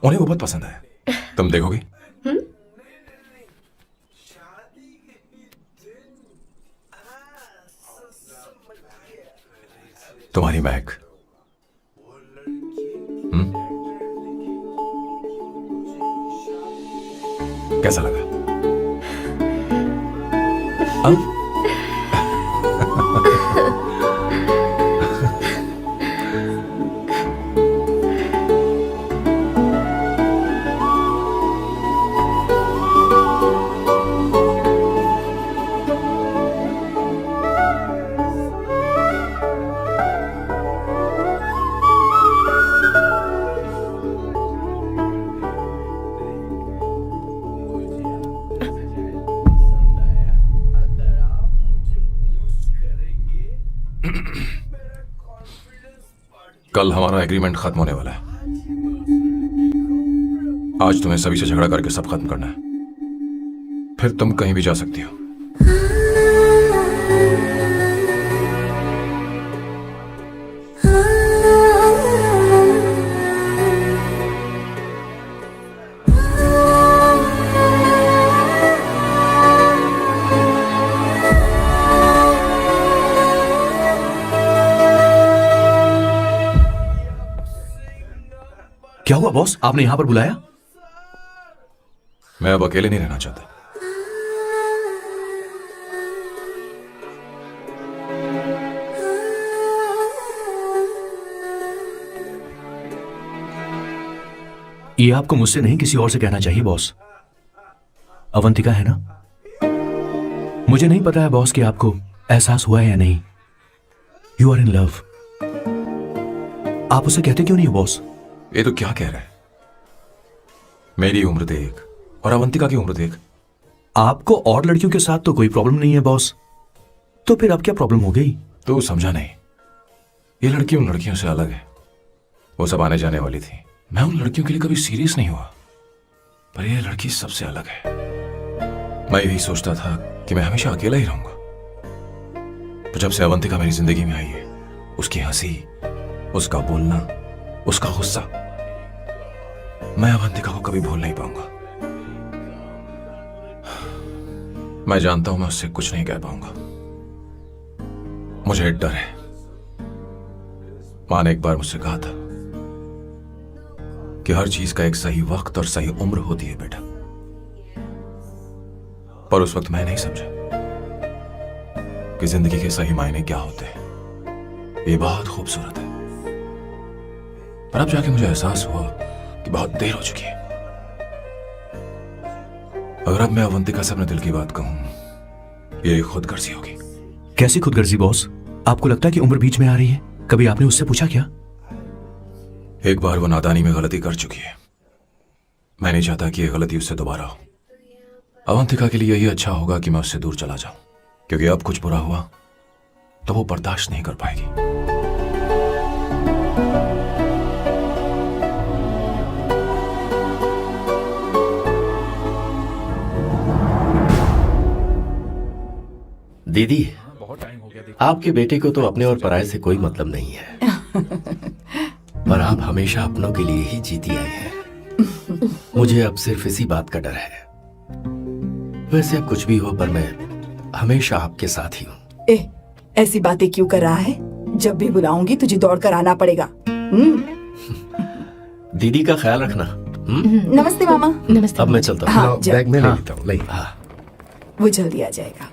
उन्हें वो बहुत पसंद आया। तुम देखोगी? तुम्हारी महक। कैसा लगा? कल हमारा एग्रीमेंट खत्म होने वाला है। आज तुम्हें सभी से झगड़ा करके सब खत्म करना है, फिर तुम कहीं भी जा सकती हो। क्या हुआ बॉस, आपने यहां पर बुलाया? मैं अब अकेले नहीं रहना चाहता। ये आपको मुझसे नहीं किसी और से कहना चाहिए बॉस। अवंतिका है ना? मुझे नहीं पता है बॉस कि आपको एहसास हुआ है या नहीं। You are in love. आप उसे कहते क्यों नहीं हो बॉस? ये तो क्या कह रहा है? मेरी उम्र देख और अवंतिका की उम्र देख। आपको और लड़कियों के साथ तो कोई प्रॉब्लम नहीं है बॉस, तो फिर अब क्या प्रॉब्लम हो गई? तो समझा नहीं। ये लड़की उन लड़कियों से अलग है। वो सब आने जाने वाली थी। मैं उन लड़कियों के लिए कभी सीरियस नहीं हुआ, पर यह लड़की सबसे अलग है। मैं यही सोचता था कि मैं हमेशा अकेला ही रहूंगा, पर जब से अवंतिका मेरी जिंदगी में आई है, उसकी हंसी, उसका बोलना, उसका गुस्सा, मैं अवंतिका को कभी भूल नहीं पाऊंगा। मैं जानता हूं मैं उससे कुछ नहीं कह पाऊंगा। मुझे डर है। मां ने एक बार मुझसे कहा था कि हर चीज का एक सही वक्त और सही उम्र होती है बेटा, पर उस वक्त मैं नहीं समझा कि जिंदगी के सही मायने क्या होते हैं। ये बहुत खूबसूरत है, पर अब जाके मुझे एहसास हुआ कि बहुत देर हो चुकी है। अगर अब मैं अवंतिका से अपने दिल की बात कहूं, ये खुदगर्जी होगी। कैसी खुदगर्जी बॉस? आपको लगता है कि उम्र बीच में आ रही है? कभी आपने उससे पूछा क्या? एक बार वो नादानी में गलती कर चुकी है। मैं नहीं चाहता कि ये गलती उससे दोबारा हो। अवंतिका के लिए यही अच्छा होगा कि मैं उससे दूर चला जाऊं, क्योंकि अब कुछ बुरा हुआ तो वो बर्दाश्त नहीं कर पाएगी। दीदी, आपके बेटे को तो अपने और पराये से कोई मतलब नहीं है, पर आप हमेशा अपनों के लिए ही जीती आई हैं। मुझे अब सिर्फ इसी बात का डर है। वैसे अब कुछ भी हो, पर मैं हमेशा आपके साथ ही हूँ। ऐसी बातें क्यों कर रहा है? जब भी बुलाऊंगी तुझे दौड़ कर आना पड़ेगा। दीदी का ख्याल रखना। नमस्ते मामा। नमस्ते। अब मैं चलता हूँ। हाँ, लो, जाओ। बैग में ले हाँ। लेता हूँ ले वो जल्दी आ जाएगा।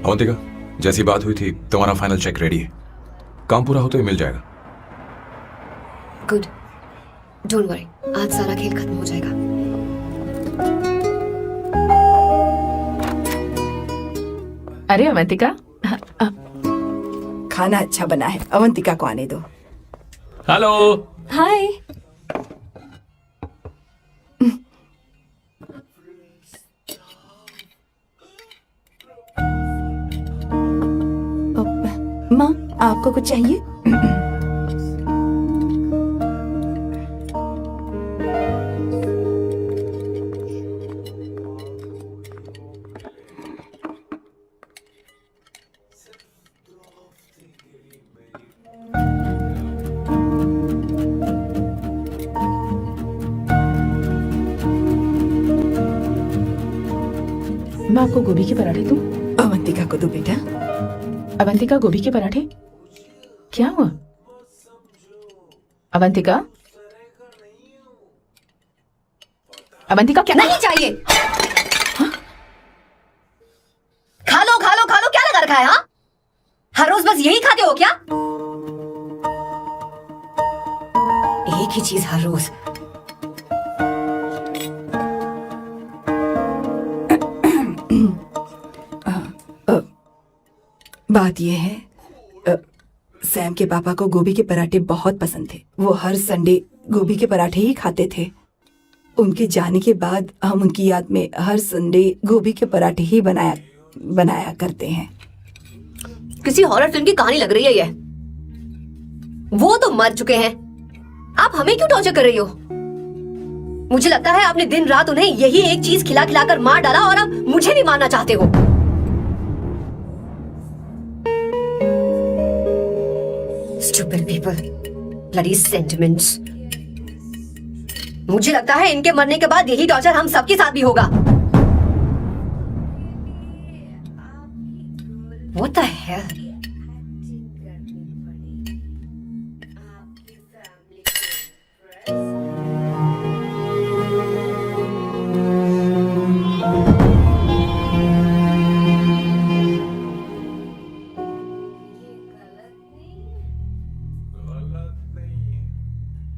अवंतिका, जैसी बात हुई थी तुम्हारा फाइनल चेक रेडी है, काम पूरा होते ही मिल जाएगा। गुड, डोंट वरी, आज सारा खेल खत्म हो जाएगा। अरे अवंतिका, खाना अच्छा बना है, अवंतिका को आने दो। हेलो। हाय। माँ, आपको कुछ चाहिए? मैं आपको गोभी के पराठे दूं? अवंतिका को दो बेटा। अवंतिका, गोभी के पराठे? क्या हुआ अवंतिका? अवंतिका क्या? नहीं चाहिए। खा लो खा लो खा लो, क्या लगा रखा है? हाँ, हर रोज बस यही खाते हो क्या? एक ही चीज हर रोज। बात यह है, सैम के पापा को गोभी के पराठे बहुत पसंद थे। वो हर संडे गोभी के पराठे ही खाते थे। उनके जाने के बाद हम उनकी याद में हर संडे गोभी के पराठे ही बनाया करते हैं। किसी हॉरर फिल्म की कहानी लग रही है ये। वो तो मर चुके हैं, आप हमें क्यों टॉर्चर कर रही हो? मुझे लगता है आपने दिन रात उन्हें यही एक चीज खिला खिलाकर मार डाला और अब मुझे भी मारना चाहते हो। Stupid people, bloody sentiments. मुझे लगता है इनके मरने के बाद यही टॉर्चर हम सबके साथ भी होगा। What the hell?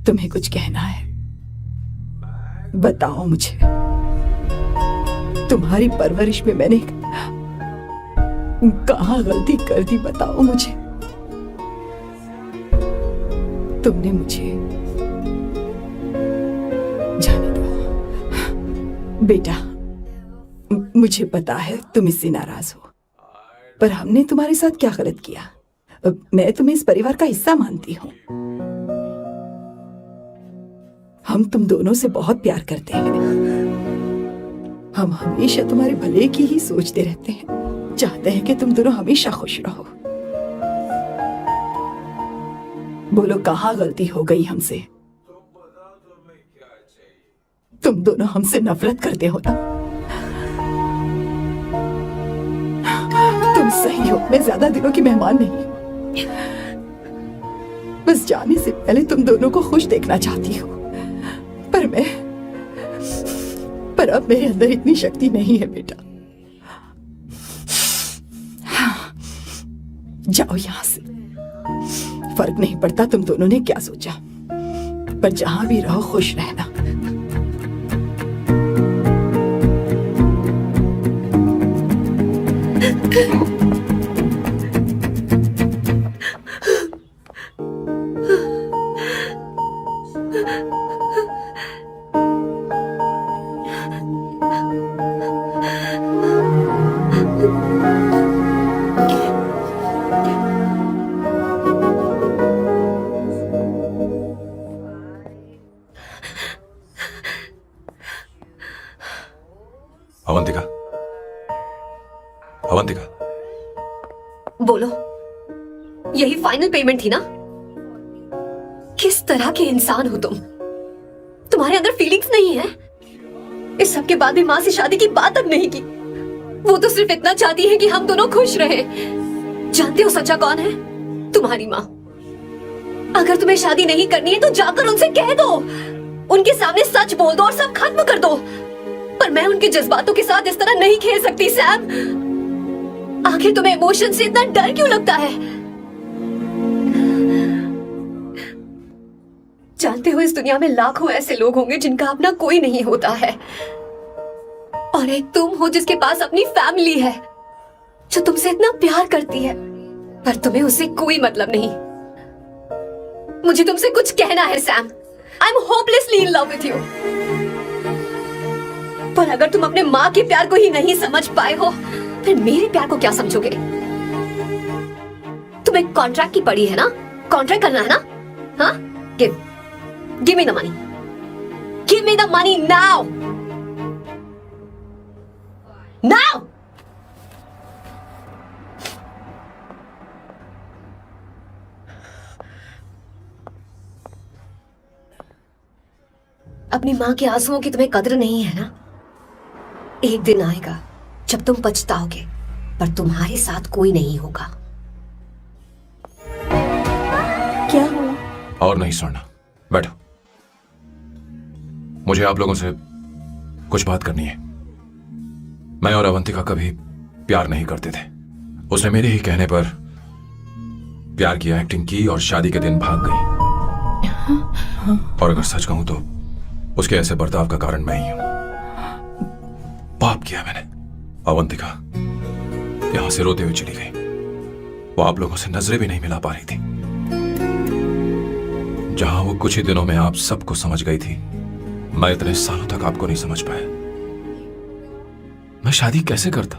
तुम्हें कुछ कहना है? बताओ मुझे। तुम्हारी परवरिश में मैंने कहाँ गलती कर दी, बताओ मुझे। तुमने मुझे जाने दो बेटा। मुझे पता है तुम इससे नाराज हो, पर हमने तुम्हारे साथ क्या गलत किया? मैं तुम्हें इस परिवार का हिस्सा मानती हूँ। हम तुम दोनों से बहुत प्यार करते हैं। हम हमेशा तुम्हारे भले की ही सोचते रहते हैं, चाहते हैं कि तुम दोनों हमेशा खुश रहो। बोलो कहाँ गलती हो गई हमसे? तुम दोनों हमसे नफरत करते हो ना? तुम सही हो, मैं ज्यादा दिनों की मेहमान नहीं हूं। बस जाने से पहले तुम दोनों को खुश देखना चाहती हूँ, पर अब मेरे अंदर इतनी शक्ति नहीं है बेटा। जाओ यहाँ से। फर्क नहीं पड़ता तुम दोनों ने क्या सोचा, पर जहां भी रहो खुश रहना। अवंतिका, अवंतिका, बोलो, यही फाइनल पेमेंट थी ना? किस तरह के इंसान हो तुम? तुम्हारे अंदर फीलिंग्स नहीं है? इस सब के बाद भी माँ से शादी की बात तक नहीं की। वो तो सिर्फ इतना चाहती है कि हम दोनों खुश रहे। जानते हो सच्चा कौन है? तुम्हारी माँ। अगर तुम्हें शादी नहीं करनी है तो जाकर उनसे कह दो, उनके सामने सच बोल दो और सब खत्म कर दो। पर मैं उनके जज्बातों के साथ इस तरह नहीं खेल सकती सैम। आखिर तुम्हें इमोशन से इतना डर क्यों लगता है? जानते हो इस दुनिया में लाखों ऐसे लोग होंगे जिनका अपना कोई नहीं होता है, और एक तुम हो जिसके पास अपनी फैमिली है जो तुमसे इतना प्यार करती है, पर तुम्हें उससे कोई मतलब नहीं। मुझे तुमसे कुछ कहना है Sam. I am hopelessly in love with you. पर अगर तुम अपने माँ के प्यार को ही नहीं समझ पाए हो, फिर मेरे प्यार को क्या समझोगे? तुम्हें कॉन्ट्रैक्ट की पड़ी है ना? कॉन्ट्रैक्ट करना है ना? हाँ? Give me the money. Give me the money now. Now. अपनी माँ के आंसुओं की तुम्हें कदर नहीं है ना? एक दिन आएगा जब तुम पछताओगे, पर तुम्हारे साथ कोई नहीं होगा। क्या हुआ? और नहीं सुनना, बैठो। मुझे आप लोगों से कुछ बात करनी है। मैं और अवंतिका कभी प्यार नहीं करते थे। उसने मेरे ही कहने पर प्यार की एक्टिंग की और शादी के दिन भाग गई। और अगर सच कहूं तो उसके ऐसे बर्ताव का कारण मैं ही हूं। पाप किया मैंने। अवंतिका यहां से रोते हुए चली गई। वो आप लोगों से नजरें भी नहीं मिला पा रही थी। जहां वो कुछ ही दिनों में आप सबको समझ गई थी, मैं इतने सालों तक आपको नहीं समझ पाया। मैं शादी कैसे करता?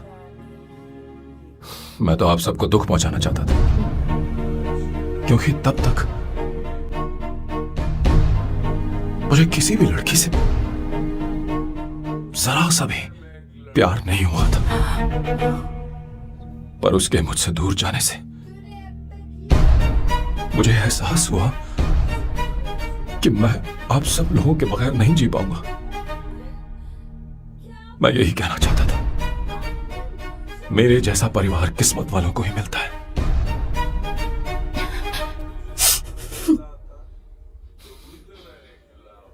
मैं तो आप सबको दुख पहुंचाना चाहता था, क्योंकि तब तक मुझे किसी भी लड़की से जरा सा भी प्यार नहीं हुआ था। पर उसके मुझसे दूर जाने से मुझे एहसास हुआ कि मैं आप सब लोगों के बगैर नहीं जी पाऊंगा। मैं यही कहना चाहता था, मेरे जैसा परिवार किस्मत वालों को ही मिलता है।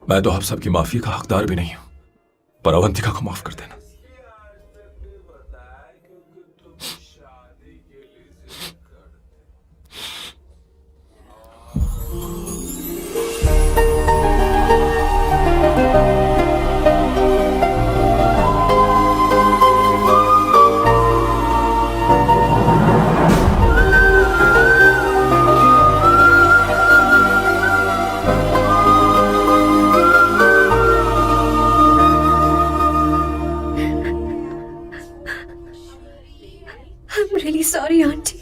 मैं तो आप सबकी माफी का हकदार भी नहीं हूं, पर अवंतिका को माफ कर देना। सॉरी आंटी,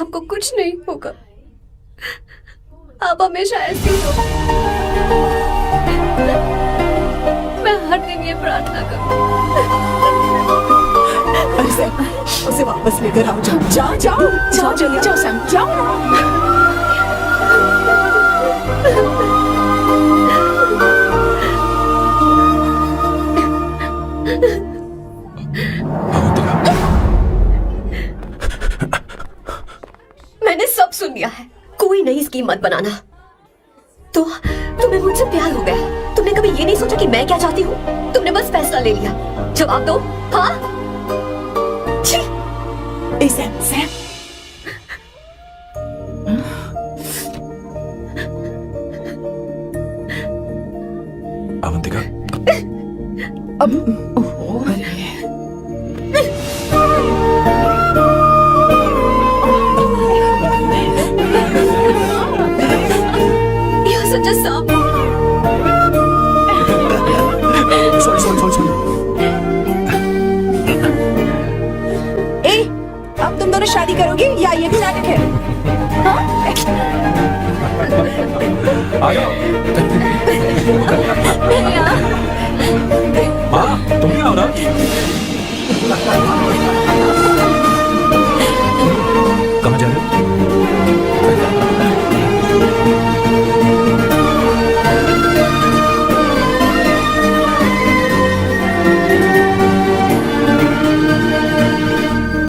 आपको कुछ नहीं होगा। आप हमेशा ऐसी हो। मैं हर दिन ये प्रार्थना करूं। उसे वापस लेकर आओ। जाओ जाओ जाओ जाओ, जल्दी जाओ सैम, जाओ। मैंने सब सुन लिया है। कोई नई स्कीम मत बनाना। तो तुम्हें मुझसे प्यार हो गया। तुमने कभी ये नहीं सोचा कि मैं क्या चाहती हूँ? तुमने बस फैसला ले लिया। जवाब दो। हाँ? सैम सैम, अवंतिका, अब such a song. Sorry. अब तुम दोनों शादी करोगे या ये भी नाटक है? आ जाओ। हाँ, तुम ही आओ ना।